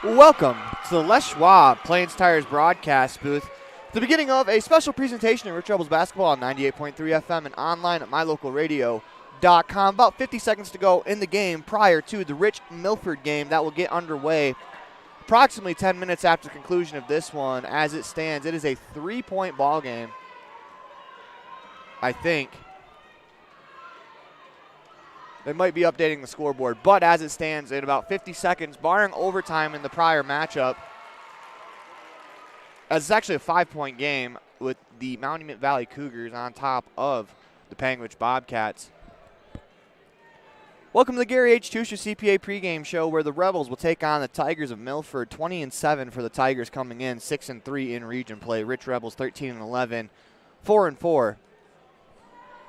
Welcome to the Les Schwab Plains Tires broadcast booth. The beginning of a special presentation of Rich Rebels basketball on 98.3 FM and online at MyLocalRadio.com. About 50 seconds to go in the game prior to the Rich-Milford game that will get underway approximately 10 minutes after the conclusion of this one. As it stands, it is a 3-point ball game, I think. They might be updating the scoreboard, but as it stands, in about 50 seconds, barring overtime in the prior matchup, as it's actually a 5-point game with the Monument Valley Cougars on top of the Panguitch Bobcats. Welcome to the Gary H. Tusher CPA pregame show, where the Rebels will take on the Tigers of Milford. 20-7 for the Tigers coming in, 6-3 in region play. Rich Rebels 13-11, 4-4.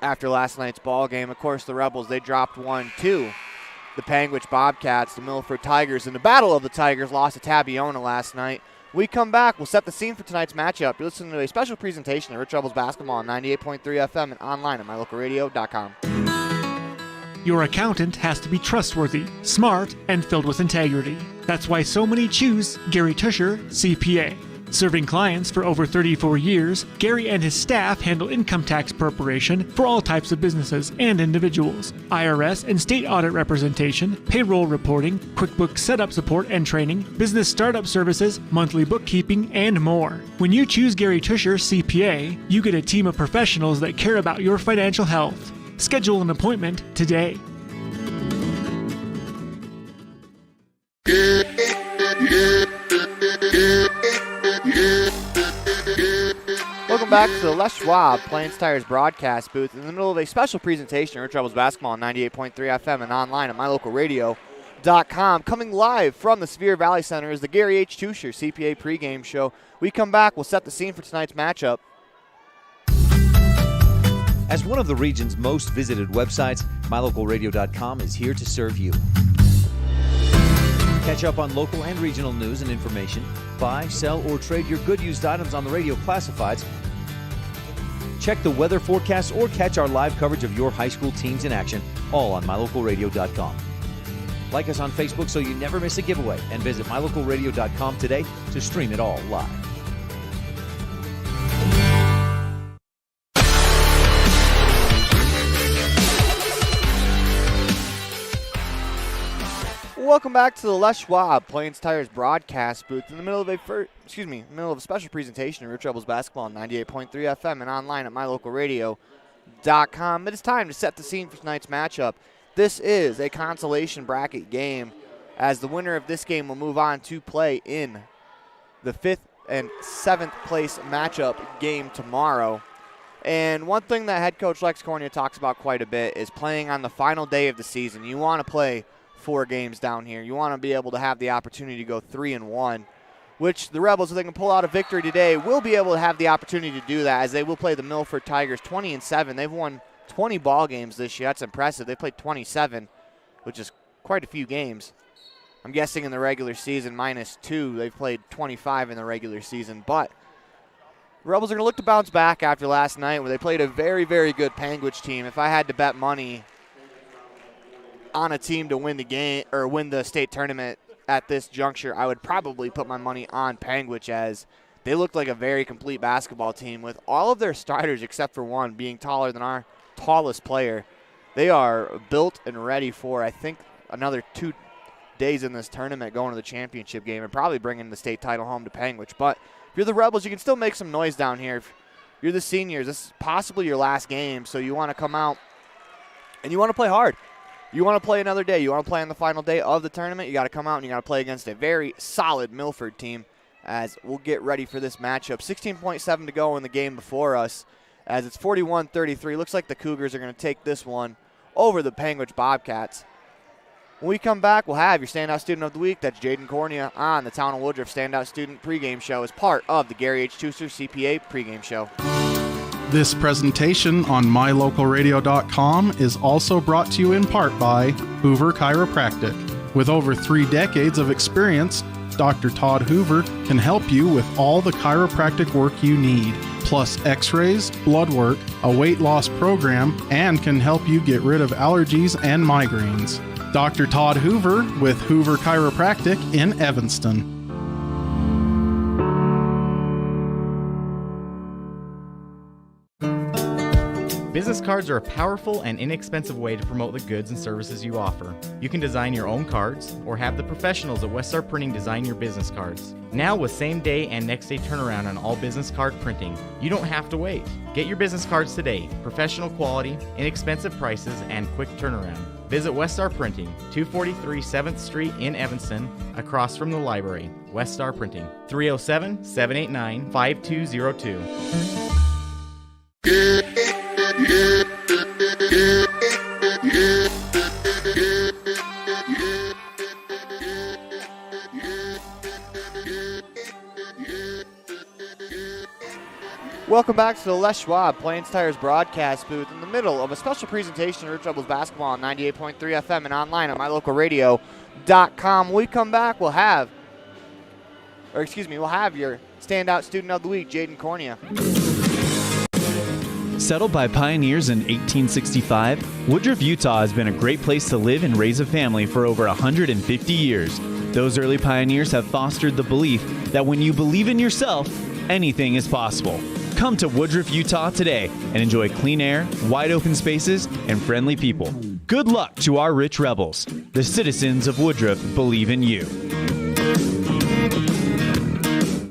After last night's ball game, of course, the Rebels, they dropped 1-2. The Panguitch Bobcats, the Milford Tigers, in the Battle of the Tigers, lost to Tabiona last night. We come back, we'll set the scene for tonight's matchup. You're listening to a special presentation of Rich Rebels basketball on 98.3 FM and online at MyLocalRadio.com. Your accountant has to be trustworthy, smart, and filled with integrity. That's why so many choose Gary Tusher, CPA. Serving clients for over 34 years, Gary and his staff handle income tax preparation for all types of businesses and individuals, IRS and state audit representation, payroll reporting, QuickBooks setup support and training, business startup services, monthly bookkeeping, and more. When you choose Gary Tusher, CPA, you get a team of professionals that care about your financial health. Schedule an appointment today. Welcome back to the Les Schwab Plains Tires broadcast booth in the middle of a special presentation of Rich Rebels basketball on 98.3 FM and online at MyLocalRadio.com. Coming live from the Sevier Valley Center is the Gary H. Tusher CPA pregame show. We come back, we'll set the scene for tonight's matchup. As one of the region's most visited websites, MyLocalRadio.com is here to serve you. Catch up on local and regional news and information. Buy, sell, or trade your good used items on the radio classifieds. Check the weather forecast or catch our live coverage of your high school teams in action, all on MyLocalRadio.com. Like us on Facebook so you never miss a giveaway, and visit MyLocalRadio.com today to stream it all live. Welcome back to the Les Schwab Plains Tires broadcast booth in the middle of a special presentation of Rich Rebels basketball on 98.3 FM and online at MyLocalRadio.com. It is time to set the scene for tonight's matchup. This is a consolation bracket game, as the winner of this game will move on to play in the 5th and 7th place matchup game tomorrow. And one thing that head coach Lex Cornia talks about quite a bit is playing on the final day of the season. You want to play 4 games down here. You want to be able to have the opportunity to go 3-1, which the Rebels, if they can pull out a victory today, will be able to have the opportunity to do that, as they will play the Milford Tigers 20-7. They've won 20 ball games this year. That's impressive. They played 27, which is quite a few games. I'm guessing in the regular season -2. They've played 25 in the regular season, but the Rebels are going to look to bounce back after last night, where they played a very, very good Panguitch team. If I had to bet money on a team to win the game or win the state tournament at this juncture, I would probably put my money on Panguitch, as they looked like a very complete basketball team with all of their starters except for one being taller than our tallest player. They are built and ready for, I think, another 2 days in this tournament, going to the championship game and probably bringing the state title home to Panguitch. But if you're the Rebels, you can still make some noise down here. If you're the seniors, this is possibly your last game, so you want to come out and you want to play hard. You want to play another day. You want to play on the final day of the tournament. You got to come out and you got to play against a very solid Milford team, as we'll get ready for this matchup. 16.7 to go in the game before us, as it's 41-33. Looks like the Cougars are going to take this one over the Panguitch Bobcats. When we come back, we'll have your Standout Student of the Week. That's Jaden Cornia on the Town of Woodruff Standout Student pregame show as part of the Gary H. Tusher CPA pregame show. This presentation on MyLocalRadio.com is also brought to you in part by Hoover Chiropractic. With over 3 decades of experience, Dr. Todd Hoover can help you with all the chiropractic work you need. plus x-rays, blood work, a weight loss program, and can help you get rid of allergies and migraines. Dr. Todd Hoover with Hoover Chiropractic in Evanston. Business cards are a powerful and inexpensive way to promote the goods and services you offer. You can design your own cards or have the professionals at West Star Printing design your business cards. Now with same day and next day turnaround on all business card printing, you don't have to wait. Get your business cards today. Professional quality, inexpensive prices, and quick turnaround. Visit West Star Printing, 243 7th Street in Evanston, across from the library. West Star Printing, 307-789-5202. Welcome back to the Les Schwab Plains Tires broadcast booth in the middle of a special presentation of Rich Rebels basketball on 98.3 FM and online at mylocalradio.com. When we come back, we'll have your standout student of the week, Jaden Cornea. Settled by pioneers in 1865, Woodruff, Utah has been a great place to live and raise a family for over 150 years. Those early pioneers have fostered the belief that when you believe in yourself, anything is possible. Come to Woodruff, Utah today and enjoy clean air, wide open spaces, and friendly people. Good luck to our rich rebels. The citizens of Woodruff believe in you.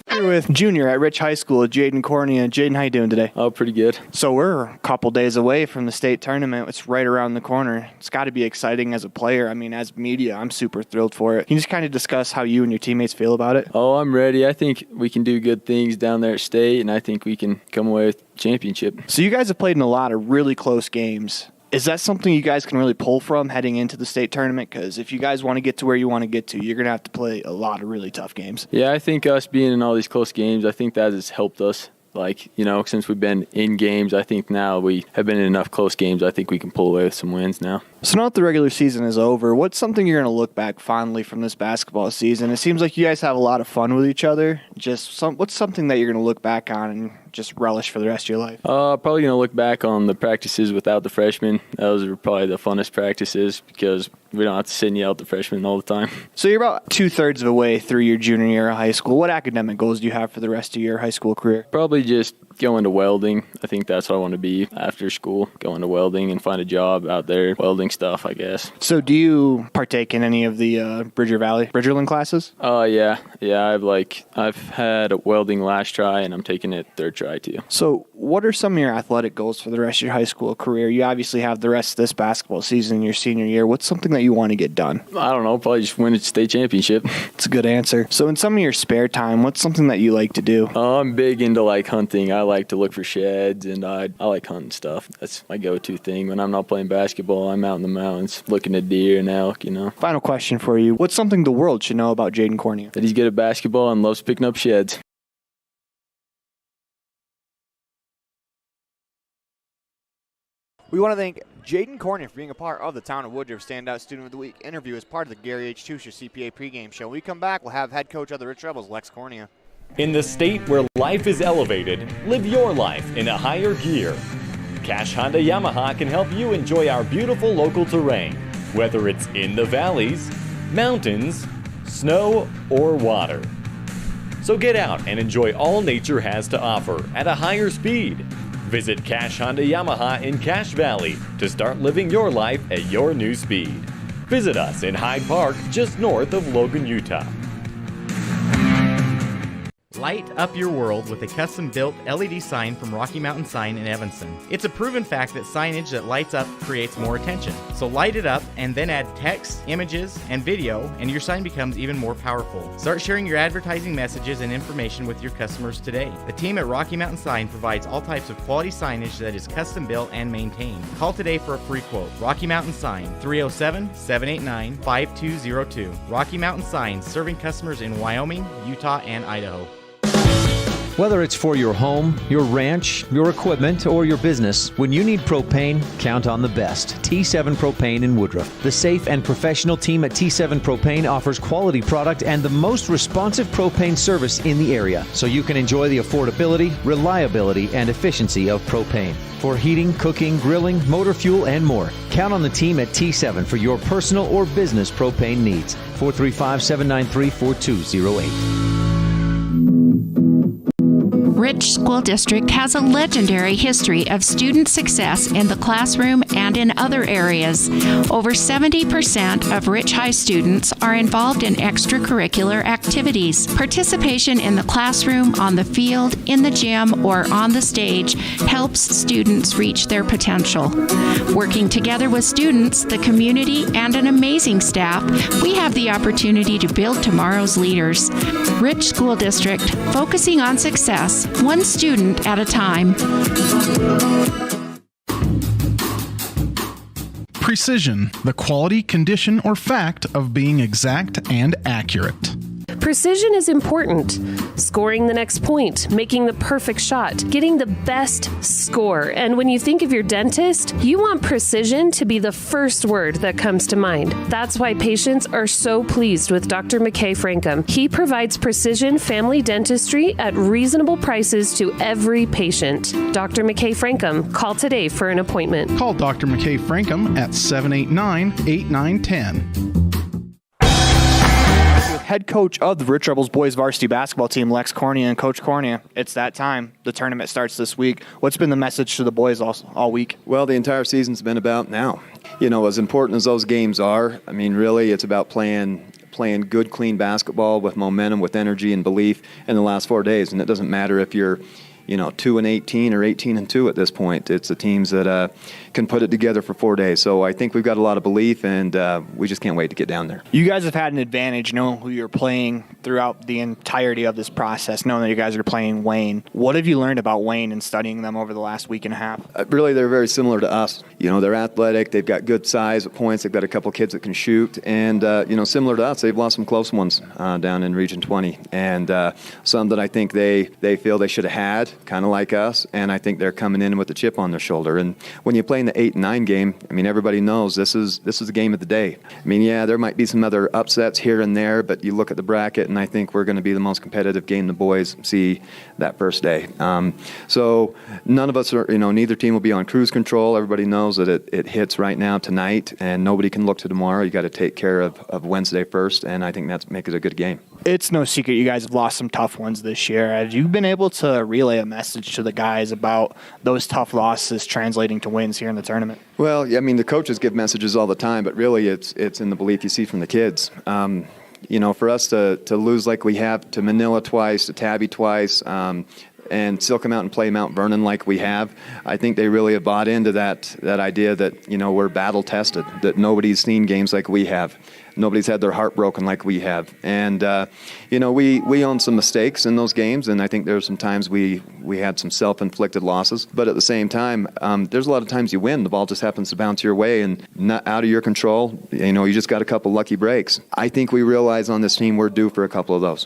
Here with junior at Rich High School, Jaden Cornea. Jaden, how you doing today? Oh, pretty good. So we're a couple days away from the state tournament. It's right around the corner. It's got to be exciting as a player. I mean, as media, I'm super thrilled for it. Can you just kind of discuss how you and your teammates feel about it? Oh, I'm ready. I think we can do good things down there at state, and I think we can come away with a championship. So you guys have played in a lot of really close games. Is that something you guys can really pull from heading into the state tournament? Because if you guys want to get to where you want to get to, you're going to have to play a lot of really tough games. Yeah, I think us being in all these close games, I think that has helped us. Like, you know, since we've been in games, I think now we have been in enough close games. I think we can pull away with some wins now. So now that the regular season is over, what's something you're going to look back fondly from this basketball season? It seems like you guys have a lot of fun with each other. What's something that you're going to look back on and just relish for the rest of your life? Probably going to look back on the practices without the freshmen. Those are probably the funnest practices because we don't have to sit and yell at the freshmen all the time. So you're about 2/3 of the way through your junior year of high school. What academic goals do you have for the rest of your high school career? Probably just go into welding. I think that's what I want to be after school. Go into welding and find a job out there welding stuff, I guess. So do you partake in any of the Bridgerland classes? Yeah. I've had a welding last try, and I'm taking it third try too. So what are some of your athletic goals for the rest of your high school career? You obviously have the rest of this basketball season in your senior year. What's something that you want to get done? I don't know, probably just win a state championship. It's a good answer. So in some of your spare time, what's something that you like to do? I'm big into hunting. I like to look for sheds, and I like hunting stuff. That's my go-to thing. When I'm not playing basketball, I'm out in the mountains looking at deer and elk, you know. Final question for you. What's something the world should know about Jaden Cornea? That he's good at basketball and loves picking up sheds. We want to thank Jaden Cornea for being a part of the Town of Woodruff Standout Student of the Week interview as part of the Gary H. Tusher CPA pregame show. When we come back, we'll have head coach of the Rich Rebels, Lex Cornea. In the state where life is elevated, live your life in a higher gear. Cash Honda Yamaha can help you enjoy our beautiful local terrain, whether it's in the valleys, mountains, snow, or water. So get out and enjoy all nature has to offer at a higher speed. Visit Cash Honda Yamaha in Cache Valley to start living your life at your new speed. Visit us in Hyde Park, just north of Logan, Utah. Light up your world with a custom-built LED sign from Rocky Mountain Sign in Evanston. It's a proven fact that signage that lights up creates more attention. So light it up and then add text, images, and video, and your sign becomes even more powerful. Start sharing your advertising messages and information with your customers today. The team at Rocky Mountain Sign provides all types of quality signage that is custom-built and maintained. Call today for a free quote. Rocky Mountain Sign, 307-789-5202. Rocky Mountain Sign, serving customers in Wyoming, Utah, and Idaho. Whether it's for your home, your ranch, your equipment, or your business, when you need propane, count on the best. T7 Propane in Woodruff. The safe and professional team at T7 Propane offers quality product and the most responsive propane service in the area, so you can enjoy the affordability, reliability, and efficiency of propane. For heating, cooking, grilling, motor fuel, and more, count on the team at T7 for your personal or business propane needs. 435-793-4208. Rich School District has a legendary history of student success in the classroom and in other areas. Over 70% of Rich High students are involved in extracurricular activities. Participation in the classroom, on the field, in the gym, or on the stage helps students reach their potential. Working together with students, the community, and an amazing staff, we have the opportunity to build tomorrow's leaders. Rich School District, focusing on success, one student at a time. Precision, the quality, condition, or fact of being exact and accurate. Precision is important. Scoring the next point, making the perfect shot, getting the best score. And when you think of your dentist, you want precision to be the first word that comes to mind. That's why patients are so pleased with Dr. McKay Frankum. He provides precision family dentistry at reasonable prices to every patient. Dr. McKay Frankum, call today for an appointment. Call Dr. McKay Frankum at 789-8910. Head coach of the Rich Rebels boys varsity basketball team, Lex Cornea. And Coach Cornea, it's that time. The tournament starts this week. What's been the message to the boys all week? Well, the entire season's been about now. You know, as important as those games are, I mean, really, it's about playing good, clean basketball with momentum, with energy and belief in the last 4 days. And it doesn't matter if you're 2-18 or 18-2 at this point. It's the teams that can put it together for 4 days. So I think we've got a lot of belief, and we just can't wait to get down there. You guys have had an advantage knowing who you're playing throughout the entirety of this process, knowing that you guys are playing Wayne. What have you learned about Wayne and studying them over the last week and a half? Really, they're very similar to us. You know, they're athletic. They've got good size at points. They've got a couple kids that can shoot. And, similar to us, they've lost some close ones down in Region 20. And some that I think they feel they should have had, kind of like us, and I think they're coming in with a chip on their shoulder. And when you play in the 8 and 9 game, I mean, everybody knows this is the game of the day. I mean, yeah, there might be some other upsets here and there, but you look at the bracket, and I think we're going to be the most competitive game the boys see that first day. So none of us are, neither team will be on cruise control. Everybody knows that it hits right now tonight, and nobody can look to tomorrow. You got to take care of Wednesday first, and I think that's make it a good game. It's no secret you guys have lost some tough ones this year. Have you been able to relay a message to the guys about those tough losses translating to wins here in the tournament? Well, I mean, the coaches give messages all the time, but really it's in the belief you see from the kids. For us to lose like we have to Manila twice, to Tabby twice, and still come out and play Mount Vernon like we have, I think they really have bought into that idea that, we're battle tested, that nobody's seen games like we have. Nobody's had their heart broken like we have. And, we own some mistakes in those games, and I think there's some times we had some self-inflicted losses. But at the same time, there's a lot of times you win. The ball just happens to bounce your way and not out of your control. You just got a couple lucky breaks. I think we realize on this team we're due for a couple of those.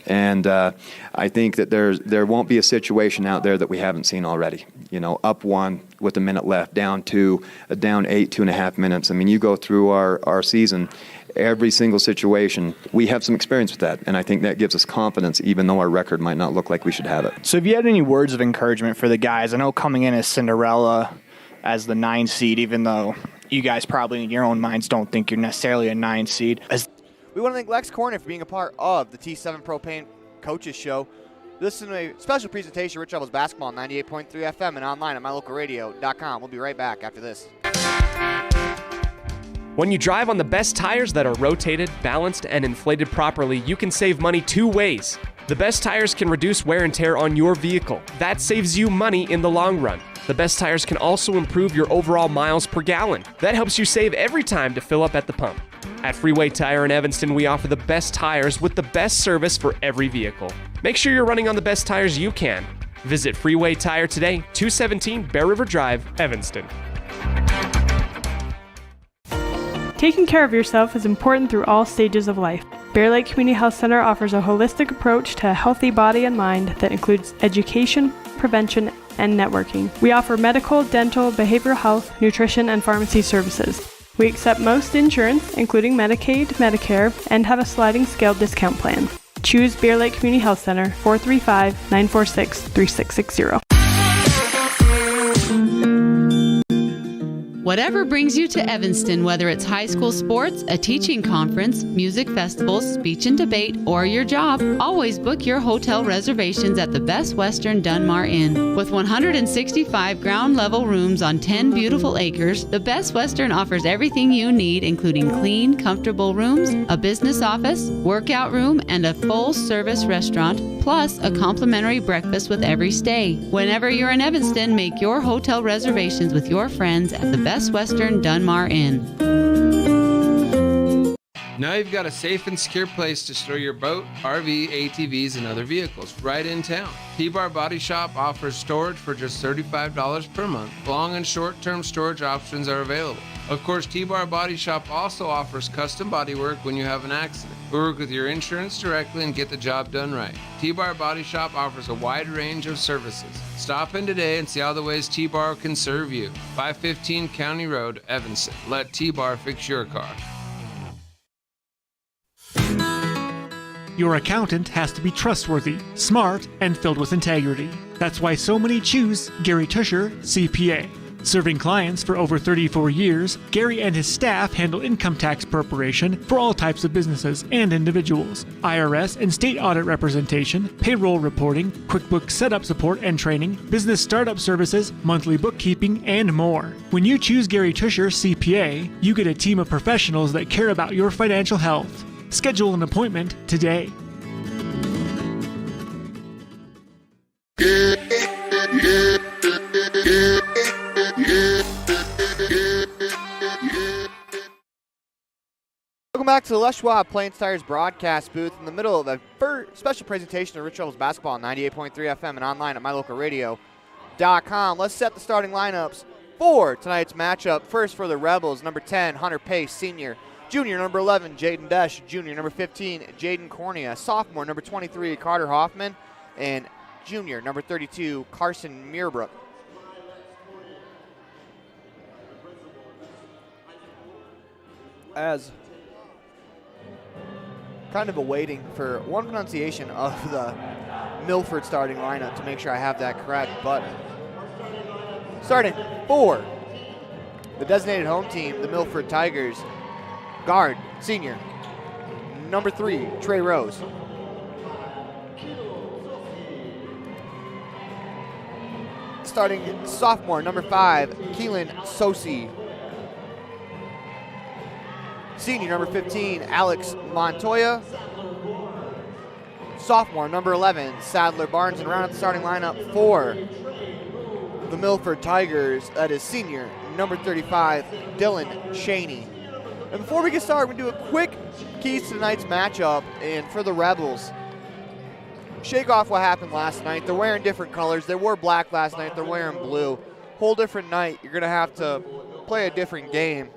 And I think that there won't be a situation out there that we haven't seen already. Up 1 with a minute left, down 2, down 8, 2.5 minutes. I mean, you go through our season, every single situation, we have some experience with that. And I think that gives us confidence, even though our record might not look like we should have it. So have you had any words of encouragement for the guys? I know coming in as Cinderella, as the 9 seed, even though you guys probably in your own minds don't think you're necessarily a 9 seed. We want to thank Lex Cornea for being a part of the T7 Propane Coaches Show. Listen to a special presentation of Rich Rebels Basketball on 98.3 FM and online at mylocalradio.com. We'll be right back after this. When you drive on the best tires that are rotated, balanced, and inflated properly, you can save money 2 ways. The best tires can reduce wear and tear on your vehicle. That saves you money in the long run. The best tires can also improve your overall miles per gallon. That helps you save every time to fill up at the pump. At Freeway Tire in Evanston, we offer the best tires with the best service for every vehicle. Make sure you're running on the best tires you can. Visit Freeway Tire today, 217 Bear River Drive, Evanston. Taking care of yourself is important through all stages of life. Bear Lake Community Health Center offers a holistic approach to a healthy body and mind that includes education, prevention, and networking. We offer medical, dental, behavioral health, nutrition, and pharmacy services. We accept most insurance, including Medicaid, Medicare, and have a sliding scale discount plan. Choose Bear Lake Community Health Center, 435-946-3660. Whatever brings you to Evanston, whether it's high school sports, a teaching conference, music festivals, speech and debate, or your job, always book your hotel reservations at the Best Western Dunmar Inn. With 165 ground-level rooms on 10 beautiful acres, the Best Western offers everything you need, including clean, comfortable rooms, a business office, workout room, and a full-service restaurant, plus a complimentary breakfast with every stay. Whenever you're in Evanston, make your hotel reservations with your friends at the Best Western Dunmar Inn. Now you've got a safe and secure place to store your boat, RV, ATVs, and other vehicles right in town. T-Bar Body Shop offers storage for just $35 per month. Long and short-term storage options are available. Of course, T-Bar Body Shop also offers custom body work when you have an accident. We work with your insurance directly and get the job done right. T-Bar Body Shop offers a wide range of services. Stop in today and see all the ways T-Bar can serve you. 515 County Road, Evanston. Let T-Bar fix your car. Your accountant has to be trustworthy, smart, and filled with integrity. That's why so many choose Gary Tusher, CPA. Serving clients for over 34 years, Gary and his staff handle income tax preparation for all types of businesses and individuals, IRS and state audit representation, payroll reporting, QuickBooks setup support and training, business startup services, monthly bookkeeping, and more. When you choose Gary Tusher, CPA, you get a team of professionals that care about your financial health. Schedule an appointment today. Welcome back to the Les Schwab Plains Tires broadcast booth in the middle of a special presentation of Rich Rebels basketball on 98.3 FM and online at mylocalradio.com. Let's set the starting lineups for tonight's matchup. First for the Rebels, number 10, Hunter Pace, senior. Junior, number 11, Jaden Desch. Junior, number 15, Jaden Cornea. Sophomore, number 23, Carter Hoffman. And junior, number 32, Carson Muirbrook. As kind of awaiting for one pronunciation of the Milford starting lineup to make sure I have that correct. But starting for the designated home team, the Milford Tigers, guard, senior, number 3, Trey Rose. Starting sophomore, number 5, Keelan Sosi. Senior, number 15, Alex Montoya. Sophomore, number 11, Sadler Barnes. And round out the starting lineup for the Milford Tigers, that is senior, number 35, Dylan Cheney. And before we get started, we're going to do a quick keys to tonight's matchup. And for the Rebels, shake off what happened last night. They're wearing different colors. They wore black last night. They're wearing blue. Whole different night. You're going to have to play a different game.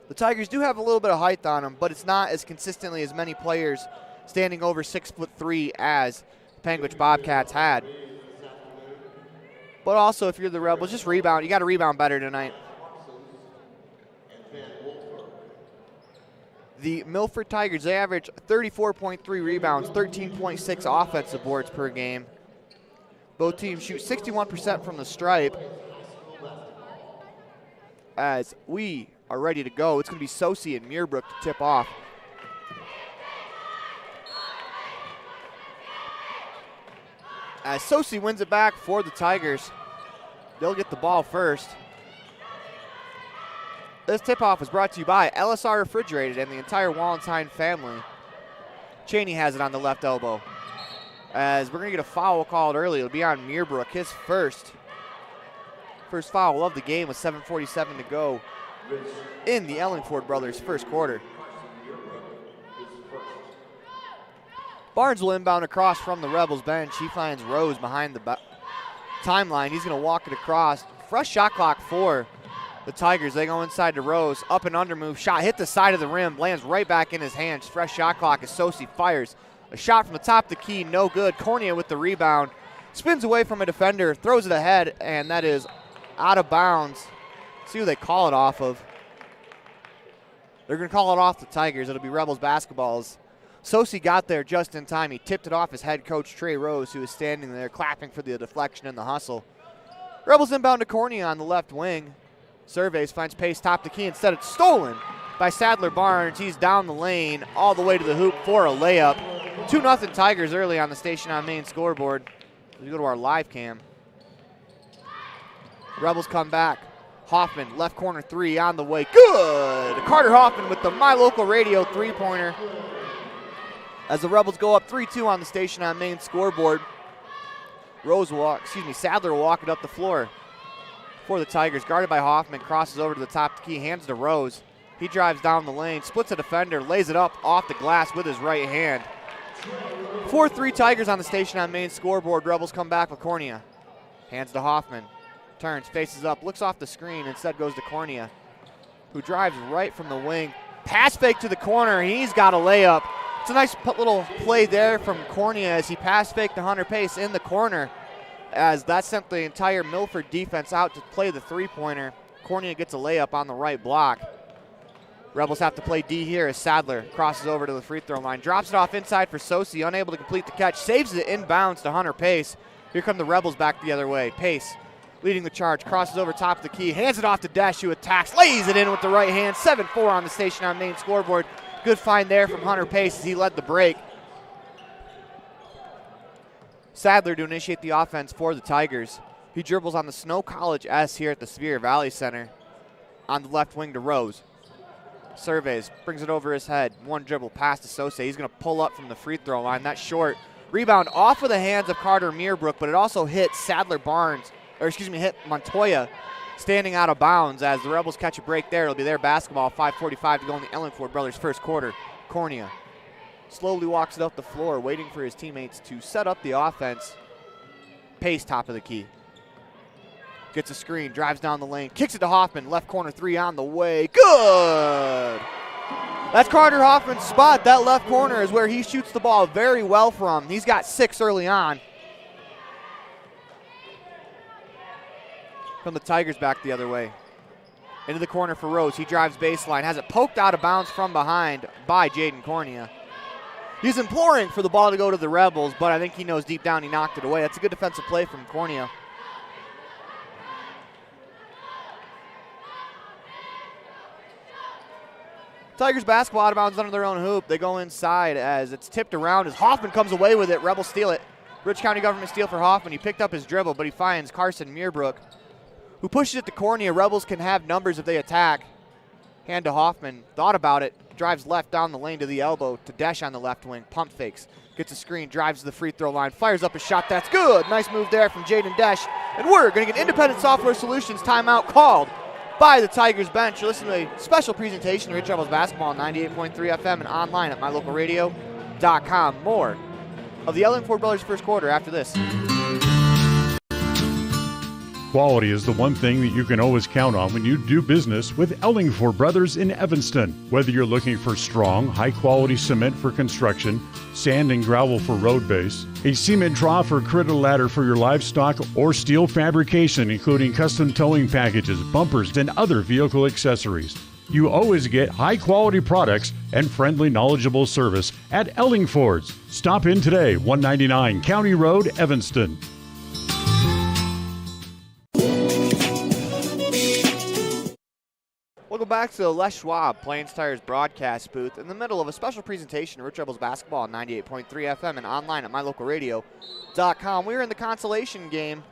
The Tigers do have a little bit of height on them, but it's not as consistently as many players standing over 6'3" as the Panguitch Bobcats had. But also, if you're the Rebels, just rebound. You got to rebound better tonight. The Milford Tigers, they average 34.3 rebounds, 13.6 offensive boards per game. Both teams shoot 61% from the stripe. As we are ready to go, it's going to be Sosi and Muirbrook to tip off. As Sosi wins it back for the Tigers, they'll get the ball first. This tip-off is brought to you by LSR Refrigerated and the entire Wallenstein family. Cheney has it on the left elbow. As we're going to get a foul called early, it'll be on Muirbrook, his first foul of the game with 7:47 to go in the Ellingford brothers' first quarter. Barnes will inbound across from the Rebels bench. He finds Rose behind the timeline. He's going to walk it across. Fresh shot clock for The Tigers, they go inside to Rose. Up and under move. Shot hit the side of the rim. Lands right back in his hands. Fresh shot clock as Sosi fires. A shot from the top of the key. No good. Cornea with the rebound. Spins away from a defender. Throws it ahead. And that is out of bounds. See who they call it off of. They're going to call it off the Tigers. It'll be Rebels basketballs. Sosi got there just in time. He tipped it off his head coach, Trey Rose, who was standing there clapping for the deflection and the hustle. Rebels inbound to Cornea on the left wing. Surveys, finds pace, top the key. Instead, it's stolen by Sadler Barnes. He's down the lane all the way to the hoop for a layup. 2-0 Tigers early on the Station on Main scoreboard. We go to our live cam. Rebels come back. Hoffman, left corner three on the way. Good! Carter Hoffman with the My Local Radio three-pointer. As the Rebels go up 3-2 on the Station on Main scoreboard. Sadler will walk it up the floor for the Tigers. Guarded by Hoffman, crosses over to the top of the key, hands to Rose. He drives down the lane, splits a defender, lays it up off the glass with his right hand. 4-3 Tigers on the Station on Main scoreboard. Rebels come back with Cornea. Hands to Hoffman. Turns, faces up, looks off the screen, instead goes to Cornea, who drives right from the wing. Pass fake to the corner, he's got a layup. It's a nice little play there from Cornea as he pass faked to Hunter Pace in the corner, as that sent the entire Milford defense out to play the three-pointer. Cornea gets a layup on the right block. Rebels have to play D here as Sadler crosses over to the free throw line. Drops it off inside for Sosi, unable to complete the catch. Saves it inbounds to Hunter Pace. Here come the Rebels back the other way. Pace leading the charge, crosses over top of the key, hands it off to Dash, who attacks, lays it in with the right hand. 7-4 on the Station on Main scoreboard. Good find there from Hunter Pace as he led the break. Sadler to initiate the offense for the Tigers. He dribbles on the Snow College S here at the Sevier Valley Center. On the left wing to Rose. Surveys, brings it over his head. One dribble pass to Sose. He's going to pull up from the free throw line. That's short. Rebound off of the hands of Carter Meerbrook, but it also hit hit Montoya standing out of bounds. As the Rebels catch a break there, it'll be their basketball. 5:45 to go in the Ellingford brothers' first quarter. Cornea slowly walks it up the floor, waiting for his teammates to set up the offense. Pace, top of the key. Gets a screen, drives down the lane, kicks it to Hoffman. Left corner three on the way. Good! That's Carter Hoffman's spot. That left corner is where he shoots the ball very well from. He's got 6 early on. From the Tigers back the other way. Into the corner for Rose. He drives baseline, has it poked out of bounds from behind by Jaden Cornea. He's imploring for the ball to go to the Rebels, but I think he knows deep down he knocked it away. That's a good defensive play from Cornea. Tigers basketball out of bounds under their own hoop. They go inside as it's tipped around as Hoffman comes away with it. Rebels steal it. Rich County government steal for Hoffman. He picked up his dribble, but he finds Carson Meerbrook, who pushes it to Cornea. Rebels can have numbers if they attack. Hand to Hoffman. Thought about it. Drives left down the lane to the elbow to Desch on the left wing. Pump fakes. Gets a screen. Drives to the free throw line. Fires up a shot. That's good. Nice move there from Jaden Desch. And we're going to get Independent Software Solutions timeout called by the Tigers bench. You're listening to a special presentation of Rich Rebels basketball on 98.3 FM and online at mylocalradio.com. More of the Ellingford brothers' first quarter after this. Quality is the one thing that you can always count on when you do business with Ellingford Brothers in Evanston. Whether you're looking for strong, high-quality cement for construction, sand and gravel for road base, a cement trough or critter ladder for your livestock, or steel fabrication including custom towing packages, bumpers, and other vehicle accessories, you always get high-quality products and friendly, knowledgeable service at Ellingford's. Stop in today, 199 County Road, Evanston. Welcome back to the Les Schwab Plains Tires broadcast booth in the middle of a special presentation of Rich Rebels basketball on 98.3 FM and online at mylocalradio.com. We're in the consolation game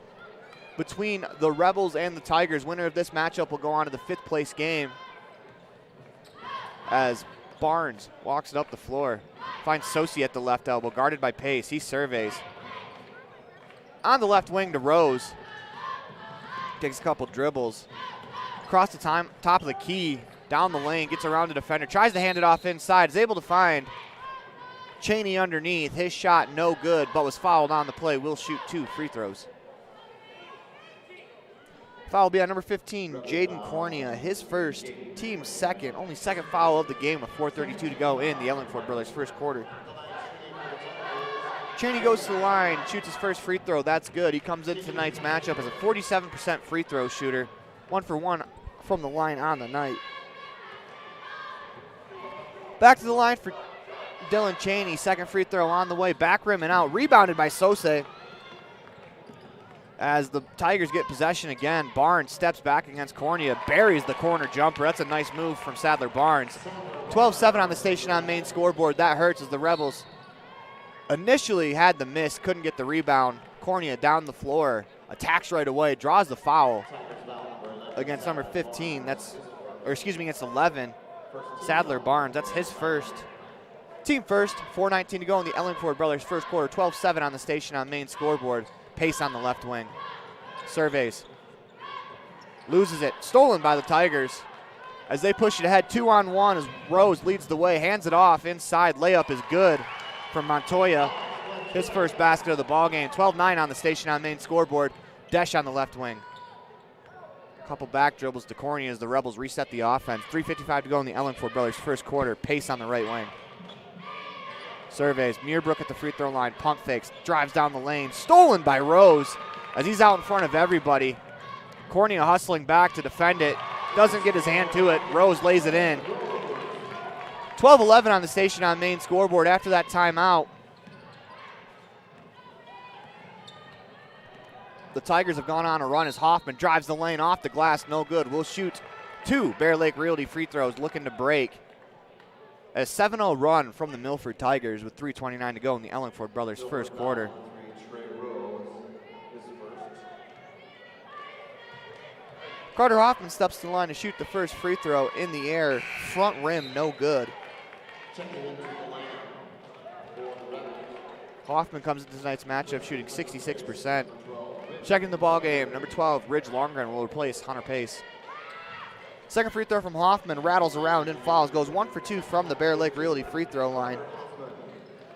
between the Rebels and the Tigers. Winner of this matchup will go on to the 5th place game as Barnes walks it up the floor. Finds Sosi at the left elbow, guarded by Pace. He surveys. On the left wing to Rose. Takes a couple dribbles. Across the top of the key, down the lane, gets around the defender, tries to hand it off inside, is able to find Cheney underneath. His shot no good, but was fouled on the play. Will shoot 2 free throws. Foul will be on number 15, Jaden Cornea, his first, team second, only second foul of the game with 4:32 to go in the Ellingford brothers' first quarter. Cheney goes to the line, shoots his first free throw. That's good. He comes into tonight's matchup as a 47% free throw shooter, 1 for 1 from the line on the night. Back to the line for Dylan Cheney, second free throw on the way, back rim and out, rebounded by Sose. As the Tigers get possession again, Barnes steps back against Cornea, buries the corner jumper. That's a nice move from Sadler Barnes. 12-7 on the station on main scoreboard. That hurts as the Rebels initially had the miss, couldn't get the rebound. Cornea down the floor, attacks right away, draws the foul against number 15. Against 11. Sadler Barnes, that's his first. Team first, 4:19 to go in the Ellingford brothers' first quarter. 12-7 on the station on main scoreboard. Pace on the left wing. Surveys. Loses it. Stolen by the Tigers as they push it ahead 2-on-1 as Rose leads the way. Hands it off inside. Layup is good from Montoya. His first basket of the ball game. 12-9 on the station on main scoreboard. Desch on the left wing. Couple back dribbles to Cornea as the Rebels reset the offense. 3:55 to go in the Ellingford brothers' first quarter. Pace on the right wing. Surveys. Muirbrook at the free throw line. Pump fakes. Drives down the lane. Stolen by Rose as he's out in front of everybody. Cornea hustling back to defend it. Doesn't get his hand to it. Rose lays it in. 12-11 on the station on main scoreboard after that timeout. The Tigers have gone on a run as Hoffman drives the lane off the glass. No good. Will shoot 2 Bear Lake Realty free throws, looking to break. A 7-0 run from the Milford Tigers with 3:29 to go in the Ellingford brothers' first quarter. Carter Hoffman steps to the line to shoot the first free throw in the air. Front rim, no good. Hoffman comes into tonight's matchup shooting 66%. Checking the ball game, number 12, Ridge Longren will replace Hunter Pace. Second free throw from Hoffman, rattles around and fouls, goes 1 for 2 from the Bear Lake Realty free throw line.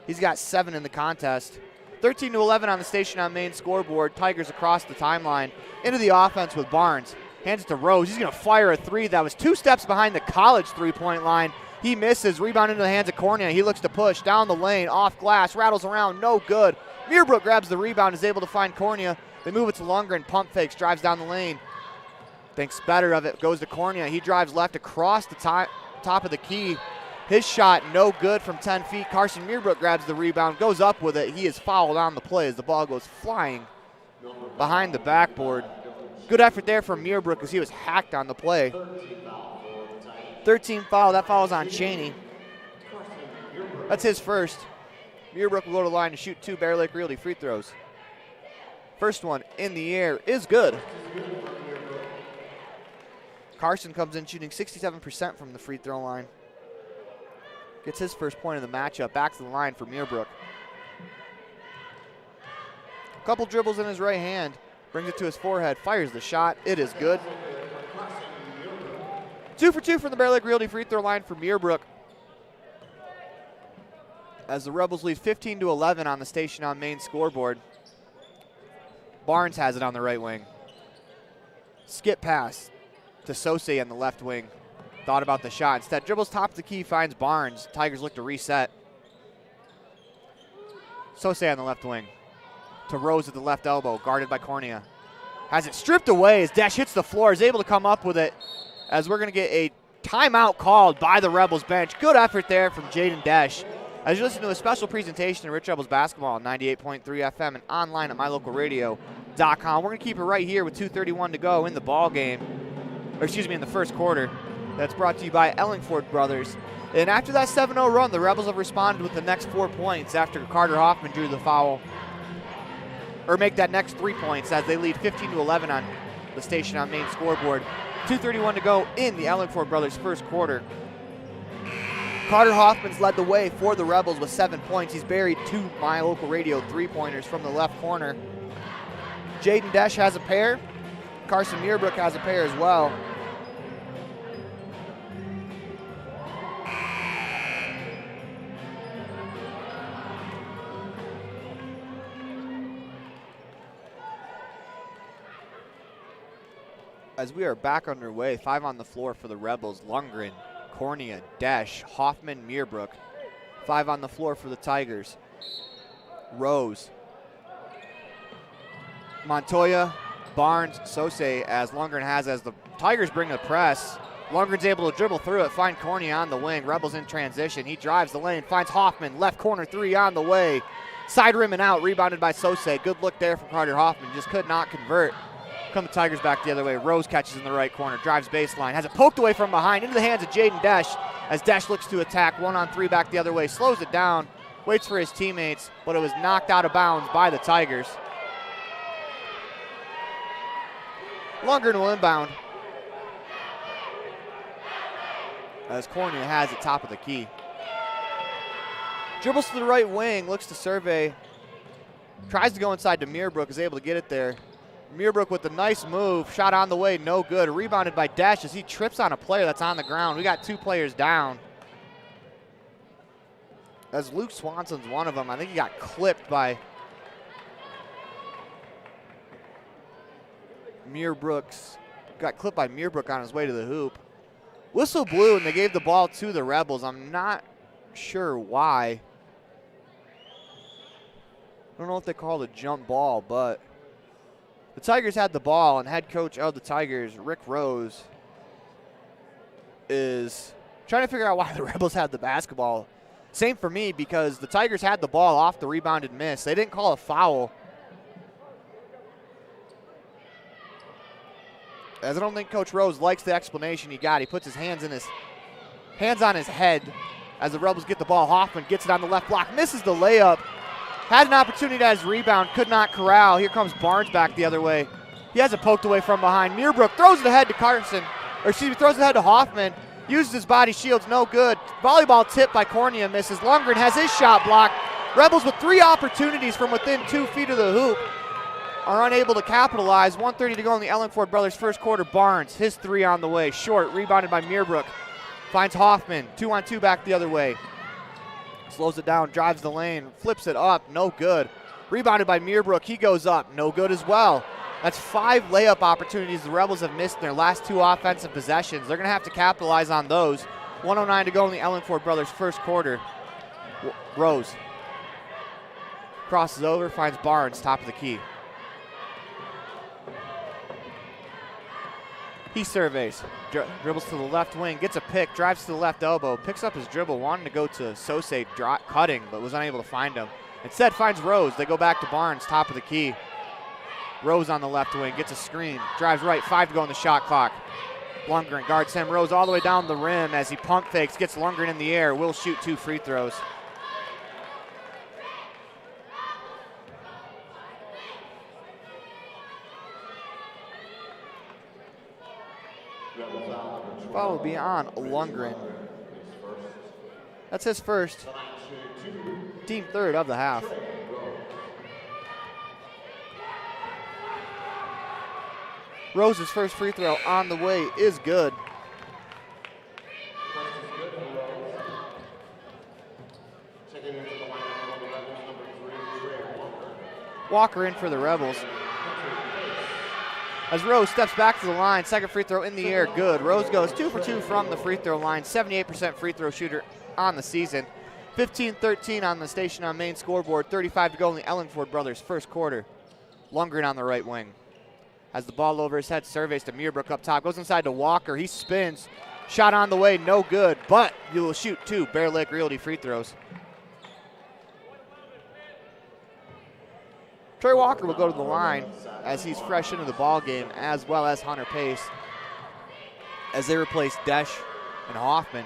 He's got 7 in the contest. 13-11 on the station on main scoreboard. Tigers across the timeline. Into the offense with Barnes. Hands it to Rose. He's going to fire a 3 that was 2 steps behind the college three-point line. He misses, rebound into the hands of Cornea. He looks to push down the lane, off glass, rattles around, no good. Muirbrook grabs the rebound, is able to find Cornea. They move it to Lundgren, pump fakes, drives down the lane. Thinks better of it, goes to Cornea. He drives left across the top of the key. His shot no good from 10 feet. Carson Muirbrook grabs the rebound, goes up with it. He is fouled on the play as the ball goes flying behind the backboard. Good effort there from Muirbrook as he was hacked on the play. 13 foul, that foul is on Cheney. That's his first. Muirbrook will go to the line to shoot 2 Bear Lake Realty free throws. First one in the air is good. Carson comes in shooting 67% from the free throw line. Gets his first point of the matchup. Back to the line for Muirbrook. Couple dribbles in his right hand. Brings it to his forehead. Fires the shot. It is good. 2 for 2 from the Bear Lake Realty free throw line for Muirbrook. As the Rebels lead 15-11 on the station on main scoreboard. Barnes has it on the right wing. Skip pass to Sose on the left wing. Thought about the shot. Instead, dribbles top of the key, finds Barnes. Tigers look to reset. Sose on the left wing. To Rose at the left elbow, guarded by Cornea. Has it stripped away as Desch hits the floor, is able to come up with it. As we're going to get a timeout called by the Rebels bench. Good effort there from Jaden Desch. As you listen to a special presentation of Rich Rebels basketball on 98.3 FM and online at mylocalradio.com. We're going to keep it right here with 2:31 to go in the ball game. In the first quarter. That's brought to you by Ellingford Brothers. And after that 7-0 run, the Rebels have responded with the next 4 points after Carter Hoffman drew the foul. Or make that next 3 points as they lead 15-11 on the station on main scoreboard. 2:31 to go in the Ellingford Brothers first quarter. Carter Hoffman's led the way for the Rebels with 7 points. He's buried 2 My Local Radio three-pointers from the left corner. Jaden Desch has a pair. Carson Muirbrook has a pair as well. as we are back underway. 5 on the floor for the Rebels. Lundgren, Cornea, Desch, Hoffman, Meerbrook. 5 on the floor for the Tigers. Rose, Montoya, Barnes, Sose, as Lundgren has as the Tigers bring the press. Lundgren's able to dribble through it, find Cornea on the wing. Rebels in transition. He drives the lane, finds Hoffman. Left corner 3 on the way. Side rim and out, rebounded by Sose. Good look there from Carter Hoffman, just could not convert. Come the Tigers back the other way. Rose catches in the right corner, drives baseline, has it poked away from behind into the hands of Jaden Desch as Desch looks to attack. 1-on-3 back the other way, slows it down, waits for his teammates, but it was knocked out of bounds by the Tigers. Lundgren will inbound, as Cornea has it top of the key. Dribbles to the right wing, looks to survey, tries to go inside to Meerbrook, is able to get it there. Meerbrook with a nice move, shot on the way, no good. Rebounded by Desch as he trips on a player that's on the ground. We got 2 players down. As Luke Swanson's one of them. I think he got clipped by Meerbrook on his way to the hoop. Whistle blew and they gave the ball to the Rebels. I'm not sure why. I don't know if they called a jump ball, but the Tigers had the ball, and head coach of the Tigers, Rick Rose, is trying to figure out why the Rebels had the basketball. Same for me, because the Tigers had the ball off the rebounded miss. They didn't call a foul. As I don't think Coach Rose likes the explanation he got. He puts his hands on his head as the Rebels get the ball. Hoffman gets it on the left block, misses the layup. Had an opportunity as rebound, could not corral. Here comes Barnes back the other way. He has it poked away from behind. Meerbrook throws it ahead to throws it ahead to Hoffman. Uses his body shields, no good. Volleyball tip by Cornea, misses. Lundgren has his shot blocked. Rebels with 3 opportunities from within 2 feet of the hoop are unable to capitalize. 1:30 to go in the Ellingford brothers' first quarter. Barnes, his 3 on the way. Short, rebounded by Meerbrook. Finds Hoffman, 2-on-2 back the other way. Slows it down, drives the lane, flips it up, no good. Rebounded by Meerbrook, he goes up, no good as well. That's 5 layup opportunities the Rebels have missed in their last 2 offensive possessions. They're going to have to capitalize on those. 1:09 to go in the Ellingford brothers' first quarter. Rose crosses over, finds Barnes, top of the key. He surveys, dribbles to the left wing, gets a pick, drives to the left elbow, picks up his dribble, wanting to go to Sose cutting, but was unable to find him. Instead finds Rose. They go back to Barnes, top of the key. Rose on the left wing, gets a screen, drives right, 5 to go on the shot clock. Lundgren guards him, Rose all the way down the rim as he pump fakes, gets Lundgren in the air, will shoot 2 free throws. Foul will be on Lundgren. That's his first, team 3rd of the half. Rose's first free throw on the way is good. Walker in for the Rebels. As Rose steps back to the line, second free throw in the air, good. Rose goes 2 for 2 from the free throw line, 78% free throw shooter on the season. 15-13 on the station on main scoreboard, 35 to go in the Ellingford brothers' first quarter. Lundgren on the right wing. Has the ball over his head, surveys to Meerbrook up top, goes inside to Walker, he spins. Shot on the way, no good, but you will shoot 2 Bear Lake Realty free throws. Trey Walker will go to the line as he's fresh into the ball game, as well as Hunter Pace, as they replace Desch and Hoffman.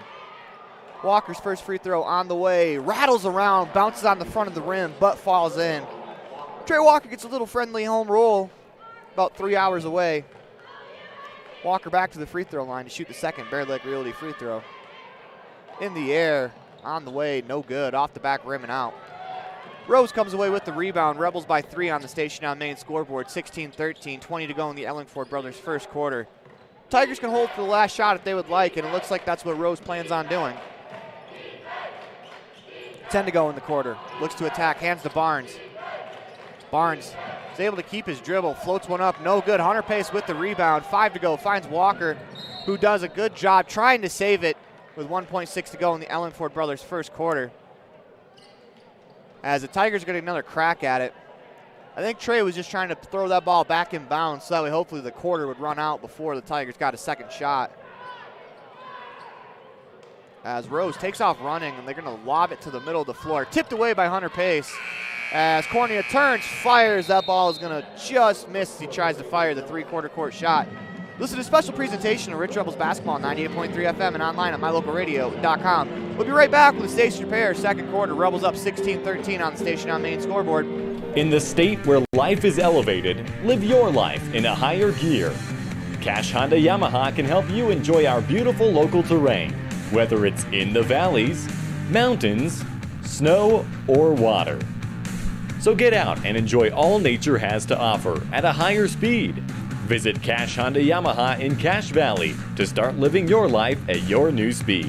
Walker's first free throw on the way, rattles around, bounces on the front of the rim, but falls in. Trey Walker gets a little friendly home roll about 3 hours away. Walker back to the free throw line to shoot the second Bear Lake Realty free throw. In the air, on the way, no good, off the back rim and out. Rose comes away with the rebound. Rebels by 3 on the station on main scoreboard, 16-13, 20 to go in the Ellingford brothers' first quarter. Tigers can hold for the last shot if they would like, and it looks like that's what Rose plans on doing. 10 to go in the quarter. Looks to attack, hands to Barnes. Barnes is able to keep his dribble, floats one up, no good. Hunter Pace with the rebound, 5 to go, finds Walker, who does a good job trying to save it with 1.6 to go in the Ellingford brothers' first quarter. As the Tigers get another crack at it. I think Trey was just trying to throw that ball back in bounds so that way hopefully the quarter would run out before the Tigers got a second shot. As Rose takes off running, and they're going to lob it to the middle of the floor. Tipped away by Hunter Pace. As Cornea turns, fires, that ball is going to just miss as he tries to fire the three-quarter court shot. Listen to a special presentation of Rich Rebels basketball on 98.3 FM and online at mylocalradio.com. We'll be right back with the station repair. Second quarter, Rebels up 16-13 on the station on main scoreboard. In the state where life is elevated, live your life in a higher gear. Cash Honda Yamaha can help you enjoy our beautiful local terrain, whether it's in the valleys, mountains, snow, or water. So get out and enjoy all nature has to offer at a higher speed. Visit Cash Honda Yamaha in Cache Valley to start living your life at your new speed.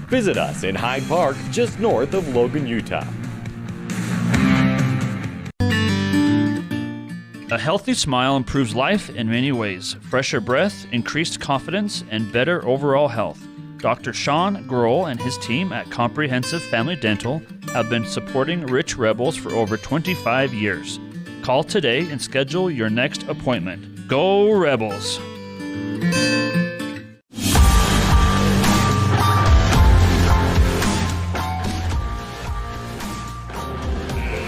Visit us in Hyde Park, just north of Logan, Utah. A healthy smile improves life in many ways. Fresher breath, increased confidence, and better overall health. Dr. Sean Grohl and his team at Comprehensive Family Dental have been supporting Rich Rebels for over 25 years. Call today and schedule your next appointment. Go Rebels!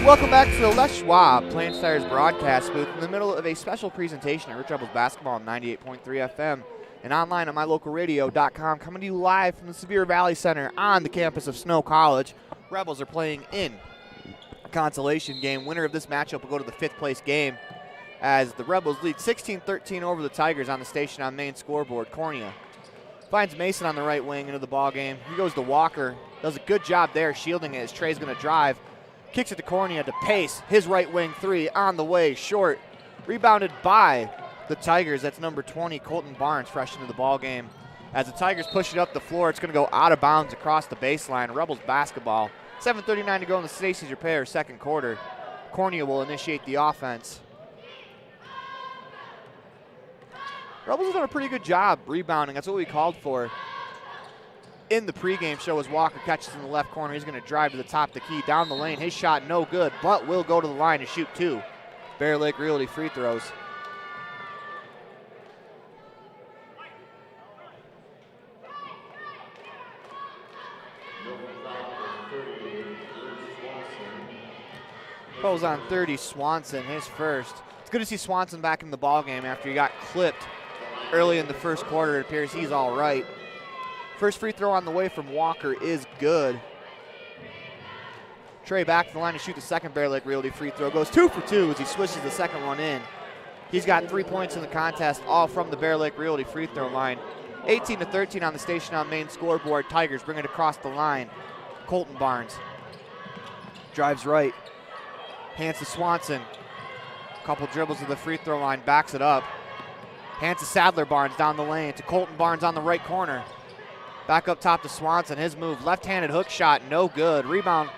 Welcome back to the Les Schwab Plant Stars broadcast booth in the middle of a special presentation of Rich Rebels basketball on 98.3 FM and online at mylocalradio.com, coming to you live from the Sevier Valley Center on the campus of Snow College. Rebels are playing in a consolation game. Winner of this matchup will go to the fifth place game as the Rebels lead 16-13 over the Tigers on the station on main scoreboard. Cornea finds Mason on the right wing into the ball game. He goes to Walker, does a good job there shielding it as Trey's going to drive. Kicks it to Cornea to Pace. His right wing three on the way, short. Rebounded by the Tigers. That's number 20, Colton Barnes, fresh into the ball game. As the Tigers push it up the floor, it's going to go out of bounds across the baseline. Rebels basketball. 7:39 to go in the Stacey's Repair second quarter. Cornea will initiate the offense. Rebels have done a pretty good job rebounding. That's what we called for in the pregame show as Walker catches in the left corner. He's going to drive to the top of the key, down the lane. His shot no good, but will go to the line to shoot two. Bear Lake Realty free throws. Pulls on 30, Swanson, his first. It's good to see Swanson back in the ballgame after he got clipped early in the first quarter. It appears he's all right. First free throw on the way from Walker is good. Trey back to the line to shoot the second Bear Lake Realty free throw. Goes 2 for 2 as he swishes the second one in. He's got 3 points in the contest, all from the Bear Lake Realty free throw line. 18-13 on the station on main scoreboard. Tigers bring it across the line. Colton Barnes drives right. Hands to Swanson. Couple dribbles to the free throw line, backs it up. Hands to Sadler Barnes down the lane to Colton Barnes on the right corner. Back up top to Swanson. His move, left-handed hook shot, no good. Rebound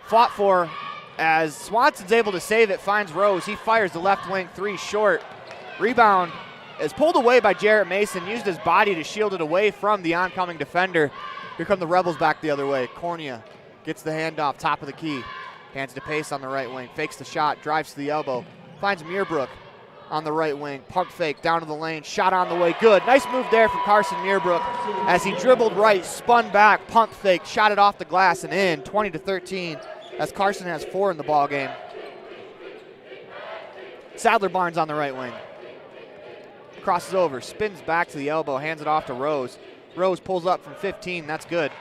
fought for as Swanson's able to save it, finds Rose. He fires the left wing three short. Rebound is pulled away by Jarrett Mason, used his body to shield it away from the oncoming defender. Here come the Rebels back the other way. Cornea gets the handoff, top of the key. Hands to Pace on the right wing, fakes the shot, drives to the elbow. Finds Muirbrook on the right wing, pump fake down to the lane, shot on the way, good. Nice move there from Carson Muirbrook as he dribbled right, spun back, pump fake, shot it off the glass and in, 20-13 as Carson has 4 in the ball game. Sadler Barnes on the right wing. Crosses over, spins back to the elbow, hands it off to Rose. Rose pulls up from 15, that's good.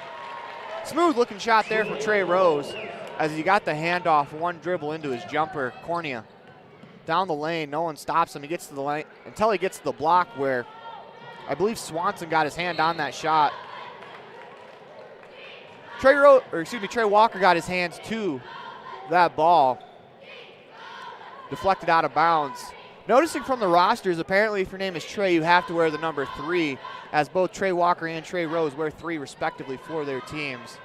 Smooth looking shot there from Trey Rose as he got the handoff, one dribble into his jumper. Cornea down the lane, no one stops him. He gets to the lane until he gets to the block where I believe Swanson got his hand on that shot. Trey Walker got his hands to that ball. Deflected out of bounds. Noticing from the rosters, apparently if your name is Trey, you have to wear the number 3, as both Trey Walker and Trey Rose wear 3 respectively for their teams.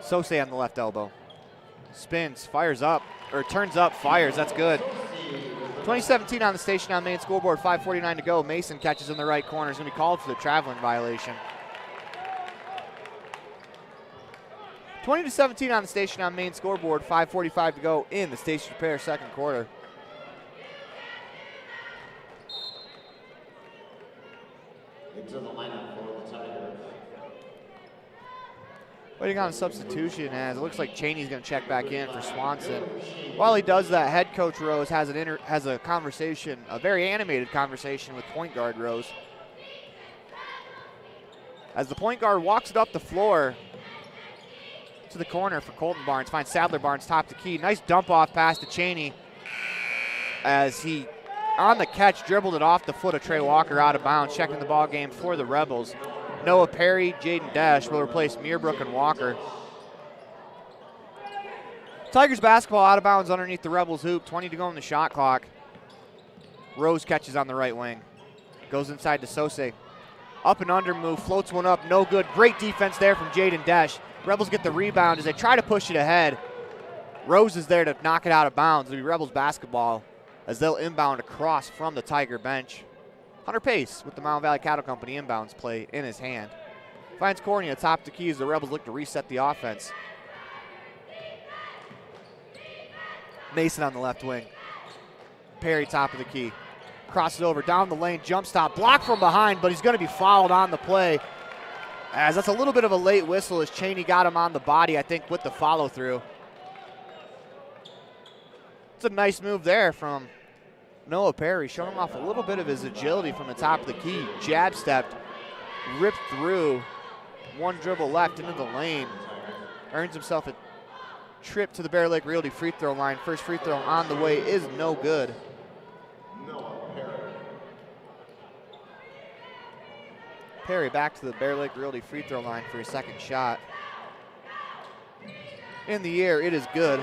Sose on the left elbow. Spins, fires up, or turns up, fires. That's good. 2017 on the station on main scoreboard, 5:49 to go. Mason catches in the right corner. Is going to be called for the traveling violation. 20-17 on the station on main scoreboard, 5:45 to go in the Station Repair second quarter. Into the lineup for the Tigers. Waiting on a substitution as it looks like Cheney's going to check back in for Swanson. While he does that, head coach Rose has a conversation, a very animated conversation with point guard Rose. As the point guard walks it up the floor to the corner for Colton Barnes, finds Sadler Barnes top the key. Nice dump off pass to Cheney as he, on the catch, dribbled it off the foot of Trey Walker out of bounds, checking the ball game for the Rebels. Noah Perry, Jaden Dash will replace Meerbrook and Walker. Tigers basketball out of bounds underneath the Rebels hoop. 20 to go in the shot clock. Rose catches on the right wing. Goes inside to Sose. Up and under move, floats one up, no good. Great defense there from Jaden Dash. Rebels get the rebound as they try to push it ahead. Rose is there to knock it out of bounds. It'll be Rebels basketball as they'll inbound across from the Tiger bench. Hunter Pace with the Mountain Valley Cattle Company inbounds play in his hand. Finds Corney atop the key as the Rebels look to reset the offense. Mason on the left wing. Perry top of the key. Crosses over down the lane, jump stop, blocked from behind, but he's going to be fouled on the play. As that's a little bit of a late whistle as Cheney got him on the body, I think, with the follow through. It's a nice move there from Noah Perry, showing off a little bit of his agility from the top of the key. Jab stepped, ripped through, one dribble left into the lane. Earns himself a trip to the Bear Lake Realty free throw line. First free throw on the way is no good. Perry back to the Bear Lake Realty free throw line for his second shot. In the air, it is good.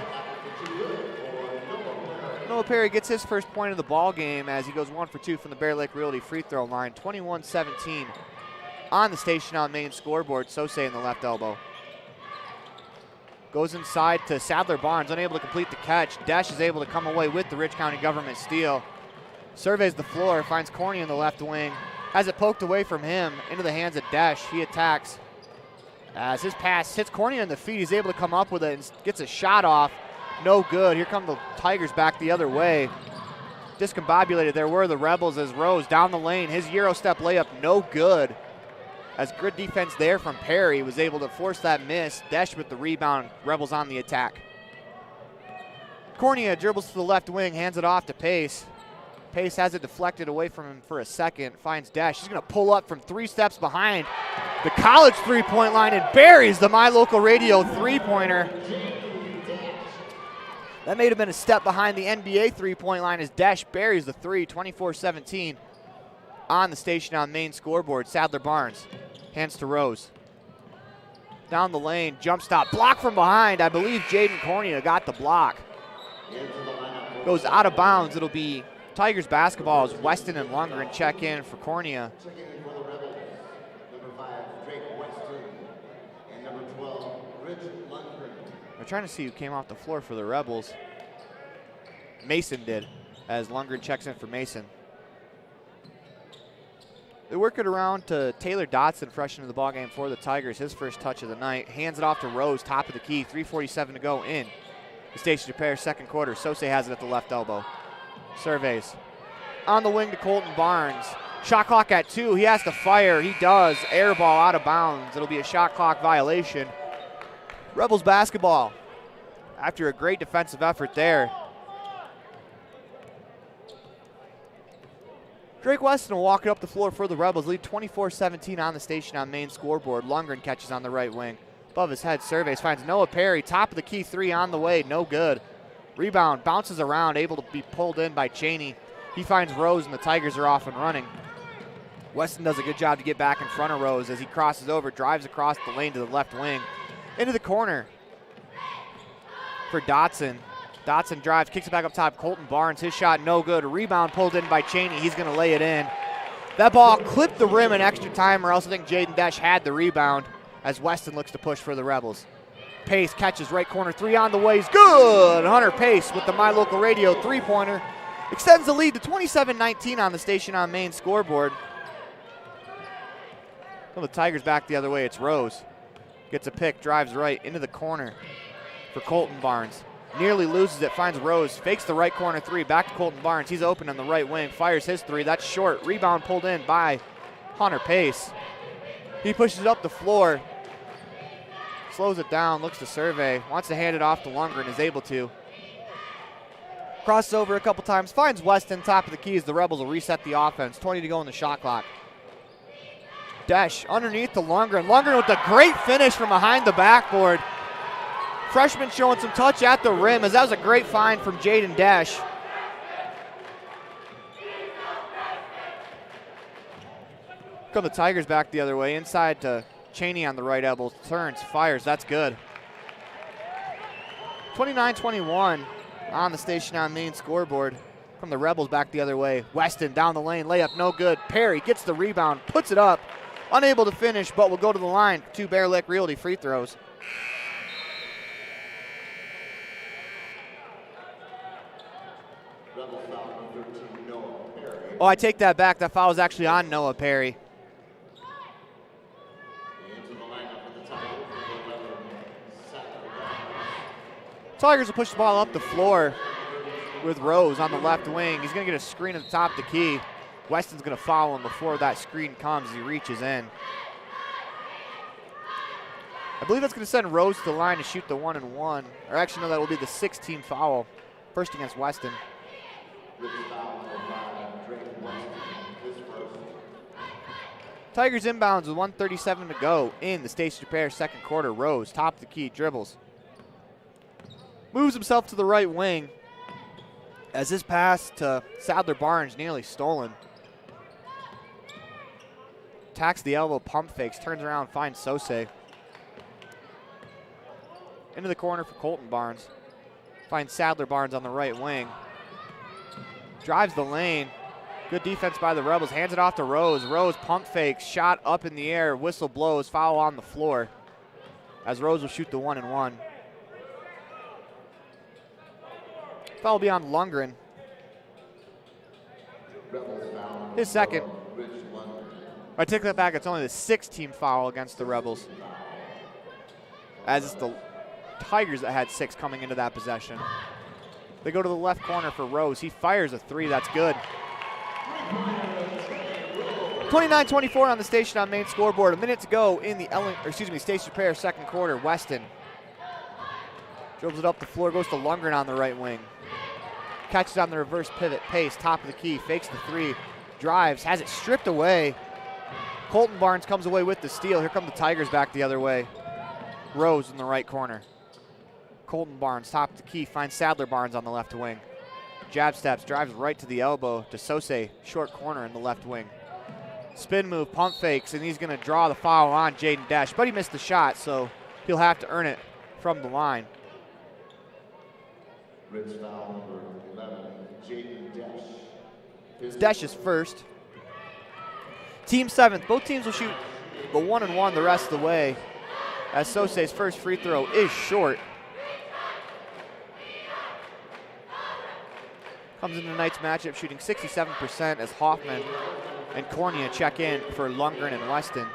Noah Perry gets his first point of the ball game as he goes 1 for 2 from the Bear Lake Realty free throw line. 21-17 on the station on main scoreboard. Sose in the left elbow. Goes inside to Sadler Barnes, unable to complete the catch. Dash is able to come away with the Rich County government steal. Surveys the floor, finds Corney in the left wing. Has it poked away from him into the hands of Dash. He attacks. As his pass hits Corney on the feet, he's able to come up with it and gets a shot off. No good. Here come the Tigers back the other way. Discombobulated there were the Rebels as Rose down the lane. His Euro step layup, no good. As good defense there from Perry was able to force that miss. Dash with the rebound. Rebels on the attack. Cornea dribbles to the left wing, hands it off to Pace. Pace has it deflected away from him for a second. Finds Dash. He's going to pull up from 3 steps behind the college three-point line and buries the My Local Radio three-pointer. That may have been a step behind the NBA three-point line as Dash buries the three, 24-17 on the station on main scoreboard. Sadler Barnes hands to Rose. Down the lane, jump stop, block from behind. I believe Jaden Cornea got the block. Goes out of bounds. It'll be Tigers basketball as Weston and Lundgren check in for Cornea. We're trying to see who came off the floor for the Rebels. Mason did, as Lundgren checks in for Mason. They work it around to Taylor Dotson, fresh into the ballgame for the Tigers. His first touch of the night. Hands it off to Rose, top of the key. 3:47 to go in the Station Repair second quarter. Sose has it at the left elbow. Surveys. On the wing to Colton Barnes. Shot clock at 2. He has to fire. He does. Air ball out of bounds. It'll be a shot clock violation. Rebels basketball. After a great defensive effort there. Drake Weston will walk it up the floor for the Rebels. Lead 24-17 on the station on main scoreboard. Lundgren catches on the right wing. Above his head, surveys, finds Noah Perry. Top of the key, 3 on the way. No good. Rebound, bounces around, able to be pulled in by Cheney. He finds Rose, and the Tigers are off and running. Weston does a good job to get back in front of Rose as he crosses over, drives across the lane to the left wing. Into the corner for Dotson. Dotson drives, kicks it back up top. Colton Barnes, his shot no good. Rebound pulled in by Cheney. He's going to lay it in. That ball clipped the rim in extra time, or else I think Jaden Dash had the rebound as Weston looks to push for the Rebels. Pace catches right corner three on the way. He's good. Hunter Pace with the My Local Radio three-pointer. Extends the lead to 27-19 on the Station on Main scoreboard. Well, the Tigers back the other way. It's Rose. Gets a pick, drives right into the corner for Colton Barnes. Nearly loses it, finds Rose, fakes the right corner three, back to Colton Barnes. He's open on the right wing, fires his three. That's short. Rebound pulled in by Hunter Pace. He pushes it up the floor, slows it down, looks to survey, wants to hand it off to Lundgren, is able to. Crosses over a couple times, finds Weston, top of the key as the Rebels will reset the offense. 20 to go in the shot clock. Desch underneath to Lundgren. Lundgren with a great finish from behind the backboard. Freshman showing some touch at the rim as that was a great find from Jaden Desch. Come the Tigers back the other way. Inside to Cheney on the right elbow. Turns, fires, that's good. 29-21 on the Station on Main scoreboard. From the Rebels back the other way. Weston down the lane, layup no good. Perry gets the rebound, puts it up. Unable to finish, but will go to the line. 2 Bear Lake Realty free throws. Oh, I take that back. That foul was actually on Noah Perry. Tigers will push the ball up the floor with Rose on the left wing. He's going to get a screen at the top of the key. Weston's going to follow him before that screen comes as he reaches in. I believe that's going to send Rose to the line to shoot the 1-and-1. Or actually, no, that will be the 6th-team foul. First against Weston. Tigers inbounds with 1:37 to go in the Station Repair second quarter. Rose, top of the key, dribbles. Moves himself to the right wing as his pass to Sadler Barnes nearly stolen. Attacks the elbow, pump fakes, turns around, finds Sose. Into the corner for Colton Barnes. Finds Sadler Barnes on the right wing. Drives the lane. Good defense by the Rebels. Hands it off to Rose. Rose pump fakes, shot up in the air, whistle blows, foul on the floor. As Rose will shoot the 1-and-1. Foul will be on Lundgren. His second. I take that back, it's only the 6th-team foul against the Rebels. As it's the Tigers that had 6 coming into that possession. They go to the left corner for Rose. He fires a 3, that's good. 29-24 on the Station on Main scoreboard. A minute to go in the Station Repair second quarter. Weston dribbles it up the floor, goes to Lundgren on the right wing. Catches on the reverse pivot, Pace, top of the key, fakes the 3, drives, has it stripped away. Colton Barnes comes away with the steal. Here come the Tigers back the other way. Rose in the right corner. Colton Barnes, top of the key, finds Sadler Barnes on the left wing. Jab steps, drives right to the elbow to Sose, short corner in the left wing. Spin move, pump fakes, and he's going to draw the foul on Jaden Desch, but he missed the shot, so he'll have to earn it from the line. Foul number 11, Jaden Desch. It's Desch's first. Team 7th. Both teams will shoot the 1-and-1 the rest of the way, as Sose's first free throw is short. Comes into tonight's matchup shooting 67% as Hoffman and Cornea check in for Lundgren and Weston.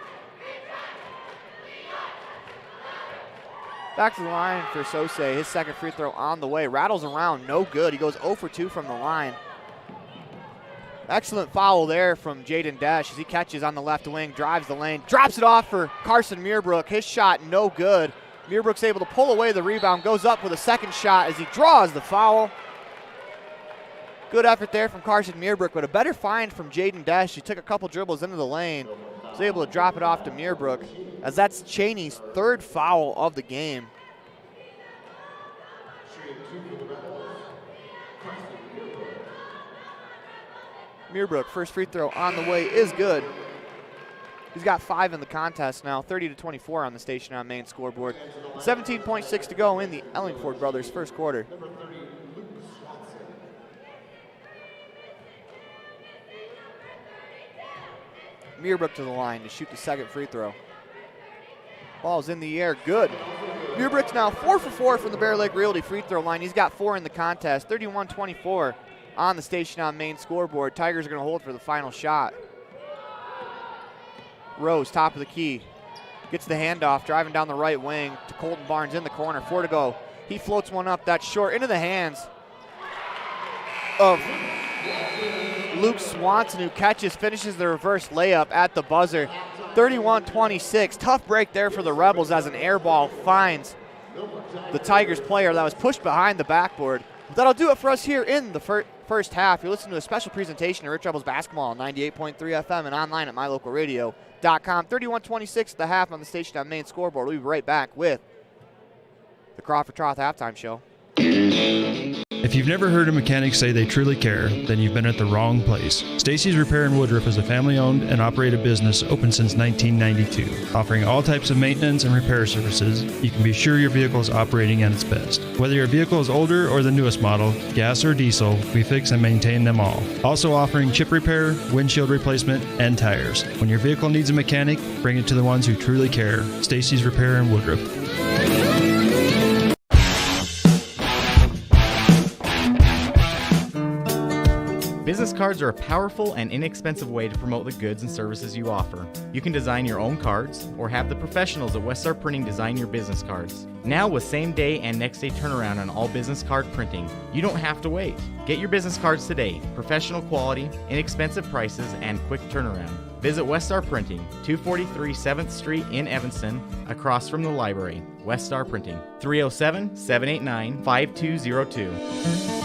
Back to the line for Sose. His second free throw on the way. Rattles around, no good. He goes 0 for 2 from the line. Excellent foul there from Jaden Desch as he catches on the left wing, drives the lane, drops it off for Carson Muirbrook. His shot no good. Muirbrook's able to pull away the rebound, goes up with a second shot as he draws the foul. Good effort there from Carson Muirbrook, but a better find from Jaden Desch. He took a couple dribbles into the lane, was able to drop it off to Muirbrook, as that's Cheney's 3rd foul of the game. Muirbrook, first free throw on the way is good. He's got 5 in the contest now, 30-24 on the Station on Main scoreboard. 17.6 to go in the Ellingford brothers' first quarter. Muirbrook to the line to shoot the second free throw. Ball's in the air, good. Mubrick's now 4 for 4 from the Bear Lake Realty free throw line. He's got 4 in the contest. 31-24 on the Station on Main scoreboard. Tigers are going to hold for the final shot. Rose, top of the key. Gets the handoff, driving down the right wing to Colton Barnes in the corner. 4 to go. He floats one up. That's short into the hands of Luke Swanson, who finishes the reverse layup at the buzzer. 31-26. Tough break there for the Rebels as an air ball finds the Tigers player that was pushed behind the backboard. That'll do it for us here in the first half. You're listening to a special presentation of Rich Rebels basketball on 98.3 FM and online at mylocalradio.com. 31-26 at the half on the Station on Main scoreboard. We'll be right back with the Crawford Troth halftime show. If you've never heard a mechanic say they truly care, then you've been at the wrong place. Stacy's Repair in Woodruff is a family-owned and operated business open since 1992. Offering all types of maintenance and repair services, you can be sure your vehicle is operating at its best. Whether your vehicle is older or the newest model, gas or diesel, we fix and maintain them all. Also offering chip repair, windshield replacement, and tires. When your vehicle needs a mechanic, bring it to the ones who truly care. Stacy's Repair in Woodruff. Business cards are a powerful and inexpensive way to promote the goods and services you offer. You can design your own cards or have the professionals at Westar Printing design your business cards. Now with same-day and next-day turnaround on all business card printing, you don't have to wait. Get your business cards today. Professional quality, inexpensive prices, and quick turnaround. Visit Westar Printing, 243 7th Street in Evanston, across from the library. Westar Printing, 307-789-5202.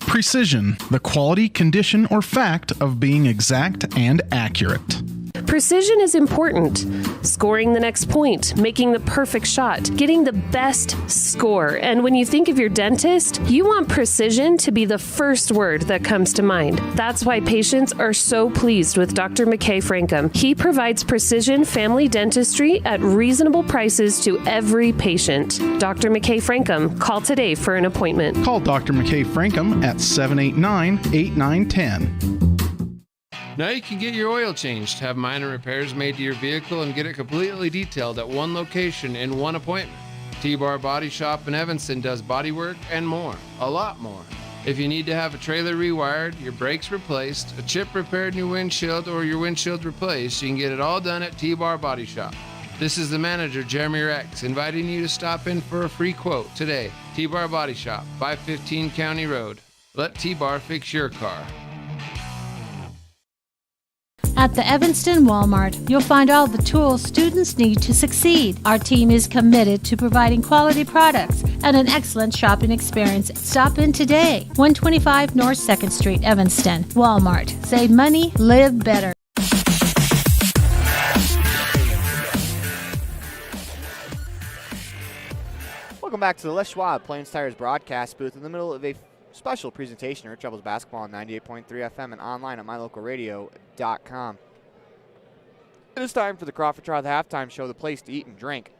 Precision, the quality, condition, or fact of being exact and accurate. Precision is important. Scoring the next point, making the perfect shot, getting the best score. And when you think of your dentist, you want precision to be the first word that comes to mind. That's why patients are so pleased with Dr. McKay Frankum. He provides precision family dentistry at reasonable prices to every patient. Dr. McKay Frankum, call today for an appointment. Call Dr. McKay Frankum at 789-8910. Now you can get your oil changed, have minor repairs made to your vehicle, and get it completely detailed at one location in one appointment. T-Bar Body Shop in Evanston does body work and more, a lot more. If you need to have a trailer rewired, your brakes replaced, a chip repaired in your windshield, or your windshield replaced, you can get it all done at T-Bar Body Shop. This is the manager, Jeremy Rex, inviting you to stop in for a free quote today. T-Bar Body Shop, 515 County Road. Let T-Bar fix your car. At the Evanston Walmart, you'll find all the tools students need to succeed. Our team is committed to providing quality products and an excellent shopping experience. Stop in today. 125 North 2nd Street, Evanston. Walmart. Save money, live better. Welcome back to the Les Schwab Plains Tires broadcast booth in the middle of a special presentation of Rich Rebels basketball on 98.3 FM and online at mylocalradio.com. It is time for the Crawford Troth halftime show, the place to eat and drink.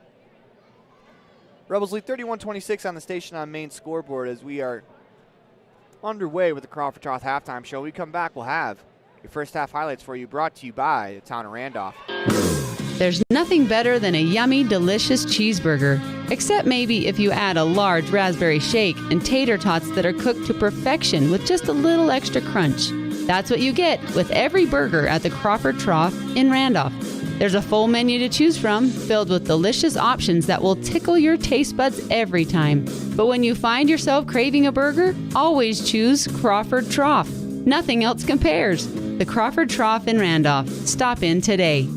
Rebels lead 31-26 on the Station on Main scoreboard as we are underway with the Crawford Troth halftime show. When we come back, we'll have your first half highlights for you, brought to you by the town of Randolph. There's nothing better than a yummy, delicious cheeseburger. Except maybe if you add a large raspberry shake and tater tots that are cooked to perfection with just a little extra crunch. That's what you get with every burger at the Crawford Trough in Randolph. There's a full menu to choose from, filled with delicious options that will tickle your taste buds every time. But when you find yourself craving a burger, always choose Crawford Trough. Nothing else compares. The Crawford Trough in Randolph. Stop in today.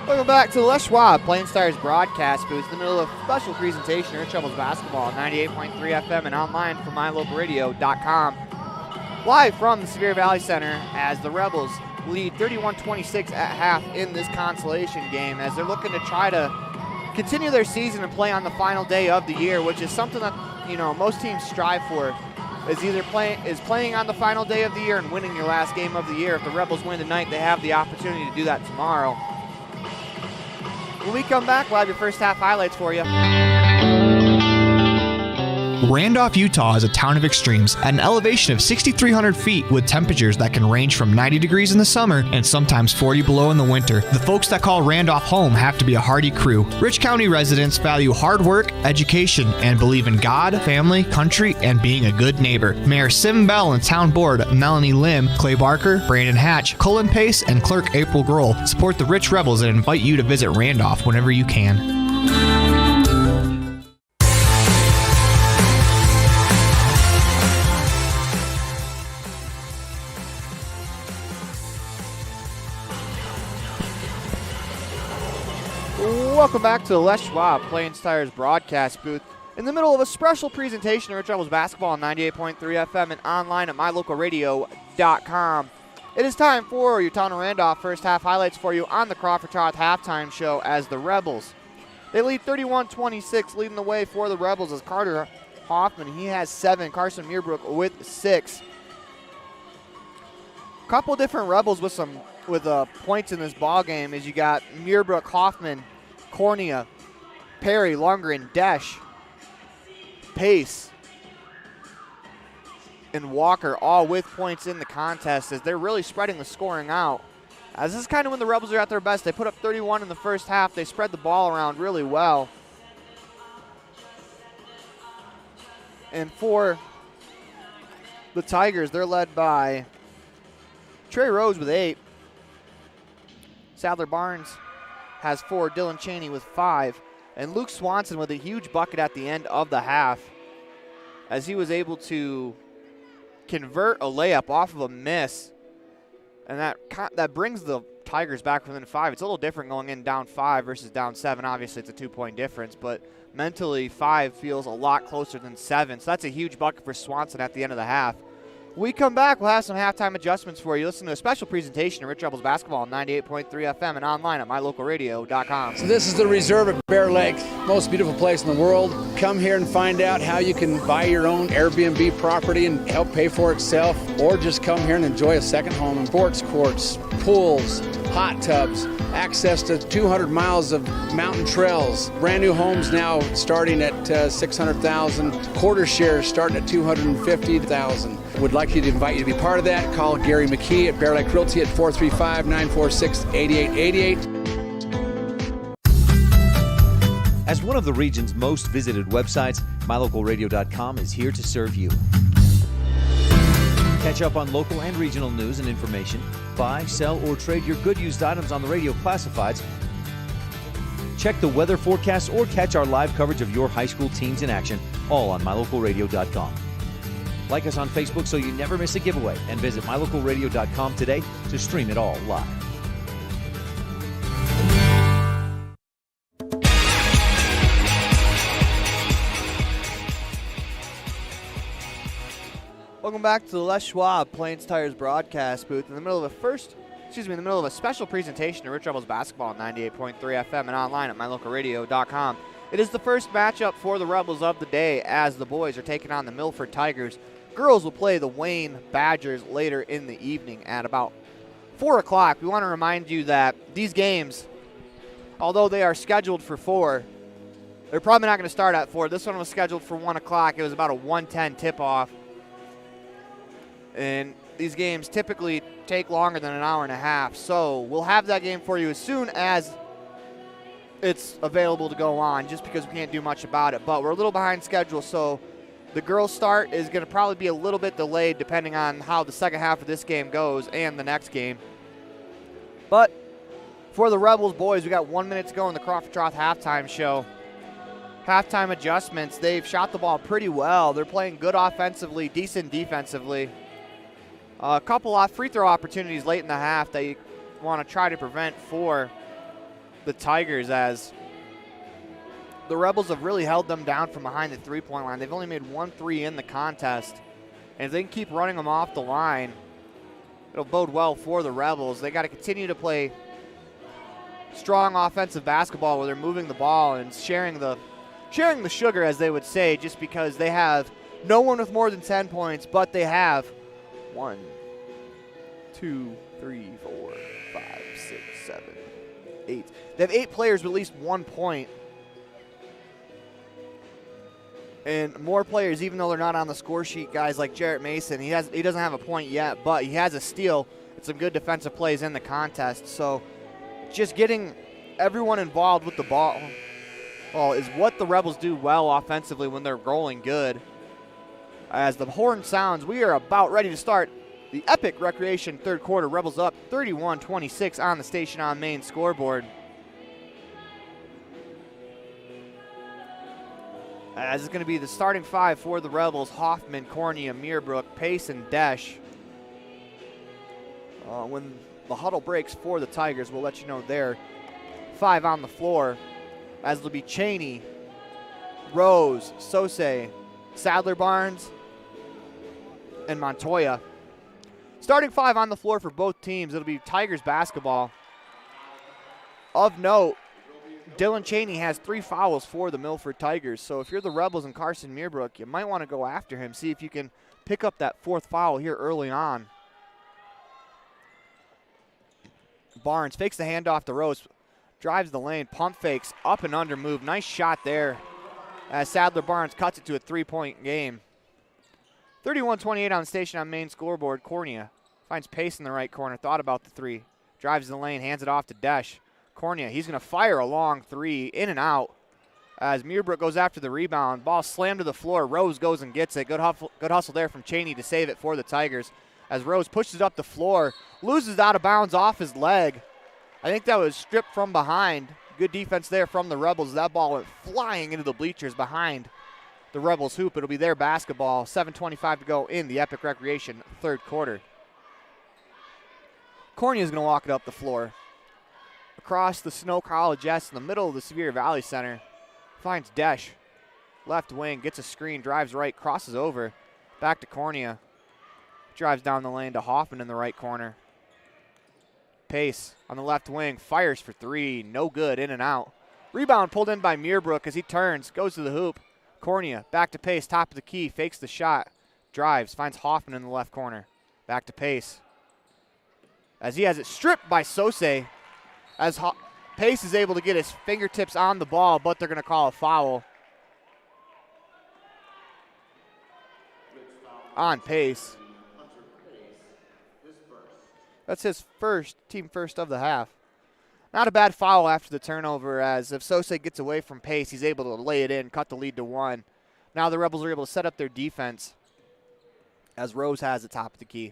Welcome back to the Les Schwab Plains Tires broadcast booth in the middle of a special presentation of Rich Rebels basketball on 98.3 FM and online from mylocalradio.com. Live from the Sevier Valley Center as the Rebels lead 31-26 at half in this consolation game as they're looking to try to continue their season and play on the final day of the year, which is something that, you know, most teams strive for, is either playing on the final day of the year and winning your last game of the year. If the Rebels win tonight, they have the opportunity to do that tomorrow. When we come back, we'll have your first half highlights for you. Randolph, Utah is a town of extremes at an elevation of 6,300 feet with temperatures that can range from 90 degrees in the summer and sometimes 40 below in the winter. The folks that call Randolph home have to be a hardy crew. Rich County residents value hard work, education, and believe in God, family, country, and being a good neighbor. Mayor Sim Bell and Town Board Melanie Lim, Clay Barker, Brandon Hatch, Cullen Pace, and Clerk April Grohl support the Rich Rebels and invite you to visit Randolph whenever you can. Welcome back to the Les Schwab Plains Tires broadcast booth. In the middle of a special presentation of Rich Rebels basketball on 98.3 FM and online at mylocalradio.com. It is time for your Town of Randolph first half highlights for you on the Crawford Trout halftime show as the Rebels. They lead 31-26, leading the way for the Rebels as Carter Hoffman, he has 7, Carson Muirbrook with 6. Couple different Rebels with points in this ball game as you got Muirbrook, Hoffman, Cornea, Perry, Lundgren, Desch, Pace, and Walker all with points in the contest as they're really spreading the scoring out. As this is kind of when the Rebels are at their best. They put up 31 in the first half. They spread the ball around really well. And for the Tigers, they're led by Trey Rose with 8. Sadler Barnes has 4, Dylan Cheney with 5, and Luke Swanson with a huge bucket at the end of the half as he was able to convert a layup off of a miss, and that brings the Tigers back within 5. It's a little different going in down 5 versus down 7. Obviously, it's a 2-point difference, but mentally 5 feels a lot closer than 7, so that's a huge bucket for Swanson at the end of the half. We come back, we'll have some halftime adjustments for you. Listen to a special presentation of Rich Rebels basketball on 98.3 FM and online at mylocalradio.com. So this is the Reserve at Bear Lake, most beautiful place in the world. Come here and find out how you can buy your own Airbnb property and help pay for itself, or just come here and enjoy a second home in sports courts, pools, hot tubs, access to 200 miles of mountain trails, brand new homes now starting at $600,000, quarter shares starting at $250,000. Would like you to invite you to be part of that. Call Gary McKee at Bear Lake Realty at 435-946-8888. As one of the region's most visited websites, mylocalradio.com is here to serve you. Catch up on local and regional news and information. Buy, sell, or trade your good used items on the radio classifieds. Check the weather forecast or catch our live coverage of your high school teams in action, all on mylocalradio.com. Like us on Facebook so you never miss a giveaway, and visit mylocalradio.com today to stream it all live. Welcome back to the Les Schwab Plains Tires broadcast booth in the middle of a special presentation of Rich Rebels basketball on 98.3 FM and online at mylocalradio.com. It is the first matchup for the Rebels of the day as the boys are taking on the Milford Tigers. Girls will play the Wayne Badgers later in the evening at about 4 o'clock. We want to remind you that these games, although they are scheduled for 4, they're probably not going to start at 4. This one was scheduled for 1 o'clock. It was about a 1:10 tip-off. And these games typically take longer than an hour and a half. So we'll have that game for you as soon as it's available to go on, just because we can't do much about it. But we're a little behind schedule, so the girls' start is going to probably be a little bit delayed depending on how the second half of this game goes and the next game. But for the Rebels boys, we got 1 minute to go in the Crawford Trout halftime show. Halftime adjustments, they've shot the ball pretty well. They're playing good offensively, decent defensively. A couple of free throw opportunities late in the half that you want to try to prevent for the Tigers, as the Rebels have really held them down from behind the three-point line. They've only made 1 3 in the contest. And if they can keep running them off the line, it'll bode well for the Rebels. They got to continue to play strong offensive basketball where they're moving the ball and sharing the sugar, as they would say, just because they have no one with more than 10 points, but they have 1, 2, 3, 4, 5, 6, 7, 8. They have 8 players with at least 1 point. And more players, even though they're not on the score sheet, guys like Jarrett Mason, he doesn't have a point yet, but he has a steal and some good defensive plays in the contest. So just getting everyone involved with the ball is what the Rebels do well offensively when they're rolling good. As the horn sounds, we are about ready to start the epic Recreation third quarter. Rebels up 31-26 on the Station on Main scoreboard. As it's going to be the starting five for the Rebels: Hoffman, Cornea, Meerbrook, Pace, and Desch. When the huddle breaks for the Tigers, we'll let you know their five on the floor, as it'll be Cheney, Rose, Sose, Sadler Barnes, and Montoya. Starting five on the floor for both teams. It'll be Tigers basketball. Of note, Dylan Cheney has 3 fouls for the Milford Tigers. So if you're the Rebels and Carson Meerbrook, you might want to go after him, see if you can pick up that 4th foul here early on. Barnes fakes the handoff to Rose, drives the lane, pump fakes, up and under move. Nice shot there as Sadler Barnes cuts it to a 3-point game. 31-28 on the Station on Main scoreboard. Cornea finds Pace in the right corner, thought about the 3. Drives the lane, hands it off to Desch. Cornea, he's going to fire a long 3, in and out. As Meerbrook goes after the rebound, ball slammed to the floor. Rose goes and gets it. Good hustle there from Cheney to save it for the Tigers. As Rose pushes it up the floor, loses out of bounds off his leg. I think that was stripped from behind. Good defense there from the Rebels. That ball went flying into the bleachers behind the Rebels hoop. It'll be their basketball. 7:25 to go in the Epic Recreation third quarter. Cornea's going to walk it up the floor. Across the Snow College S in the middle of the Sevier Valley Center. Finds Desch. Left wing, gets a screen, drives right, crosses over. Back to Cornea. Drives down the lane to Hoffman in the right corner. Pace on the left wing, fires for 3. No good, in and out. Rebound pulled in by Meerbrook as he turns, goes to the hoop. Cornea, back to Pace, top of the key, fakes the shot. Drives, finds Hoffman in the left corner. Back to Pace. As he has it stripped by Sose. As Pace is able to get his fingertips on the ball, but they're going to call a foul on Pace. That's his team first of the half. Not a bad foul after the turnover, as if Sose gets away from Pace, he's able to lay it in, cut the lead to 1. Now the Rebels are able to set up their defense as Rose has the top of the key.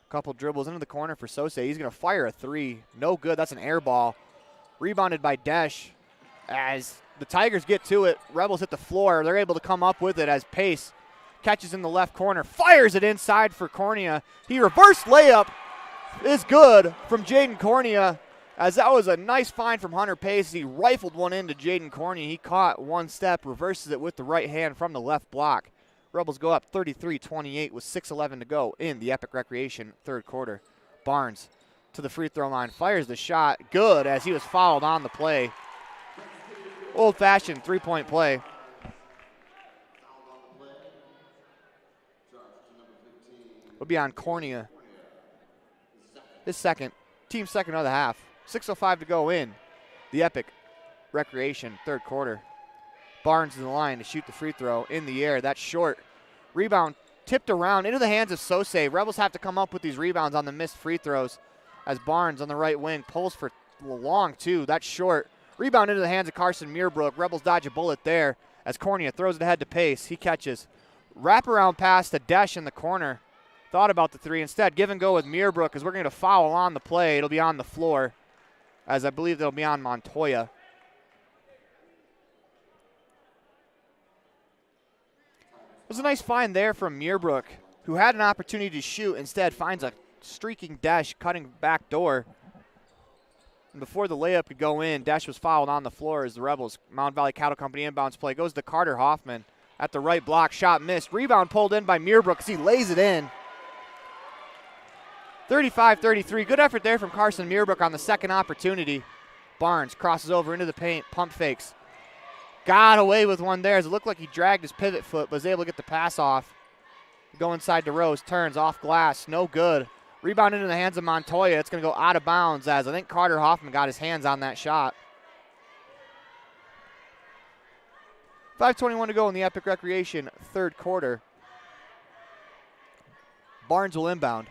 Couple dribbles into the corner for Sose. He's going to fire a 3. No good. That's an air ball. Rebounded by Desch. As the Tigers get to it, Rebels hit the floor. They're able to come up with it as Pace catches in the left corner. Fires it inside for Cornea. He reversed layup is good from Jaden Cornea, as that was a nice find from Hunter Pace. He rifled one into Jaden Cornea. He caught one step, reverses it with the right hand from the left block. Rebels go up 33-28 with 6:11 to go in the Epic Recreation third quarter. Barnes to the free throw line, fires the shot. Good, as he was fouled on the play. Old-fashioned three-point play. Will be on Cornea. His team second of the half. 6:05 to go in the Epic Recreation third quarter. Barnes in the line to shoot the free throw in the air. That's short. Rebound tipped around into the hands of Sose. Rebels have to come up with these rebounds on the missed free throws as Barnes on the right wing pulls for long 2. That's short. Rebound into the hands of Carson Meerbrook. Rebels dodge a bullet there as Cornea throws it ahead to Pace. He catches. Wraparound pass to Desch in the corner. Thought about the 3. Instead, give and go with Meerbrook as we're going to foul on the play. It'll be on the floor, as I believe it'll be on Montoya. It was a nice find there from Meerbrook, who had an opportunity to shoot. Instead, finds a streaking Desch cutting back door. And before the layup could go in, Desch was fouled on the floor as the Rebels, Mountain Valley Cattle Company inbounds play. Goes to Carter Hoffman at the right block. Shot missed. Rebound pulled in by Meerbrook as he lays it in. 35-33. Good effort there from Carson Meerbrook on the second opportunity. Barnes crosses over into the paint. Pump fakes. Got away with one there as it looked like he dragged his pivot foot, but was able to get the pass off. Go inside to Rose. Turns off glass. No good. Rebound into the hands of Montoya. It's going to go out of bounds as I think Carter Hoffman got his hands on that shot. 5:21 to go in the Epic Recreation third quarter. Barnes will inbound.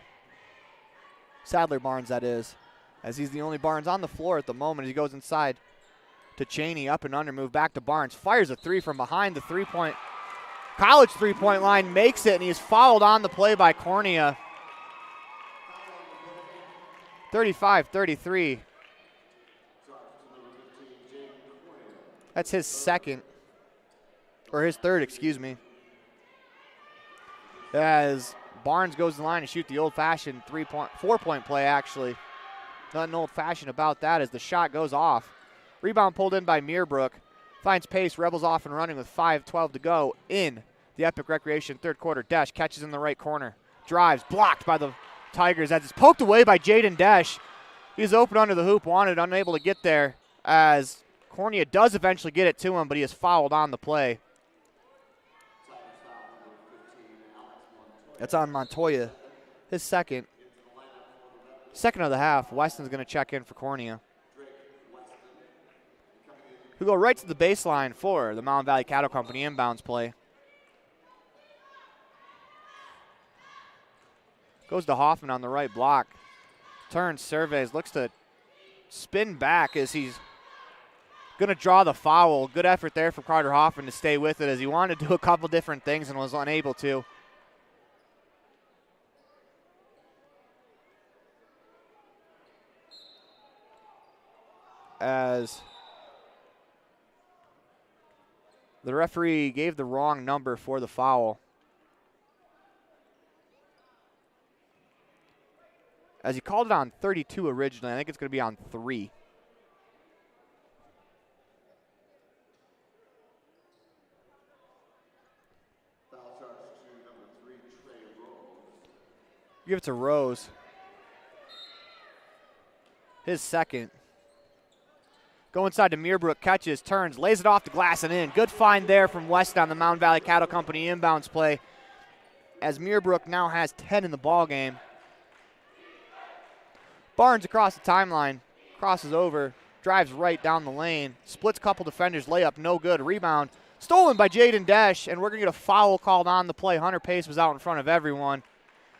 Sadler Barnes, that is, as he's the only Barnes on the floor at the moment. He goes inside to Cheney, up and under, move back to Barnes. Fires a three from behind the college three-point line, makes it, and he's fouled on the play by Cornea. 35-33. That's his second, or his third, excuse me. As Barnes goes to the line to shoot the old-fashioned four-point play, actually. Nothing old-fashioned about that as the shot goes off. Rebound pulled in by Meerbrook. Finds pace, Rebels off and running with 5:12 to go in the Epic Recreation third quarter. Desch catches in the right corner. Drives, blocked by the Tigers as it's poked away by Jaden Desch. He's open under the hoop, unable to get there as Cornea does eventually get it to him, but he is fouled on the play. That's on Montoya. His second. Second of the half. Weston's going to check in for Cornea. We go right to the baseline for the Mountain Valley Cattle Company inbounds play. Goes to Hoffman on the right block. Turns, surveys, looks to spin back as he's going to draw the foul. Good effort there from Carter Hoffman to stay with it as he wanted to do a couple different things and was unable to. As the referee gave the wrong number for the foul. As he called it on 32 originally, I think it's going to be on 3. Give it to Rose. His second. Go inside to Meerbrook, catches, turns, lays it off the glass and in. Good find there from West on the Mountain Valley Cattle Company inbounds play as Meerbrook now has 10 in the ball game. Barnes across the timeline, crosses over, drives right down the lane, splits a couple defenders, layup no good, rebound stolen by Jaden Desch, and we're going to get a foul called on the play. Hunter Pace was out in front of everyone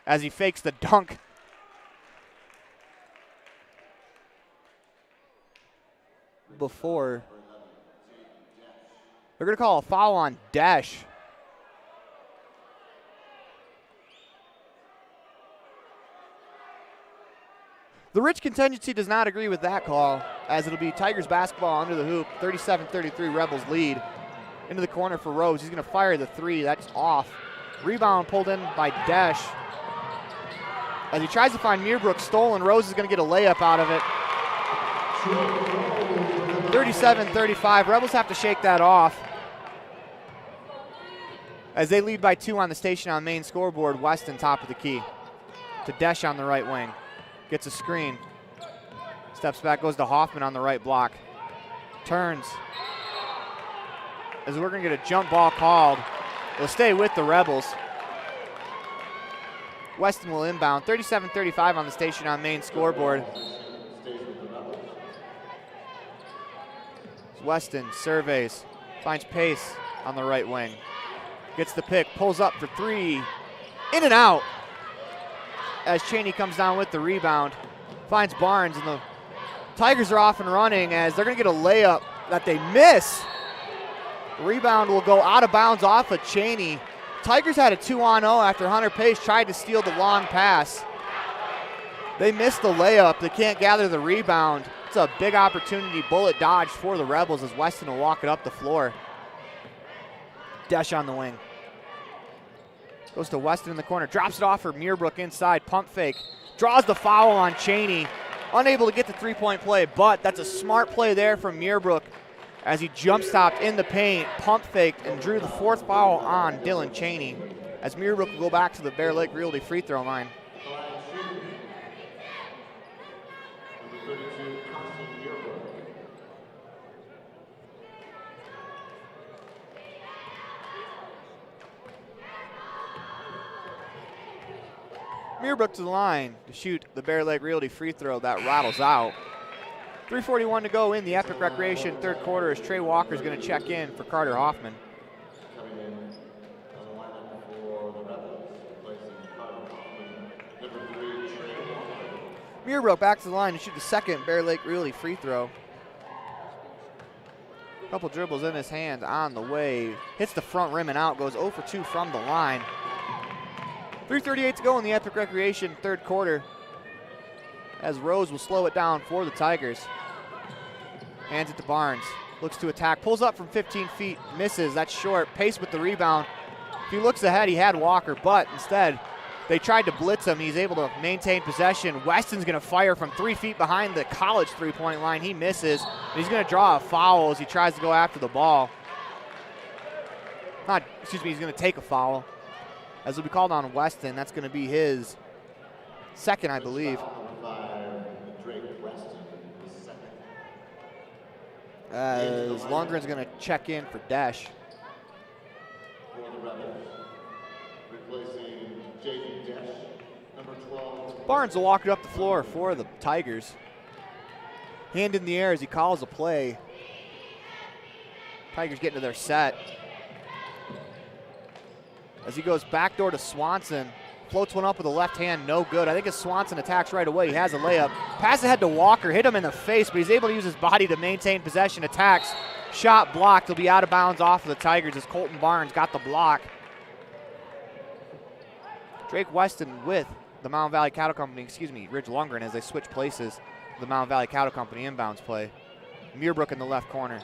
as he fakes the dunk. Before. They're going to call a foul on Desch. The Rich contingency does not agree with that call, as it'll be Tigers basketball under the hoop. 37-33 Rebels lead. Into the corner for Rose. He's going to fire the three. That's off. Rebound pulled in by Desch. As he tries to find Meerbrook, stolen. Rose is going to get a layup out of it. 37-35. Rebels have to shake that off as they lead by 2 on the station on main scoreboard. Weston top of the key to Desch on the right wing. Gets a screen. Steps back, goes to Hoffman on the right block. Turns. As we're going to get a jump ball called. It'll stay with the Rebels. Weston will inbound. 37-35 on the station on main scoreboard. Weston surveys, finds pace on the right wing. Gets the pick, pulls up for 3. In and out. As Cheney comes down with the rebound. Finds Barnes, and the Tigers are off and running as they're going to get a layup that they miss. Rebound will go out of bounds off of Cheney. Tigers had a 2-on-0 after Hunter Pace tried to steal the long pass. They missed the layup. They can't gather the rebound. It's a big opportunity, bullet dodge for the Rebels as Weston will walk it up the floor. Desch on the wing. Goes to Weston in the corner, drops it off for Meerbrook inside, pump fake. Draws the foul on Cheney. Unable to get the three-point play, but that's a smart play there from Meerbrook as he jump-stopped in the paint, pump faked, and drew the 4th foul on Dylan Cheney as Meerbrook will go back to the Bear Lake Realty free throw line. Meerbrook to the line to shoot the Bear Lake Realty free throw that rattles out. 3:41 to go in the Epic Recreation third quarter as Trey Walker is going to check in for Carter Hoffman. Muirbrook back to the line to shoot the second Bear Lake Greeley free throw. Couple dribbles in his hand on the way. Hits the front rim and out. Goes 0 for 2 from the line. 3:38 to go in the Epic Recreation third quarter, as Rose will slow it down for the Tigers. Hands it to Barnes. Looks to attack. Pulls up from 15 feet. Misses. That's short. Pace with the rebound. If he looks ahead, he had Walker, but instead they tried to blitz him. He's able to maintain possession. Weston's going to fire from 3 feet behind the college three-point line. He misses. He's going to draw a foul as he tries to go after the ball. He's going to take a foul, as will be called on Weston. That's going to be his second, I believe. As Lundgren's going to check in for Desch. Barnes will walk it up the floor for the Tigers. Hand in the air as he calls a play. Tigers get into their set. As he goes backdoor to Swanson. Floats one up with the left hand, no good. I think as Swanson attacks right away, he has a layup. Pass ahead to Walker, hit him in the face, but he's able to use his body to maintain possession. Attacks, shot blocked. He'll be out of bounds off of the Tigers as Colton Barnes got the block. Drake Weston with the Mountain Valley Cattle Company, Ridge Lundgren, as they switch places. The Mountain Valley Cattle Company inbounds play. Muirbrook in the left corner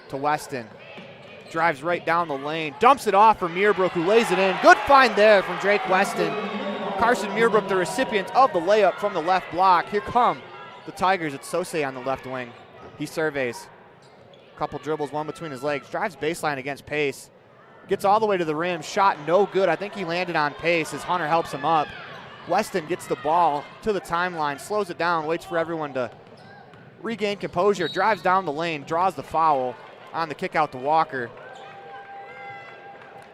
to Weston. Drives right down the lane, dumps it off for Muirbrook, who lays it in. Good find there from Drake Weston. Carson Muirbrook, the recipient of the layup from the left block. Here come the Tigers. It's Sose on the left wing. He surveys. Couple dribbles, one between his legs. Drives baseline against Pace. Gets all the way to the rim. Shot no good. I think he landed on Pace as Hunter helps him up. Weston gets the ball to the timeline, slows it down, waits for everyone to regain composure. Drives down the lane, draws the foul on the kick out to Walker.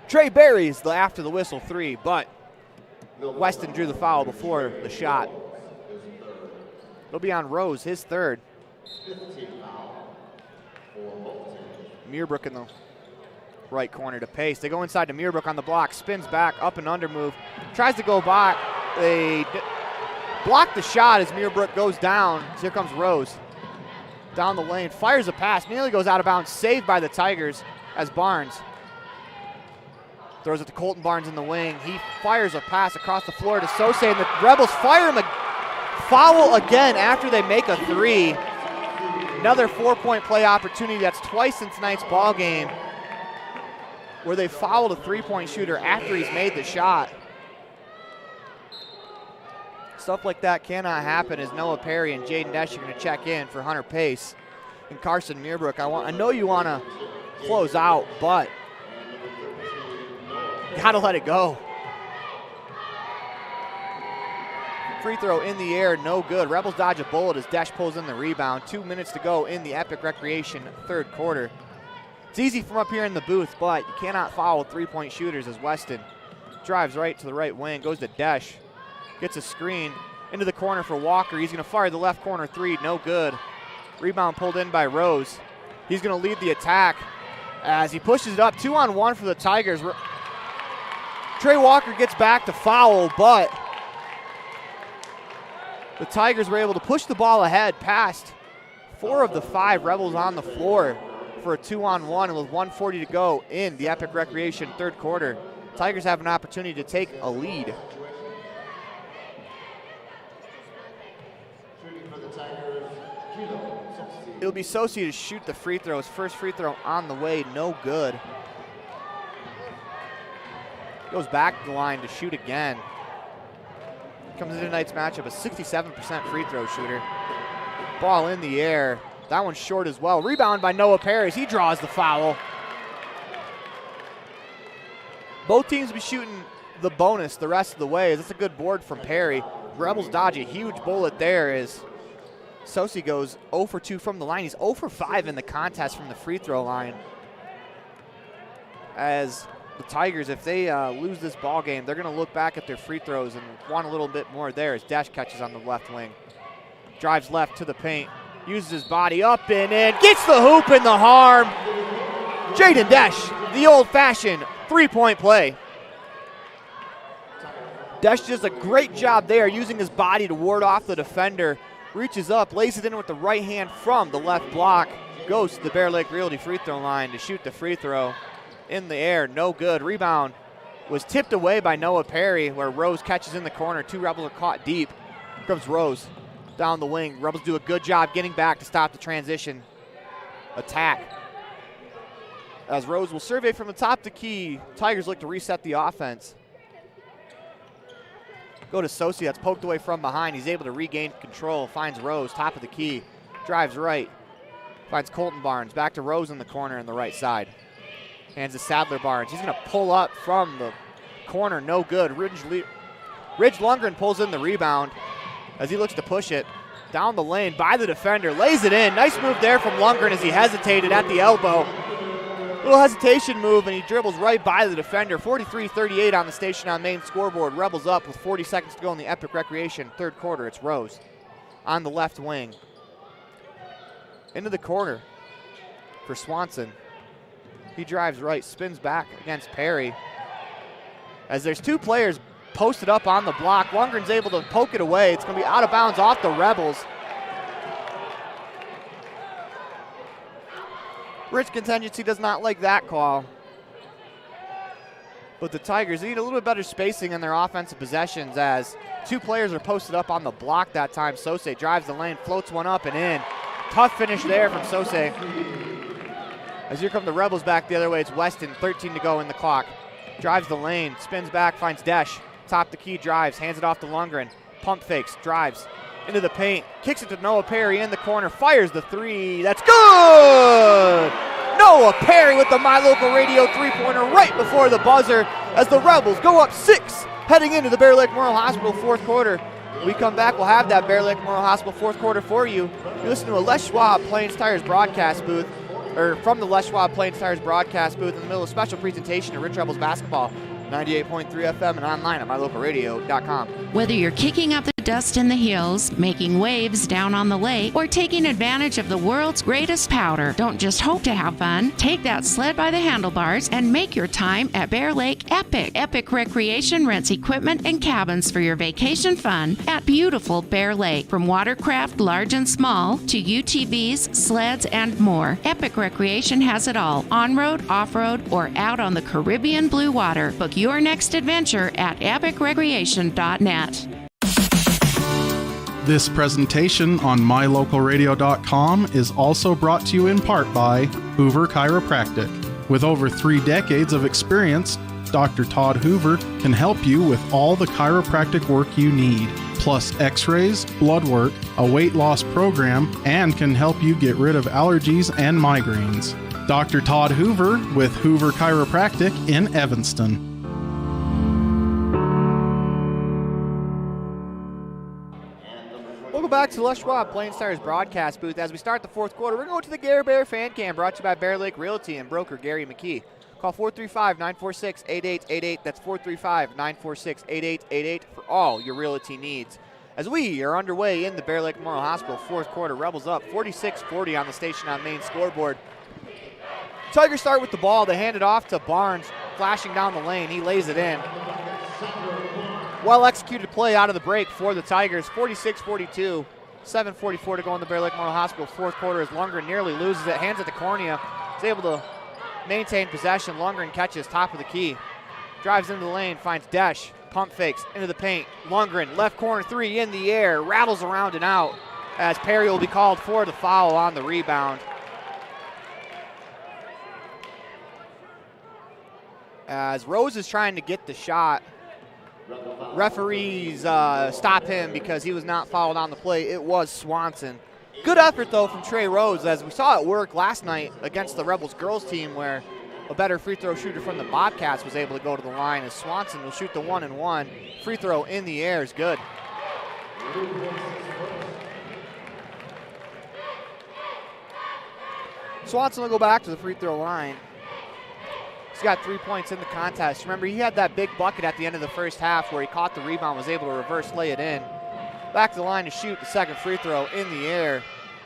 Trey buries the after the whistle three, but Weston drew the foul before the shot. It'll be on Rose, his third. Muirbrook in the right corner to Pace. They go inside to Muirbrook on the block, spins back, up and under move, tries to go back. They block the shot as Muirbrook goes down. So here comes Rose. Down the lane, fires a pass, nearly goes out of bounds, saved by the Tigers as Barnes throws it to Colton Barnes in the wing. He fires a pass across the floor to Sose, and the Rebels fire him a foul again after they make a three. Another 4-point play opportunity. That's twice in tonight's ball game where they fouled a three-point shooter after he's made the shot. Stuff like that cannot happen as Noah Perry and Jaden Desch are going to check in for Hunter Pace and Carson Muirbrook. I know you want to close out, but got to let it go. Free throw in the air, no good. Rebels dodge a bullet as Desch pulls in the rebound. 2 minutes to go in the Epic Recreation third quarter. It's easy from up here in the booth, but you cannot foul three-point shooters as Weston drives right to the right wing, goes to Desch. Gets a screen into the corner for Walker. He's going to fire the left corner three, no good. Rebound pulled in by Rose. He's going to lead the attack as he pushes it up. 2-on-1 for the Tigers. Trey Walker gets back to foul, but the Tigers were able to push the ball ahead past 4 of the 5 Rebels on the floor for a 2-on-1, and with 1:40 to go in the Epic Recreation third quarter, Tigers have an opportunity to take a lead. It'll be Sose to shoot the free throws. First free throw on the way, no good. Goes back to the line to shoot again. Comes into tonight's matchup, a 67% free throw shooter. Ball in the air. That one's short as well. Rebound by Noah Perry. He draws the foul. Both teams will be shooting the bonus the rest of the way. That's a good board from Perry. Rebels dodge a huge bullet there as Sose goes 0 for 2 from the line. He's 0 for 5 in the contest from the free throw line. As the Tigers, if they lose this ball game, they're going to look back at their free throws and want a little bit more there as Desch catches on the left wing. Drives left to the paint, uses his body up and in, gets the hoop in the harm. Jaden Desch, the old-fashioned three-point play. Desch does a great job there, using his body to ward off the defender. Reaches up, lays it in with the right hand from the left block. Goes to the Bear Lake Realty free throw line to shoot the free throw. In the air, no good. Rebound was tipped away by Noah Perry, where Rose catches in the corner. 2 Rebels are caught deep. Here comes Rose down the wing. Rebels do a good job getting back to stop the transition attack. As Rose will survey from the top of the key, Tigers look to reset the offense. Go to Sosi, that's poked away from behind. He's able to regain control, finds Rose, top of the key, drives right, finds Colton Barnes, back to Rose in the corner on the right side. Hands to Sadler Barnes. He's going to pull up from the corner, no good. Ridge Lundgren pulls in the rebound as he looks to push it down the lane by the defender, lays it in. Nice move there from Lundgren as he hesitated at the elbow. Little hesitation move, and he dribbles right by the defender. 43-38 on the Station on Main scoreboard. Rebels up with 40 seconds to go in the Epic Recreation third quarter. It's Rose on the left wing. Into the corner for Swanson. He drives right, spins back against Perry. As there's 2 players posted up on the block, Lundgren's able to poke it away. It's going to be out of bounds off the Rebels. Rich Contingency does not like that call. But the Tigers need a little bit better spacing in their offensive possessions as 2 players are posted up on the block that time. Sose drives the lane, floats one up and in. Tough finish there from Sose. As here come the Rebels back the other way, it's Weston, 13 to go in the clock. Drives the lane, spins back, finds Desch. Top the key, drives, hands it off to Lundgren. Pump fakes, drives into the paint, kicks it to Noah Perry in the corner, fires the 3. That's good! Noah Perry with the My Local Radio 3-pointer right before the buzzer as the Rebels go up 6 heading into the Bear Lake Memorial Hospital fourth quarter. When we come back, we'll have that Bear Lake Memorial Hospital fourth quarter for you. You listen to a Les Schwab Plains Tires broadcast booth, or from the Les Schwab Plains Tires broadcast booth in the middle of a special presentation of Rich Rebels basketball. 98.3 FM and online at mylocalradio.com. Whether you're kicking up the dust in the hills, making waves down on the lake, or taking advantage of the world's greatest powder, don't just hope to have fun. Take that sled by the handlebars and make your time at Bear Lake epic. Epic Recreation rents equipment and cabins for your vacation fun at beautiful Bear Lake. From watercraft, large and small, to UTVs, sleds, and more, Epic Recreation has it all. On-road, off-road, or out on the Caribbean blue water. Book your next adventure at epicrecreation.net. This presentation on mylocalradio.com is also brought to you in part by Hoover Chiropractic. With over 3 decades of experience, Dr. Todd Hoover can help you with all the chiropractic work you need, plus x-rays, blood work, a weight loss program, and can help you get rid of allergies and migraines. Dr. Todd Hoover with Hoover Chiropractic in Evanston. Welcome back to the Les Schwab Plains Tires broadcast booth. As we start the fourth quarter, we're going to the Gare Bear Fan Cam, brought to you by Bear Lake Realty and broker Gary McKee. Call 435-946-8888. That's 435-946-8888 for all your realty needs. As we are underway in the Bear Lake Memorial Hospital fourth quarter, Rebels up 46-40 on the Station on Main scoreboard. Tigers start with the ball. They hand it off to Barnes, flashing down the lane. He lays it in. Well-executed play out of the break for the Tigers, 46-42. 7:44 to go in the Bear Lake Memorial Hospital fourth quarter as Lundgren nearly loses it. Hands it to Cornea. Is able to maintain possession. Lundgren catches top of the key. Drives into the lane, finds Desch. Pump fakes into the paint. Lundgren, left corner 3 in the air. Rattles around and out as Perry will be called for the foul on the rebound. As Rose is trying to get the shot, referees stop him because he was not fouled on the play. It was Swanson. Good effort, though, from Trey Rose, as we saw it work last night against the Rebels girls team, where a better free throw shooter from the Bobcats was able to go to the line, as Swanson will shoot the 1-and-1. Free throw in the air is good. Swanson will go back to the free throw line. He's got 3 points in the contest. Remember, he had that big bucket at the end of the first half where he caught the rebound, was able to reverse lay it in. Back to the line to shoot the second free throw in the air.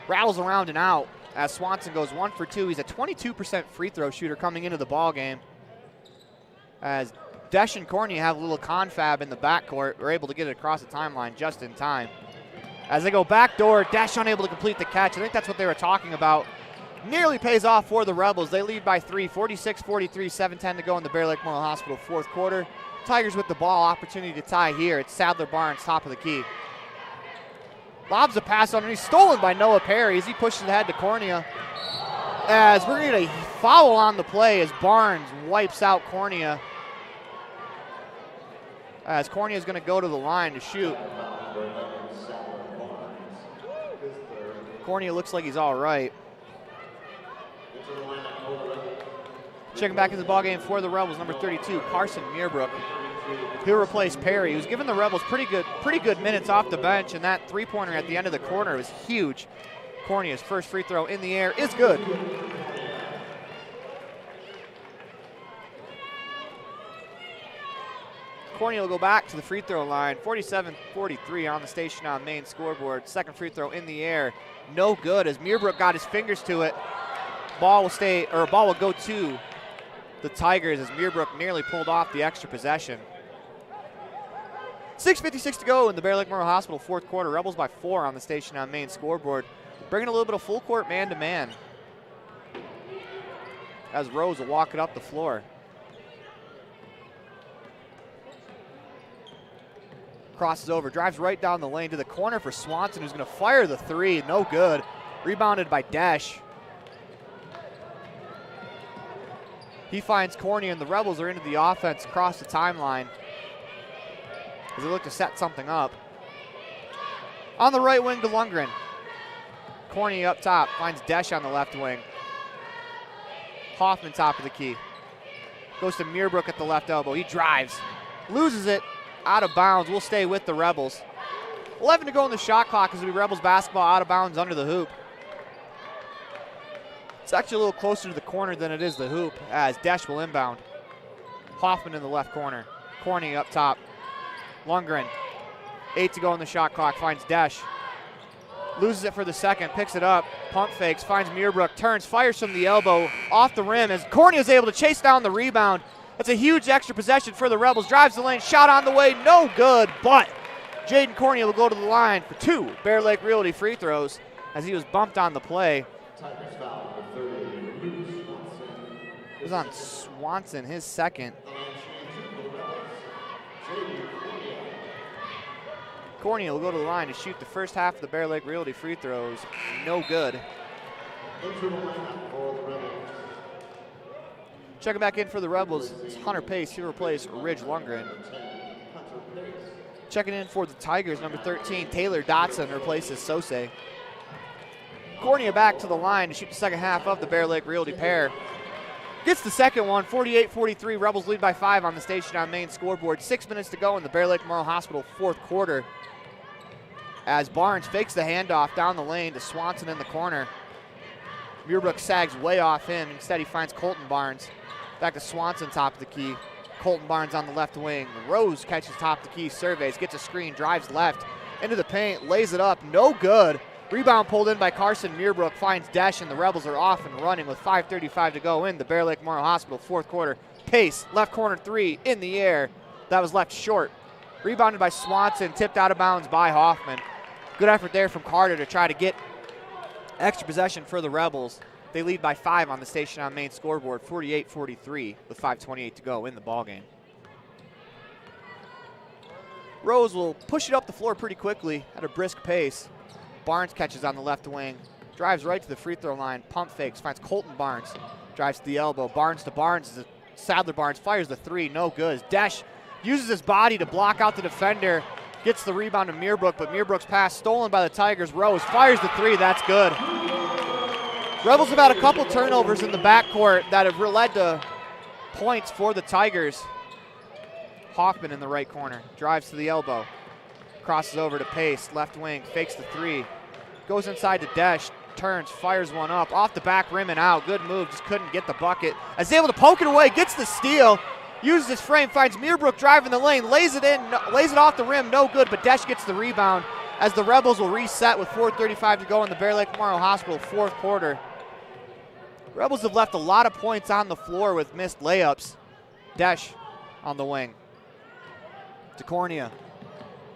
Rattles around and out as Swanson goes 1 for 2. He's a 22% free throw shooter coming into the ball game. As Desch and Cornea have a little confab in the backcourt. We're able to get it across the timeline just in time. As they go backdoor, Desch unable to complete the catch. I think that's what they were talking about. Nearly pays off for the Rebels. They lead by 3, 46-43, 7:10 to go in the Bear Lake Memorial Hospital fourth quarter. Tigers with the ball, opportunity to tie here. It's Sadler Barnes, top of the key. Lobs a pass underneath, stolen by Noah Perry as he pushes ahead to Cornea. As we're going to get a foul on the play as Barnes wipes out Cornea. As Cornea is going to go to the line to shoot. Cornea looks like he's all right. Checking back into the ballgame for the Rebels, number 32, Carson Meerbrook. He'll replace Perry, who's given the Rebels pretty good minutes off the bench, and that three-pointer at the end of the corner was huge. Cornea's first free throw in the air is good. Cornea will go back to the free throw line. 47-43 on the station on main scoreboard. Second free throw in the air, no good as Meerbrook got his fingers to it. Ball will go to the Tigers as Meerbrook nearly pulled off the extra possession. 6:56 to go in the Bear Lake Memorial Hospital fourth quarter. Rebels by 4 on the station on main scoreboard. Bringing a little bit of full court man-to-man. As Rose will walk it up the floor. Crosses over, drives right down the lane to the corner for Swanson, who's going to fire the three. No good. Rebounded by Desch. He finds Cornea, and the Rebels are into the offense across the timeline as they look to set something up. On the right wing to Lundgren. Cornea up top, finds Desch on the left wing. Hoffman top of the key. Goes to Meerbrook at the left elbow. He drives, loses it, out of bounds. Will stay with the Rebels. 11 to go in the shot clock as we Rebels basketball out of bounds under the hoop. It's actually a little closer to the corner than it is the hoop as Desch will inbound. Hoffman in the left corner. Cornea up top. Lundgren. 8 to go in the shot clock. Finds Desch. Loses it for the second. Picks it up. Pump fakes. Finds Meerbrook. Turns. Fires from the elbow. Off the rim as Cornea is able to chase down the rebound. That's a huge extra possession for the Rebels. Drives the lane. Shot on the way. No good. But Jaden Cornea will go to the line for 2 Bear Lake Realty free throws as he was bumped on the play. It was on Swanson, his second. Cornea will go to the line to shoot the first half of the Bear Lake Realty free throws. No good. Checking back in for the Rebels, it's Hunter Pace. He'll replace Ridge Lundgren. Checking in for the Tigers, number 13, Taylor Dotson replaces Sose. Cornea back to the line to shoot the second half of the Bear Lake Realty pair. Gets the second one, 48-43. Rebels lead by 5 on the station on main scoreboard. 6 minutes to go in the Bear Lake Memorial Hospital fourth quarter. As Barnes fakes the handoff down the lane to Swanson in the corner. Meerbrook sags way off him. Instead, he finds Colton Barnes. Back to Swanson, top of the key. Colton Barnes on the left wing. Rose catches top of the key, surveys, gets a screen, drives left into the paint, lays it up, no good. Rebound pulled in by Carson Meerbrook, finds Desch, and the Rebels are off and running with 5:35 to go in the Bear Lake Memorial Hospital fourth quarter. Pace, left corner three, in the air. That was left short. Rebounded by Swanson, tipped out of bounds by Hoffman. Good effort there from Carter to try to get extra possession for the Rebels. They lead by 5 on the station on main scoreboard, 48-43 with 5:28 to go in the ballgame. Rose will push it up the floor pretty quickly at a brisk pace. Barnes catches on the left wing, drives right to the free throw line, pump fakes, finds Colton Barnes, drives to the elbow. Barnes to Barnes, Sadler Barnes fires the three, no good. Desch uses his body to block out the defender, gets the rebound to Meerbrook, but Meerbrook's pass stolen by the Tigers. Rose fires the three, that's good. Rebels have had a couple turnovers in the backcourt that have led to points for the Tigers. Hoffman in the right corner, drives to the elbow, crosses over to Pace, left wing, fakes the three, goes inside to Desch, turns, fires one up, off the back rim and out. Good move, just couldn't get the bucket. Is able to poke it away, gets the steal, uses his frame, finds Meerbrook driving the lane, lays it in, lays it off the rim, no good, but Desch gets the rebound as the Rebels will reset with 4:35 to go in the Bear Lake Memorial Hospital fourth quarter. Rebels have left a lot of points on the floor with missed layups. Desch on the wing. To Cornea.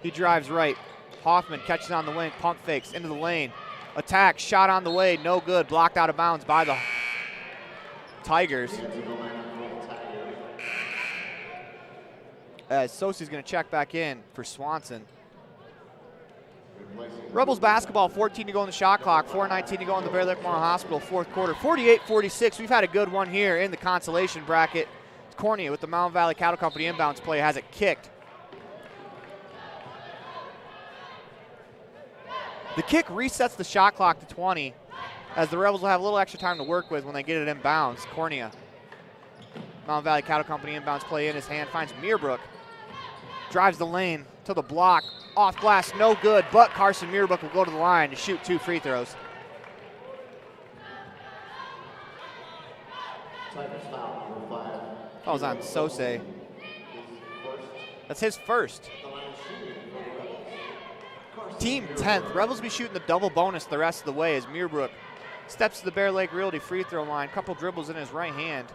He drives right. Hoffman catches on the wing, pump fakes into the lane. Attack, shot on the way, no good. Blocked out of bounds by the Tigers. As Sosi's going to check back in for Swanson. Rebels basketball, 14 to go on the shot clock, 4:19 to go in the Bear Lake Memorial Hospital fourth quarter. 48-46. We've had a good one here in the consolation bracket. Cornea with the Mountain Valley Cattle Company inbounds play has it kicked. The kick resets the shot clock to 20, as the Rebels will have a little extra time to work with when they get it inbounds. Cornea. Mountain Valley Cattle Company inbounds play in his hand, finds Meerbrook. Drives the lane to the block. Off glass, no good, but Carson Meerbrook will go to the line to shoot 2 free throws. Falls on Sose. That's his first. Team 10th. Rebels will be shooting the double bonus the rest of the way as Meerbrook steps to the Bear Lake Realty free throw line. Couple dribbles in his right hand.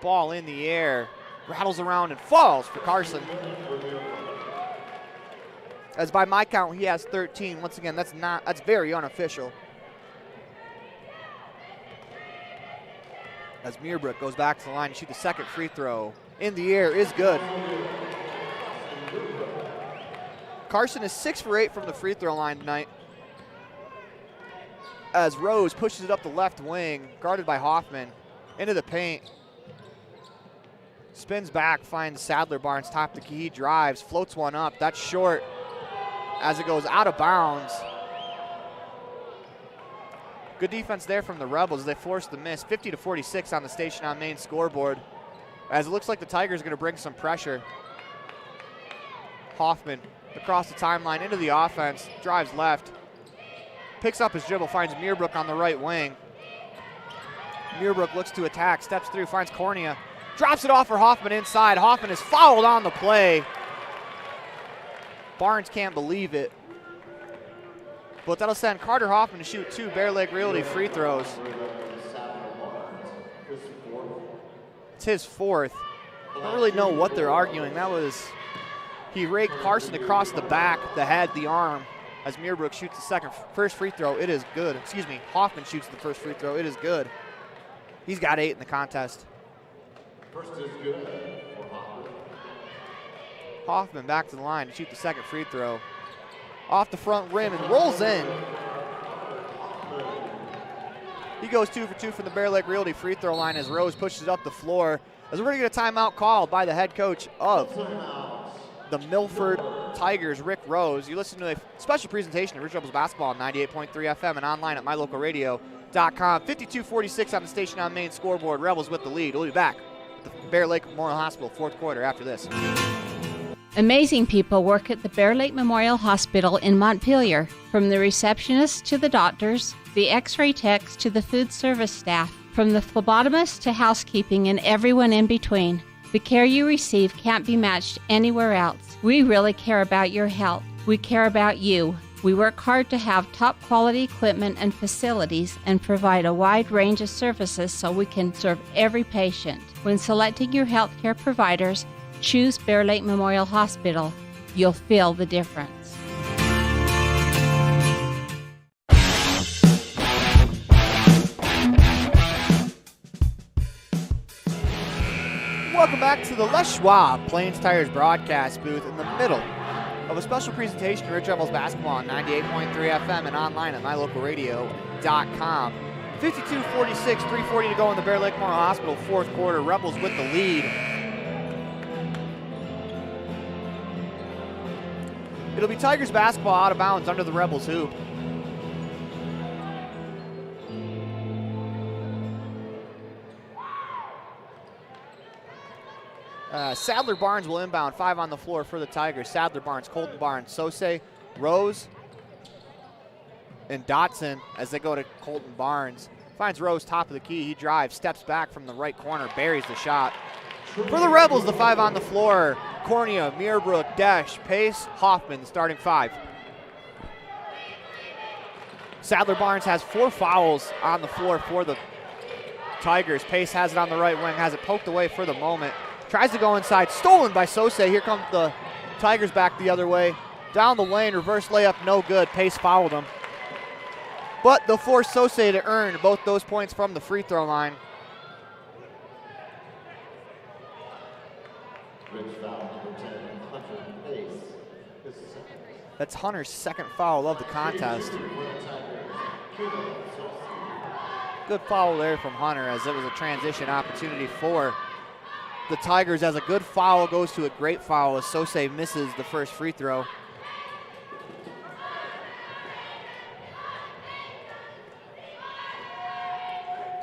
Ball in the air. Rattles around and falls for Carson. As by my count, he has 13. Once again, that's very unofficial. As Meerbrook goes back to the line to shoot the second free throw. In the air is good. Carson is 6 for 8 from the free throw line tonight. As Rose pushes it up the left wing, guarded by Hoffman, into the paint. Spins back, finds Sadler Barnes, top of the key, drives, floats one up. That's short as it goes out of bounds. Good defense there from the Rebels. They forced the miss. 50-46 on the Station on Main scoreboard. As it looks like the Tigers are going to bring some pressure. Hoffman across the timeline into the offense, drives left, picks up his dribble, finds Meerbrook on the right wing. Meerbrook looks to attack, steps through, finds Cornea, drops it off for Hoffman inside. Hoffman is fouled on the play. Barnes can't believe it. But that'll send Carter Hoffman to shoot 2 Bear Lake Realty free throws. It's his fourth. I don't really know what they're arguing. He raked Carson across the back, the head, the arm, as Meerbrook shoots the first free throw. It is good. Excuse me, Hoffman shoots the first free throw. It is good. He's got 8 in the contest. First is good for Hoffman. Hoffman back to the line to shoot the second free throw. Off the front rim and rolls in. He goes 2 for 2 from the Bear Lake Realty free throw line as Rose pushes it up the floor. As we're going to get a timeout called by the head coach of the Milford Tigers, Rick Rose. You listen to a special presentation of Rich Rebels basketball on 98.3 FM and online at mylocalradio.com. 52-46 on the Station on Main scoreboard. Rebels with the lead. We'll be back at the Bear Lake Memorial Hospital fourth quarter after this. Amazing people work at the Bear Lake Memorial Hospital in Montpelier. From the receptionists to the doctors, the x-ray techs to the food service staff, from the phlebotomist to housekeeping and everyone in between. The care you receive can't be matched anywhere else. We really care about your health. We care about you. We work hard to have top quality equipment and facilities and provide a wide range of services so we can serve every patient. When selecting your healthcare providers, choose Bear Lake Memorial Hospital. You'll feel the difference. Welcome back to the Les Schwab Plains Tires broadcast booth in the middle of a special presentation of Rich Rebels basketball on 98.3 FM and online at mylocalradio.com. 52-46, 3:40 to go in the Bear Lake Memorial Hospital fourth quarter. Rebels with the lead. It'll be Tigers basketball out of bounds under the Rebels hoop. Sadler Barnes will inbound, 5 on the floor for the Tigers. Sadler Barnes, Colton Barnes, Sose, Rose, and Dotson as they go to Colton Barnes. Finds Rose top of the key. He drives, steps back from the right corner, buries the shot. For the Rebels, the 5 on the floor. Cornea, Meerbrook, Desch, Pace, Hoffman, the starting 5. Sadler Barnes has 4 fouls on the floor for the Tigers. Pace has it on the right wing, has it poked away for the moment. tries to go inside, stolen by Sose. Here come the Tigers back the other way. Down the lane, reverse layup, no good. Pace fouled him. But they'll force Sose to earn both those points from the free throw line. That's Hunter's second foul of the contest. Good foul there from Hunter, as it was a transition opportunity for the Tigers, as a good foul goes to a great foul as Sose misses the first free throw.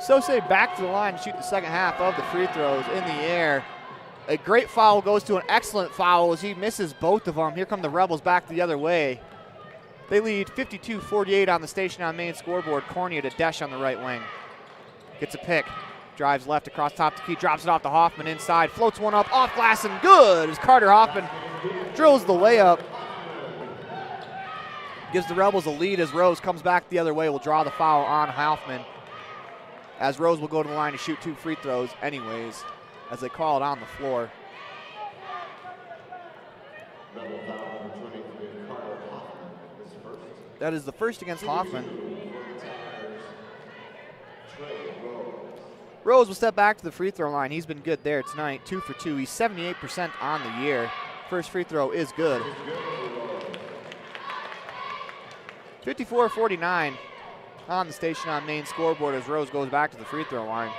Sose back to the line to shoot the second half of the free throws in the air. A great foul goes to an excellent foul as he misses both of them. Here come the Rebels back the other way. They lead 52-48 on the Station on Main scoreboard. Cornea to Desch on the right wing. Gets a pick. Drives left across top to key. Drops it off to Hoffman inside. Floats one up off glass and good as Carter Hoffman drills the layup. Gives the Rebels a lead as Rose comes back the other way. Will draw the foul on Hoffman, as Rose will go to the line to shoot 2 free throws anyways, as they call it on the floor. That is the first against Hoffman. Rose will step back to the free throw line. He's been good there tonight, 2 for 2. He's 78% on the year. First free throw is good. 54-49 on the Station on Main scoreboard as Rose goes back to the free throw line.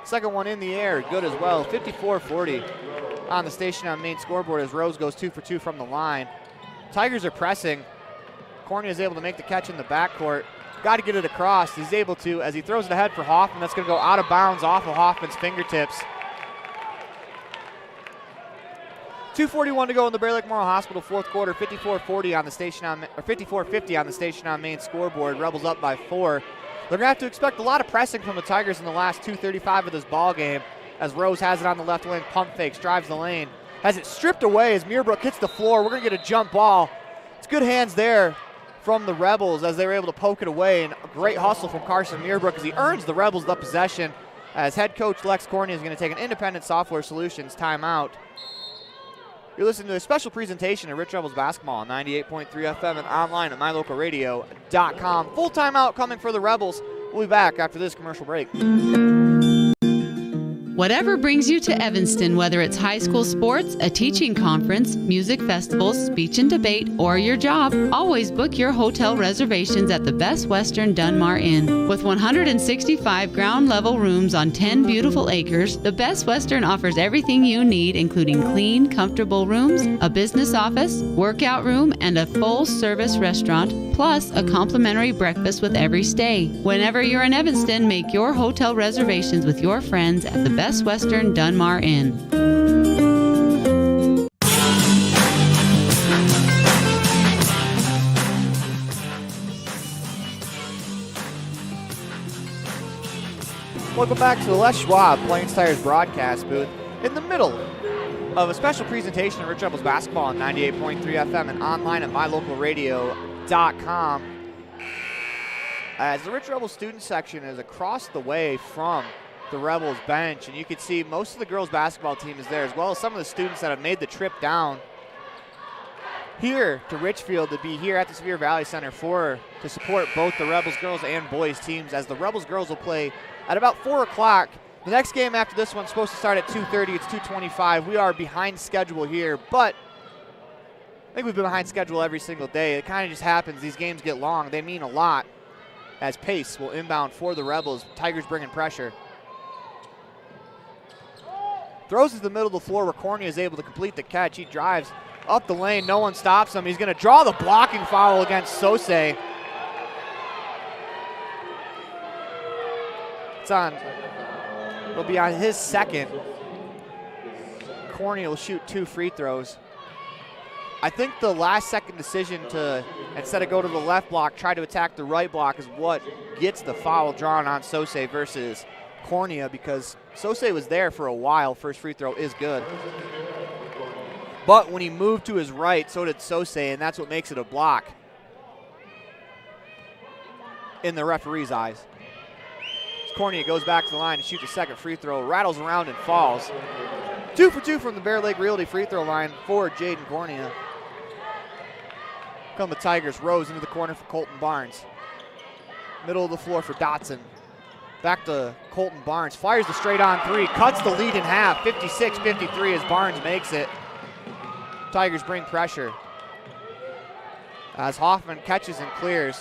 Second one in the air, good as well. 54-40 on the Station on Main scoreboard as Rose goes 2 for 2 from the line. Tigers are pressing. Cornea is able to make the catch in the backcourt. Got to get it across. He's able to, as he throws it ahead for Hoffman. That's going to go out of bounds off of Hoffman's fingertips. 2:41 to go in the Bear Lake Memorial Hospital fourth quarter. 54-40 on the Station on, or 54-50 on the Station on Main scoreboard. Rebels up by 4. They're going to have to expect a lot of pressing from the Tigers in the last 2:35 of this ball game, as Rose has it on the left wing, pump fakes, drives the lane, has it stripped away as Muirbrook hits the floor. We're going to get a jump ball. It's good hands there from the Rebels as they were able to poke it away, and a great hustle from Carson Muirbrook as he earns the Rebels the possession, as head coach Lex Cornea is going to take an Independent Software Solutions timeout. You're listening to a special presentation of Rich Rebels basketball on 98.3 FM and online at mylocalradio.com. Full timeout coming for the Rebels. We'll be back after this commercial break. Whatever brings you to Evanston, whether it's high school sports, a teaching conference, music festivals, speech and debate, or your job, always book your hotel reservations at the Best Western Dunmar Inn. With 165 ground-level rooms on 10 beautiful acres, the Best Western offers everything you need, including clean, comfortable rooms, a business office, workout room, and a full-service restaurant, plus a complimentary breakfast with every stay. Whenever you're in Evanston, make your hotel reservations with your friends at the Best Western Dunmar Inn. Welcome back to the Les Schwab Plains Tires broadcast booth in the middle of a special presentation of Rich Rebels basketball on 98.3 FM and online at mylocalradio.com. As the Rich Rebels student section is across the way from the Rebels bench, and you can see most of the girls basketball team is there, as well as some of the students that have made the trip down here to Richfield to be here at the Sevier Valley Center to support both the Rebels girls and boys teams, as the Rebels girls will play at about 4 o'clock. The next game after this one's supposed to start at 2:30. It's 2:25. We are behind schedule here, but I think we've been behind schedule every single day. It kind of just happens. These games get long. They mean a lot, as Pace will inbound for the Rebels. Tigers bringing pressure. Throws it to the middle of the floor where Cornea is able to complete the catch. He drives up the lane. No one stops him. He's going to draw the blocking foul against Sose. It'll be on his second. Cornea will shoot 2 free throws. I think the last second decision to, instead of go to the left block, try to attack the right block is what gets the foul drawn on Sose versus Cornea, because Sose was there for a while. First free throw is good. But when he moved to his right, so did Sose, and that's what makes it a block in the referee's eyes. Cornea goes back to the line to shoot the second free throw, rattles around and falls. 2 for 2 from the Bear Lake Realty free throw line for Jaden Cornea. Come the Tigers. Rose into the corner for Colton Barnes. Middle of the floor for Dotson. Back to Colton Barnes. Fires the straight on three. Cuts the lead in half. 56-53 as Barnes makes it. Tigers bring pressure. As Hoffman catches and clears,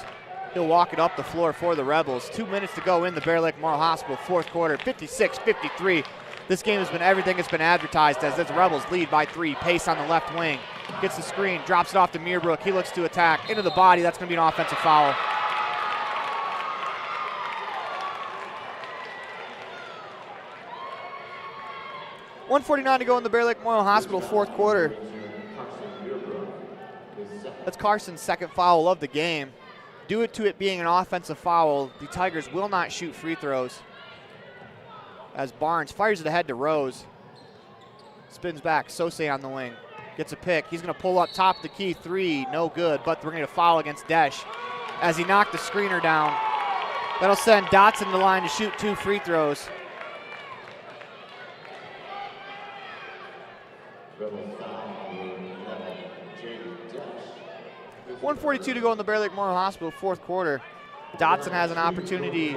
he'll walk it up the floor for the Rebels. 2 minutes to go in the Bear Lake Memorial Hospital fourth quarter. 56-53. This game has been everything it's been advertised as. The Rebels lead by 3. Pace on the left wing. Gets the screen, drops it off to Meerbrook. He looks to attack. Into the body. That's going to be an offensive foul. .149 to go in the Bear Lake Memorial Hospital fourth quarter. That's Carson's second foul of the game. Due to it being an offensive foul, the Tigers will not shoot free throws. As Barnes fires it ahead to Rose. Spins back, Sose on the wing. Gets a pick, he's gonna pull up top of the key, 3, no good, but we're gonna foul against Desch as he knocked the screener down. That'll send Dotson to the line to shoot 2 free throws. .142 to go in the Bear Lake Memorial Hospital fourth quarter. Dotson has an opportunity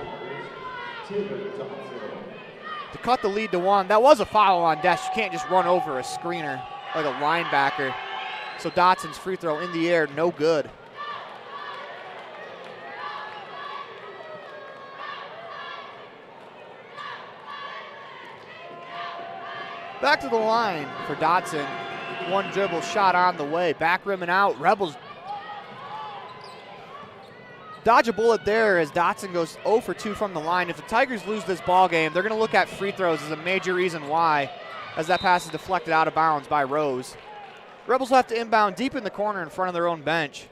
to cut the lead to 1. That was a foul on Desch. You can't just run over a screener like a linebacker. So Dotson's free throw in the air, no good. Back to the line for Dotson. 1 dribble shot on the way. Back rim and out. Rebels dodge a bullet there as Dotson goes 0 for 2 from the line. If the Tigers lose this ball game, they're going to look at free throws as a major reason why, as that pass is deflected out of bounds by Rose. Rebels will have to inbound deep in the corner in front of their own bench.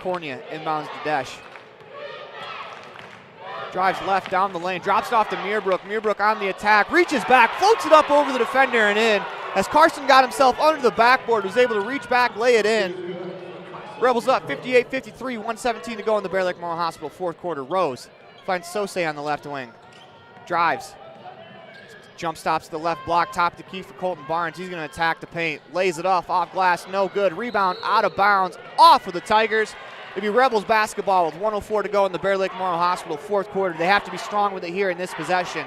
Cornea inbounds to Desch. Drives left down the lane, drops it off to Meerbrook. Meerbrook on the attack, reaches back, floats it up over the defender and in. As Carson got himself under the backboard, was able to reach back, lay it in. Rebels up 58-53, 1:17 to go in the Bear Lake Memorial Hospital fourth quarter. Rose finds Sose on the left wing. Drives. Jump stops to the left block, top of the key for Colton Barnes. He's going to attack the paint. Lays it off glass, no good. Rebound out of bounds, off for the Tigers. It'll be Rebels basketball with 1:04 to go in the Bear Lake Memorial Hospital fourth quarter. They have to be strong with it here in this possession.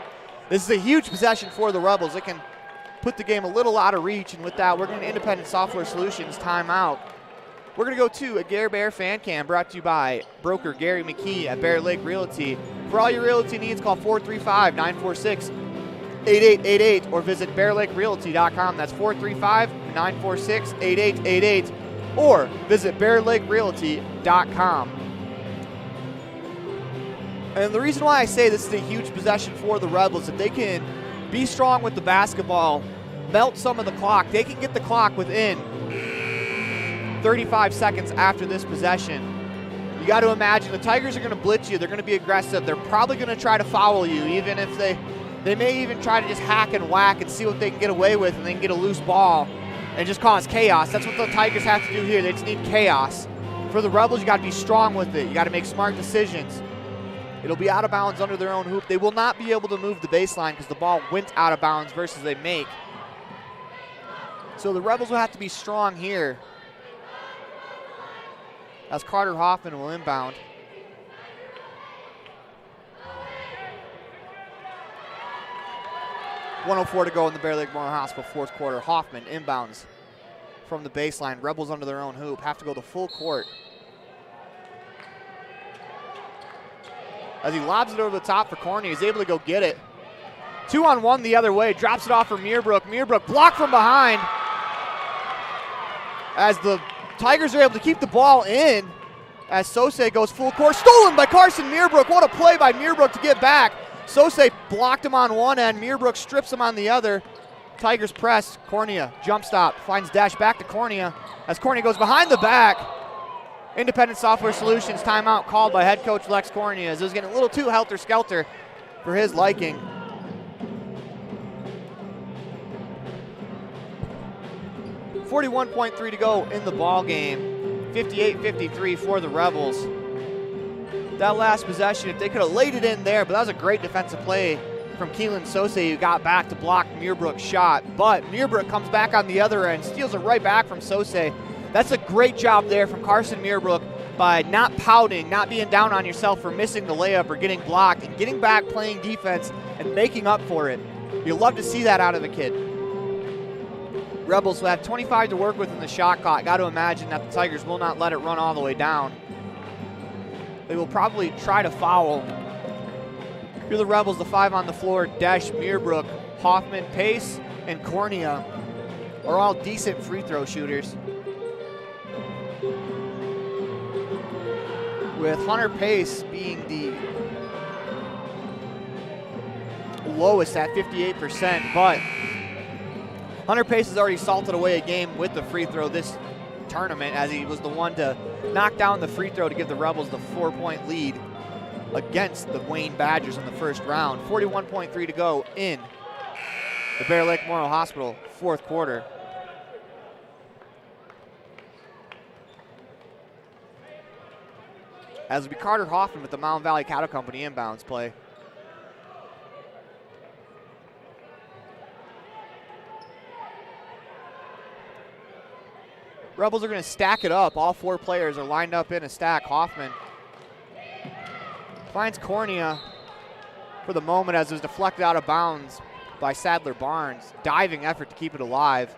This is a huge possession for the Rebels. It can put the game a little out of reach, and with that, we're going to Independent Software Solutions timeout. We're going to go to a Gare Bear fan cam brought to you by broker Gary McKee at Bear Lake Realty. For all your realty needs, call 435-946-8888 or visit bearlakerealty.com. That's 435-946-8888 or visit bearlakerealty.com. And the reason why I say this is a huge possession for the Rebels, if they can be strong with the basketball, melt some of the clock, they can get the clock within 35 seconds after this possession. You got to imagine the Tigers are going to blitz you. They're going to be aggressive. They're probably going to try to foul you, even if they may even try to just hack and whack and see what they can get away with, and they can get a loose ball and just cause chaos. That's what the Tigers have to do here. They just need chaos. For the Rebels, you got to be strong with it. You got to make smart decisions. It'll be out of bounds under their own hoop. They will not be able to move the baseline because the ball went out of bounds versus they make. So the Rebels will have to be strong here as Carter Hoffman will inbound. .104 to go in the Bear Lake Memorial Hospital fourth quarter. Hoffman inbounds from the baseline. Rebels under their own hoop. Have to go the full court. As he lobs it over the top for Cornea, he's able to go get it. 2-on-1 the other way. Drops it off for Meerbrook. Meerbrook blocked from behind. As the Tigers are able to keep the ball in. As Sose goes full court. Stolen by Carson Meerbrook. What a play by Meerbrook to get back. Sose blocked him on one end. Meerbrook strips him on the other. Tigers press. Cornea jump stop. Finds Dash back to Cornea. As Cornea goes behind the back. Independent Software Solutions timeout called by head coach Lex Cornea, as it was getting a little too helter-skelter for his liking. .41.3 to go in the ball game. 58-53 for the Rebels. That last possession, if they could have laid it in there, but that was a great defensive play from Keelan Sose, who got back to block Muirbrook's shot. But Muirbrook comes back on the other end, steals it right back from Sose. That's a great job there from Carson Muirbrook by not pouting, not being down on yourself for missing the layup or getting blocked, and getting back, playing defense, and making up for it. You love to see that out of a kid. Rebels will have 25 to work with in the shot clock. Got to imagine that the Tigers will not let it run all the way down. They will probably try to foul. Here the Rebels, the 5 on the floor, Desch, Muirbrook, Hoffman, Pace, and Cornea are all decent free throw shooters. With Hunter Pace being the lowest at 58%, but Hunter Pace has already salted away a game with the free throw this tournament, as he was the one to knock down the free throw to give the Rebels the 4-point lead against the Wayne Badgers in the first round. 41.3 to go in the Bear Lake Memorial Hospital fourth quarter. As it'll be Carter Hoffman with the Mountain Valley Cattle Company inbounds play. Rebels are going to stack it up. All 4 players are lined up in a stack. Hoffman finds Cornea for the moment as it was deflected out of bounds by Sadler Barnes. Diving effort to keep it alive.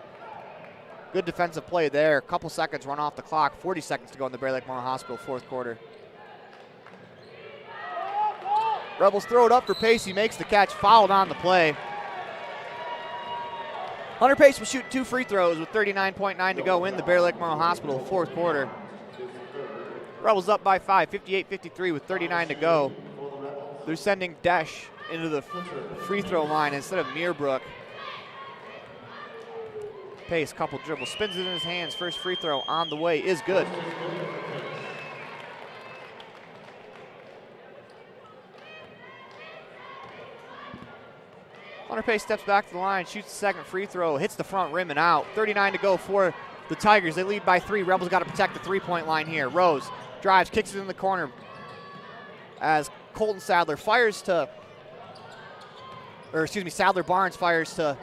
Good defensive play there. A couple seconds run off the clock. 40 seconds to go in the Bear Lake Memorial Hospital fourth quarter. Rebels throw it up for Pace. He makes the catch, fouled on the play. Hunter Pace will shoot 2 free throws with 39.9 to go in the Bear Lake Memorial Hospital fourth quarter. Rebels up by 5, 58-53 with 39 to go. They're sending Desch into the free throw line instead of Muirbrook. Pace, couple dribbles, spins it in his hands. First free throw on the way is good. Hunter Pace steps back to the line, shoots the second free throw, hits the front rim and out. 39 to go for the Tigers. They lead by 3. Rebels got to protect the three-point line here. Rose drives, kicks it in the corner as Colton Sadler fires to, Sadler Barnes fires to,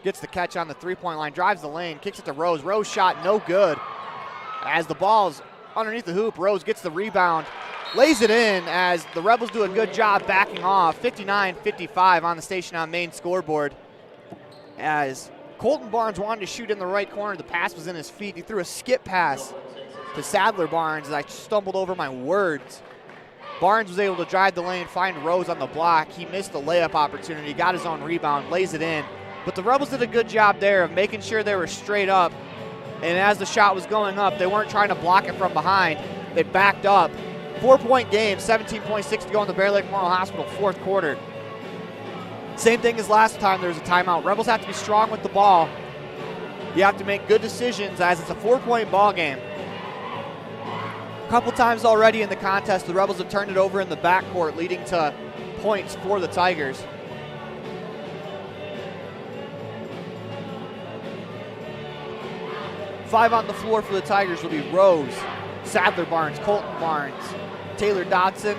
gets the catch on the three-point line, drives the lane, kicks it to Rose. Rose shot no good. As the ball's underneath the hoop, Rose gets the rebound, lays it in as the Rebels do a good job backing off. 59-55 on the Station on Main scoreboard. As Colton Barnes wanted to shoot in the right corner, the pass was in his feet. He threw a skip pass to Sadler Barnes as I stumbled over my words. Barnes was able to drive the lane, find Rose on the block. He missed the layup opportunity, got his own rebound, lays it in. But the Rebels did a good job there of making sure they were straight up. And as the shot was going up, they weren't trying to block it from behind. They backed up. 4-point game, 17.6 to go in the Bear Lake Memorial Hospital fourth quarter. Same thing as last time there was a timeout. Rebels have to be strong with the ball. You have to make good decisions as it's a 4-point ball game. A couple times already in the contest, the Rebels have turned it over in the backcourt, leading to points for the Tigers. Five on the floor for the Tigers will be Rose, Sadler Barnes, Colton Barnes, Taylor Dodson,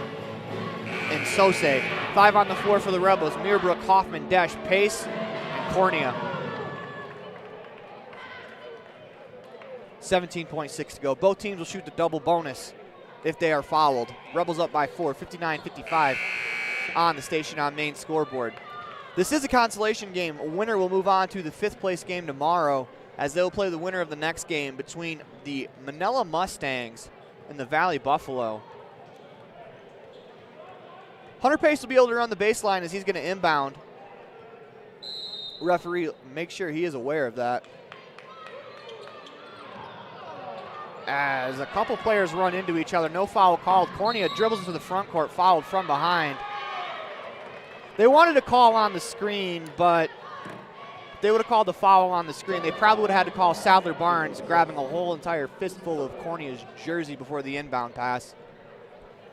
and Sose. 5 on the floor for the Rebels, Muirbrook, Hoffman, Desch, Pace, and Cornea. 17.6 to go. Both teams will shoot the double bonus if they are fouled. Rebels up by 4, 59-55 on the Station on Main scoreboard. This is a consolation game. A winner will move on to the 5th place game tomorrow, as they'll play the winner of the next game between the Manila Mustangs and the Valley Buffalo. Hunter Pace will be able to run the baseline as he's going to inbound. Referee, make sure he is aware of that. As a couple players run into each other, no foul called. Cornea dribbles into the front court, fouled from behind. They wanted to call on the screen, but they would have called the foul on the screen. They probably would have had to call Sadler Barnes grabbing a whole entire fistful of Cornea's jersey before the inbound pass,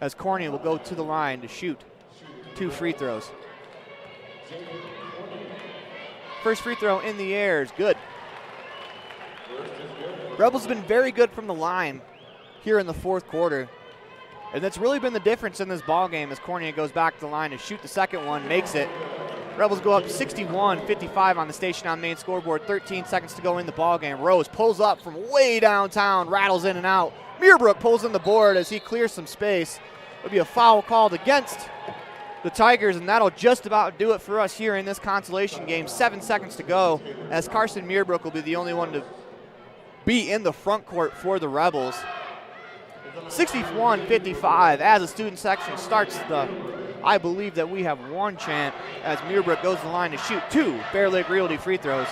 as Cornea will go to the line to shoot 2 free throws. First free throw in the air is good. Rebels have been very good from the line here in the fourth quarter. And that's really been the difference in this ball game as Cornea goes back to the line to shoot the second one, makes it. Rebels go up 61-55 on the station on main scoreboard. 13 seconds to go in the ball game. Rose pulls up from way downtown, rattles in and out. Muirbrook pulls in the board as he clears some space. There'll be a foul called against the Tigers, and that'll just about do it for us here in this consolation game. 7 seconds to go as Carson Muirbrook will be the only one to be in the front court for the Rebels. 61-55 as the student section starts the I believe that we have one chant as Muirbrook goes to the line to shoot 2 Bear Lake Realty free throws.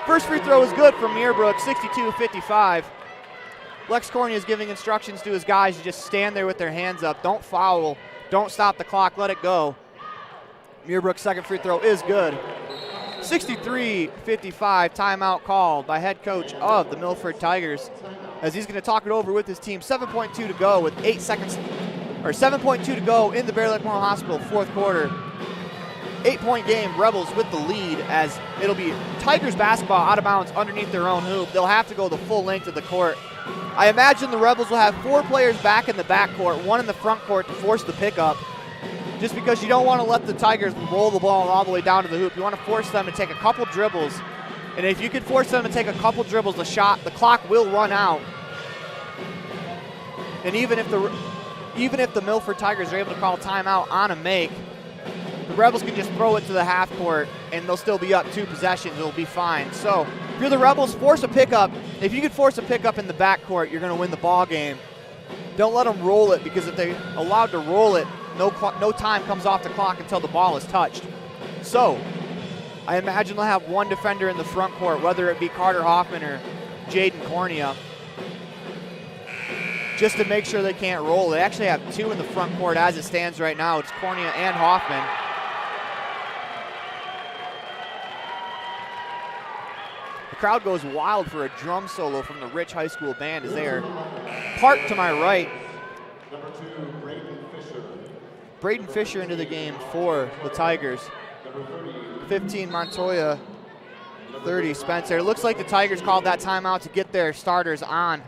First free throw is good from Muirbrook, 62-55. Lex Cornea is giving instructions to his guys to just stand there with their hands up. Don't foul, don't stop the clock, let it go. Muirbrook's second free throw is good. 63-55, timeout called by head coach of the Milford Tigers as he's going to talk it over with his team. 7.2 to go with 7.2 to go in the Bear Lake Memorial Hospital fourth quarter. 8-point game, Rebels with the lead as it'll be Tigers basketball out of bounds underneath their own hoop. They'll have to go the full length of the court. I imagine the Rebels will have 4 players back in the backcourt, 1 in the front court to force the pickup. Just because you don't want to let the Tigers roll the ball all the way down to the hoop. You want to force them to take a couple dribbles. And if you can force them to take a couple dribbles, the clock will run out. And even if the Milford Tigers are able to call timeout on a make, the Rebels can just throw it to the half court and they'll still be up 2 possessions. It'll be fine. So if you're the Rebels, force a pickup. If you can force a pickup in the backcourt, you're going to win the ball game. Don't let them roll it, because if they're allowed to roll it, no time comes off the clock until the ball is touched. So I imagine they'll have 1 defender in the front court, whether it be Carter Hoffman or Jaden Cornea, just to make sure they can't roll. They actually have 2 in the front court as it stands right now. It's Cornea and Hoffman. The crowd goes wild for a drum solo from the Rich High School band as they are parked to my right. Number 2, Braden Fisher into the game for the Tigers. 15 Montoya, 30 Spencer. It looks like the Tigers called that timeout to get their starters on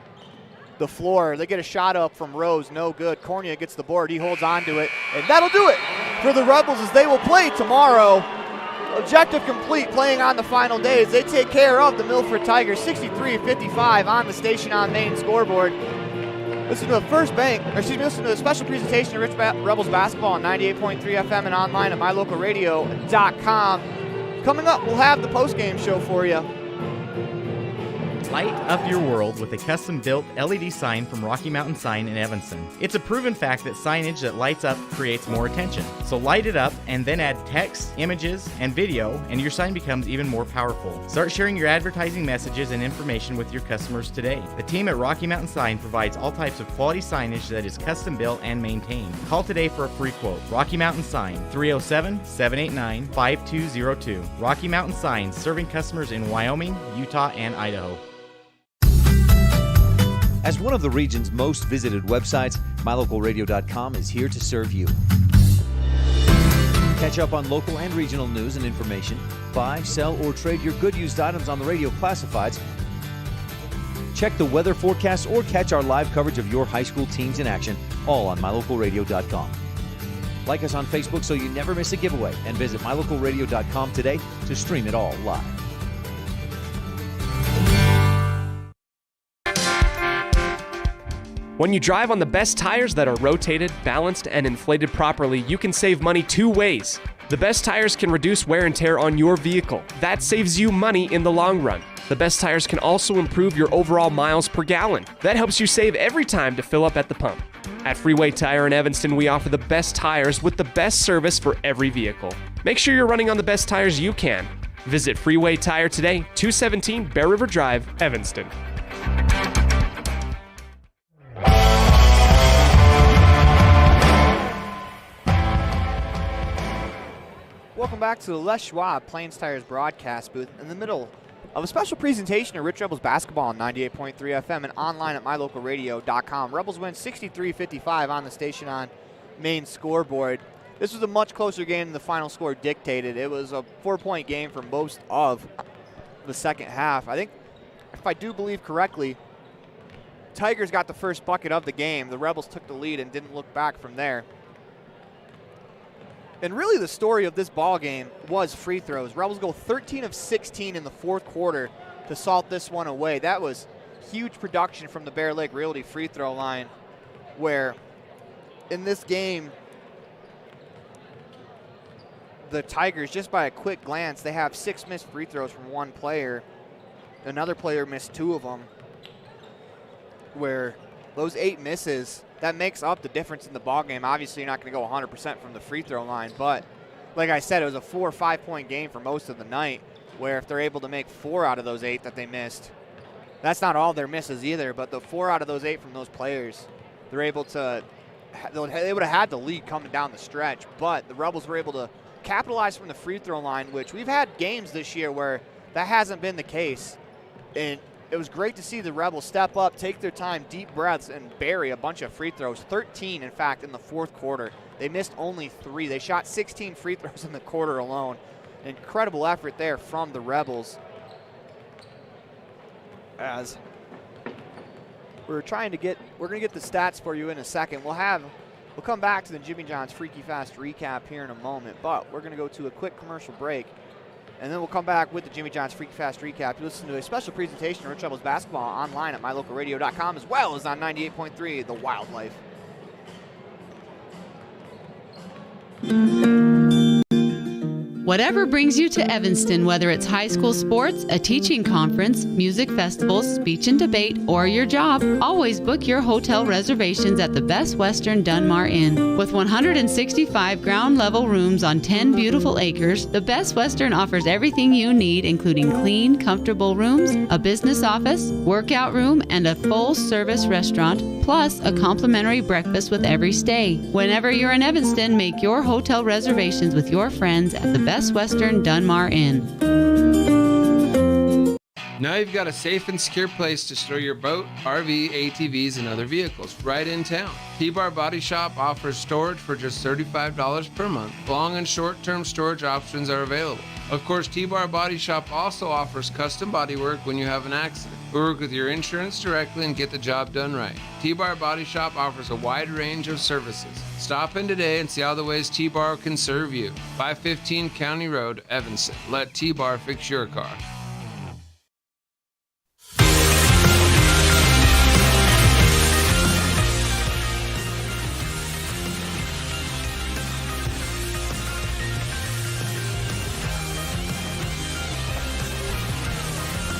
the floor. They get a shot up from Rose, no good. Cornea gets the board, he holds on to it, and that'll do it for the Rebels as they will play tomorrow. Objective complete, playing on the final day as they take care of the Milford Tigers, 63-55 on the station on main scoreboard. Listen to listen to a special presentation of Rich Rebels basketball on 98.3 FM and online at mylocalradio.com. Coming up, we'll have the post-game show for you. Light up your world with a custom-built LED sign from Rocky Mountain Sign in Evanston. It's a proven fact that signage that lights up creates more attention. So light it up and then add text, images, and video, and your sign becomes even more powerful. Start sharing your advertising messages and information with your customers today. The team at Rocky Mountain Sign provides all types of quality signage that is custom-built and maintained. Call today for a free quote. Rocky Mountain Sign, 307-789-5202. Rocky Mountain Sign, serving customers in Wyoming, Utah, and Idaho. As one of the region's most visited websites, mylocalradio.com is here to serve you. Catch up on local and regional news and information. Buy, sell, or trade your good used items on the radio classifieds. Check the weather forecast or catch our live coverage of your high school teams in action, all on mylocalradio.com. Like us on Facebook so you never miss a giveaway, and visit mylocalradio.com today to stream it all live. When you drive on the best tires that are rotated, balanced, and inflated properly, you can save money 2 ways. The best tires can reduce wear and tear on your vehicle. That saves you money in the long run. The best tires can also improve your overall miles per gallon. That helps you save every time to fill up at the pump. At Freeway Tire in Evanston, we offer the best tires with the best service for every vehicle. Make sure you're running on the best tires you can. Visit Freeway Tire today, 217 Bear River Drive, Evanston. Welcome back to the Les Schwab Plains Tires broadcast booth in the middle of a special presentation of Rich Rebels basketball on 98.3 FM and online at mylocalradio.com. Rebels win 63-55 on the station on main scoreboard. This was a much closer game than the final score dictated. It was a 4-point game for most of the second half. I think, if I do believe correctly, Tigers got the first bucket of the game. The Rebels took the lead and didn't look back from there. And really the story of this ball game was free throws. Rebels go 13 of 16 in the fourth quarter to salt this one away. That was huge production from the Bear Lake Realty free throw line, where in this game, the Tigers, just by a quick glance, they have 6 missed free throws from one player. Another player missed 2 of them, where those 8 misses, that makes up the difference in the ball game. Obviously, you're not going to go 100% from the free throw line, but like I said, it was a 4 or 5 point game for most of the night, where if they're able to make 4 out of those 8 that they missed, that's not all their misses either, but the 4 out of those 8 from those players, they're able to, they would have had the lead coming down the stretch, but the Rebels were able to capitalize from the free throw line, which we've had games this year where that hasn't been the case. And it was great to see the Rebels step up, take their time, deep breaths, and bury a bunch of free throws. 13, in fact, in the fourth quarter. They missed only 3. They shot 16 free throws in the quarter alone. An incredible effort there from the Rebels. As we're going to get the stats for you in a second. We'll come back to the Jimmy John's Freaky Fast recap here in a moment, but we're going to go to a quick commercial break. And then we'll come back with the Jimmy John's Freaky Fast recap. You listen to a special presentation of Rich Rebels basketball online at mylocalradio.com, as well as on 98.3 The Wildlife. Whatever brings you to Evanston, whether it's high school sports, a teaching conference, music festivals, speech and debate, or your job, always book your hotel reservations at the Best Western Dunmar Inn. With 165 ground-level rooms on 10 beautiful acres, the Best Western offers everything you need, including clean, comfortable rooms, a business office, workout room, and a full-service restaurant, plus a complimentary breakfast with every stay. Whenever you're in Evanston, make your hotel reservations with your friends at the Best Western Dunmar Inn. Now you've got a safe and secure place to store your boat, RV, ATVs, and other vehicles right in town. T-Bar Body Shop offers storage for just $35 per month. Long and short-term storage options are available. Of course, T-Bar Body Shop also offers custom body work when you have an accident. We work with your insurance directly and get the job done right. T-Bar Body Shop offers a wide range of services. Stop in today and see all the ways T-Bar can serve you. 515 County Road, Evanston. Let T-Bar fix your car.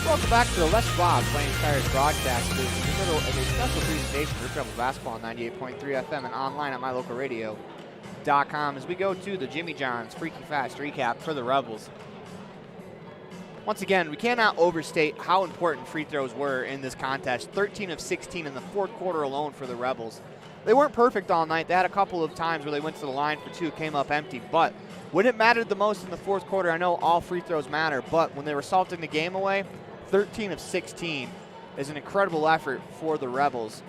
Welcome back to the Les Schwab Playing Tires broadcast booth. In the middle of a special presentation for Rich Rebels basketball on 98.3 FM and online at mylocalradio.com as we go to the Jimmy John's Freaky Fast recap for the Rebels. Once again, we cannot overstate how important free throws were in this contest. 13 of 16 in the fourth quarter alone for the Rebels. They weren't perfect all night. They had a couple of times where they went to the line for 2, came up empty, but when it mattered the most in the fourth quarter, I know all free throws matter, but when they were salting the game away, 13 of 16 is an incredible effort for the Rebels.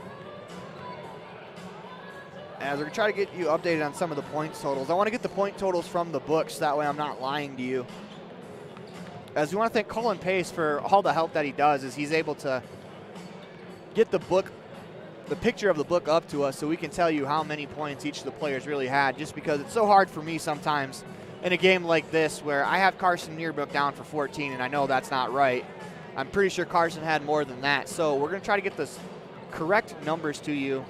As we're going to try to get you updated on some of the points totals. I want to get the point totals from the books, that way I'm not lying to you. As we want to thank Colin Pace for all the help that he does, as he's able to get the picture of the book up to us so we can tell you how many points each of the players really had, just because it's so hard for me sometimes in a game like this where I have Carson Nierbrook down for 14 and I know that's not right. I'm pretty sure Carson had more than that. So we're going to try to get the correct numbers to you.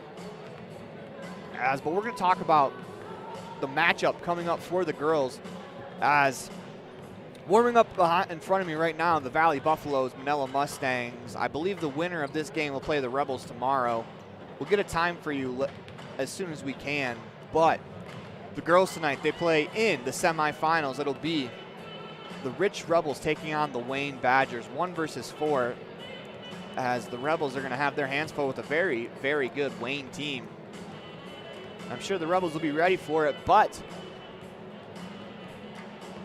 But we're going to talk about the matchup coming up for the girls. As warming up in front of me right now, the Valley Buffaloes, Manila Mustangs. I believe the winner of this game will play the Rebels tomorrow. We'll get a time for you as soon as we can. But the girls tonight, they play in the semifinals. It'll be the Rich Rebels taking on the Wayne Badgers, 1 versus 4, as the Rebels are going to have their hands full with a very, very good Wayne team. I'm sure the Rebels will be ready for it, but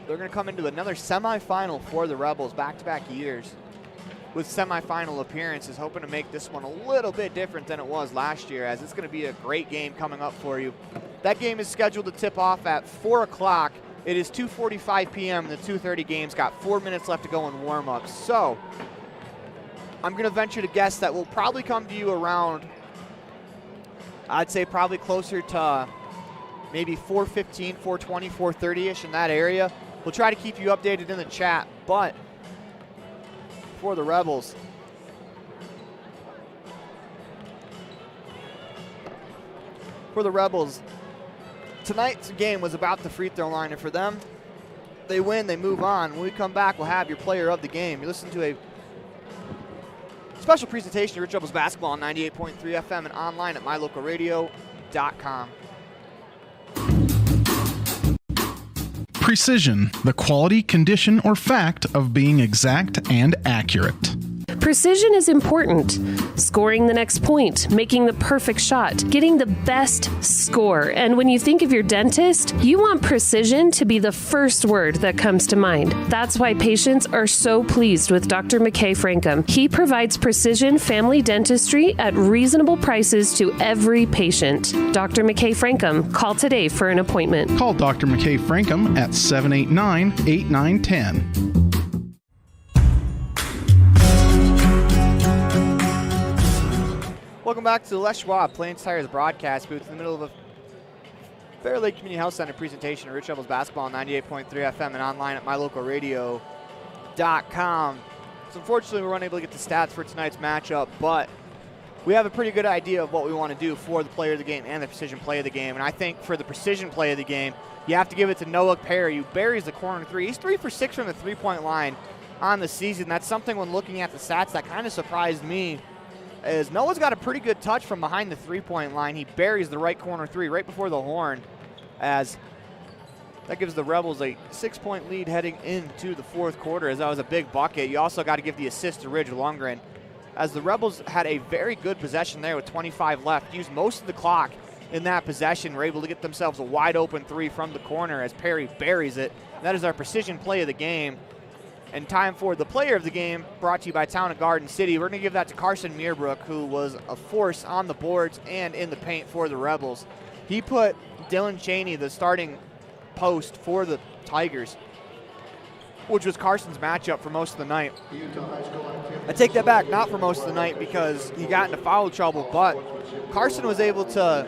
they're going to come into another semifinal for the Rebels, back-to-back years, with semifinal appearances, hoping to make this one a little bit different than it was last year, as it's going to be a great game coming up for you. That game is scheduled to tip off at 4 o'clock. It is 2:45 p.m. The 2:30 game's got 4 minutes left to go in warm-up. So I'm going to venture to guess that we'll probably come to you around, I'd say probably closer to maybe 4:15, 4:20, 4:30-ish in that area. We'll try to keep you updated in the chat, but for the Rebels, tonight's game was about the free throw line, and for them, they win, they move on. When we come back, we'll have your player of the game. You listen to a special presentation of Rich Rebels basketball on 98.3 FM and online at mylocalradio.com. Precision, the quality, condition, or fact of being exact and accurate. Precision is important. Scoring the next point, making the perfect shot, getting the best score. And when you think of your dentist, you want precision to be the first word that comes to mind. That's why patients are so pleased with Dr. McKay Frankum. He provides precision family dentistry at reasonable prices to every patient. Dr. McKay Frankum, call today for an appointment. Call Dr. McKay Frankum at 789-8910. Welcome back to the Les Schwab Plains Tires broadcast booth in the middle of a Bear Lake Community Health Center presentation of Rich Rebels basketball on 98.3 FM and online at mylocalradio.com. So unfortunately, we're unable to get the stats for tonight's matchup, but we have a pretty good idea of what we want to do for the player of the game and the precision play of the game. And I think for the precision play of the game, you have to give it to Noah Perry, who buries the corner three. He's 3 for 6 from the three-point line on the season. That's something when looking at the stats that kind of surprised me. As Noah's got a pretty good touch from behind the three-point line. He buries the right corner three right before the horn, as that gives the Rebels a 6-point lead heading into the fourth quarter, as that was a big bucket. You also got to give the assist to Ridge Lundgren, as the Rebels had a very good possession there with 25 left, used most of the clock in that possession, were able to get themselves a wide open three from the corner as Perry buries it. That is our precision play of the game. And time for the player of the game, brought to you by Town and Garden City. We're going to give that to Carson Meerbrook, who was a force on the boards and in the paint for the Rebels. He put Dylan Cheney, the starting post for the Tigers, which was Carson's matchup for most of the night. I take that back, not for most of the night because he got into foul trouble, but Carson was able to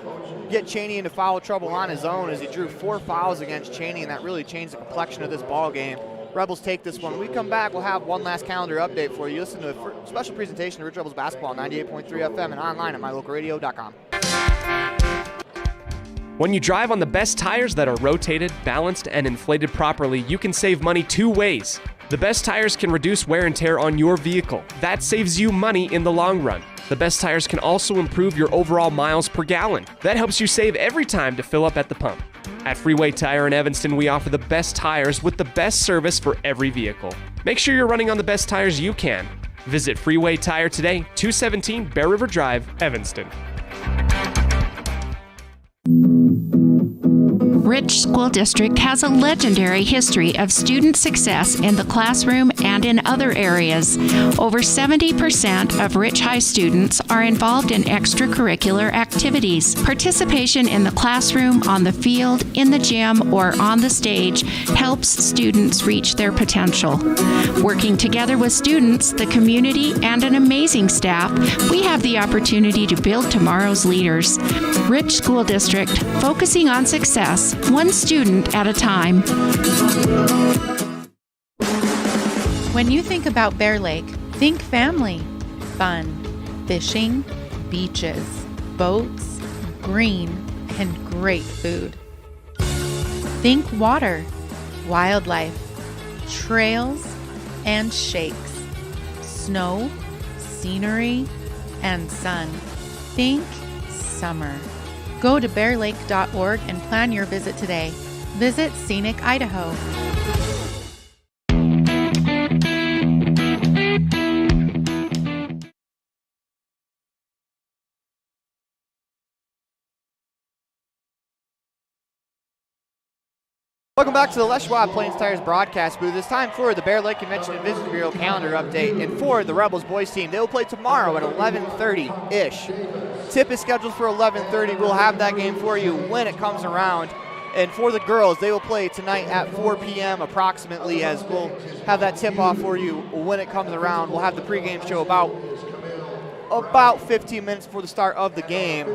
get Cheney into foul trouble on his own as he drew 4 fouls against Cheney, and that really changed the complexion of this ball game. Rebels take this one. When we come back, we'll have one last calendar update for you. Listen to a special presentation of Rich Rebels basketball on 98.3 FM and online at mylocalradio.com. When you drive on the best tires that are rotated, balanced, and inflated properly, you can save money 2 ways. The best tires can reduce wear and tear on your vehicle. That saves you money in the long run. The best tires can also improve your overall miles per gallon. That helps you save every time to fill up at the pump. At Freeway Tire in Evanston, we offer the best tires with the best service for every vehicle. Make sure you're running on the best tires you can. Visit Freeway Tire today, 217 Bear River Drive, Evanston. Rich School District has a legendary history of student success in the classroom and in other areas. Over 70% of Rich High students are involved in extracurricular activities. Participation in the classroom, on the field, in the gym, or on the stage helps students reach their potential. Working together with students, the community, and an amazing staff, we have the opportunity to build tomorrow's leaders. Rich School District, focusing on success, one student at a time. When you think about Bear Lake, think family, fun, fishing, beaches, boats, green, and great food. Think water, wildlife, trails, and shakes, snow, scenery, and sun. Think summer. Go to bearlake.org and plan your visit today. Visit Scenic Idaho. Welcome back to the Les Schwab Plains Tires broadcast booth. It's time for the Bear Lake Convention and Visitor Bureau calendar update. And for the Rebels boys team, they will play tomorrow at 11:30-ish. Tip is scheduled for 11:30. We'll have that game for you when it comes around. And for the girls, they will play tonight at 4 p.m. approximately, as we'll have that tip-off for you when it comes around. We'll have the pregame show about 15 minutes before the start of the game.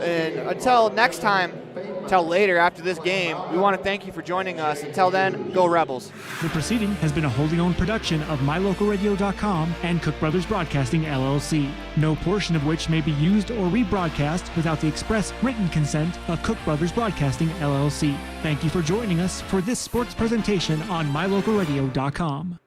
And until next time, until later after this game, we want to thank you for joining us. Until then, go Rebels. The proceeding has been a wholly owned production of MyLocalRadio.com and Cook Brothers Broadcasting, LLC. No portion of which may be used or rebroadcast without the express written consent of Cook Brothers Broadcasting, LLC. Thank you for joining us for this sports presentation on MyLocalRadio.com.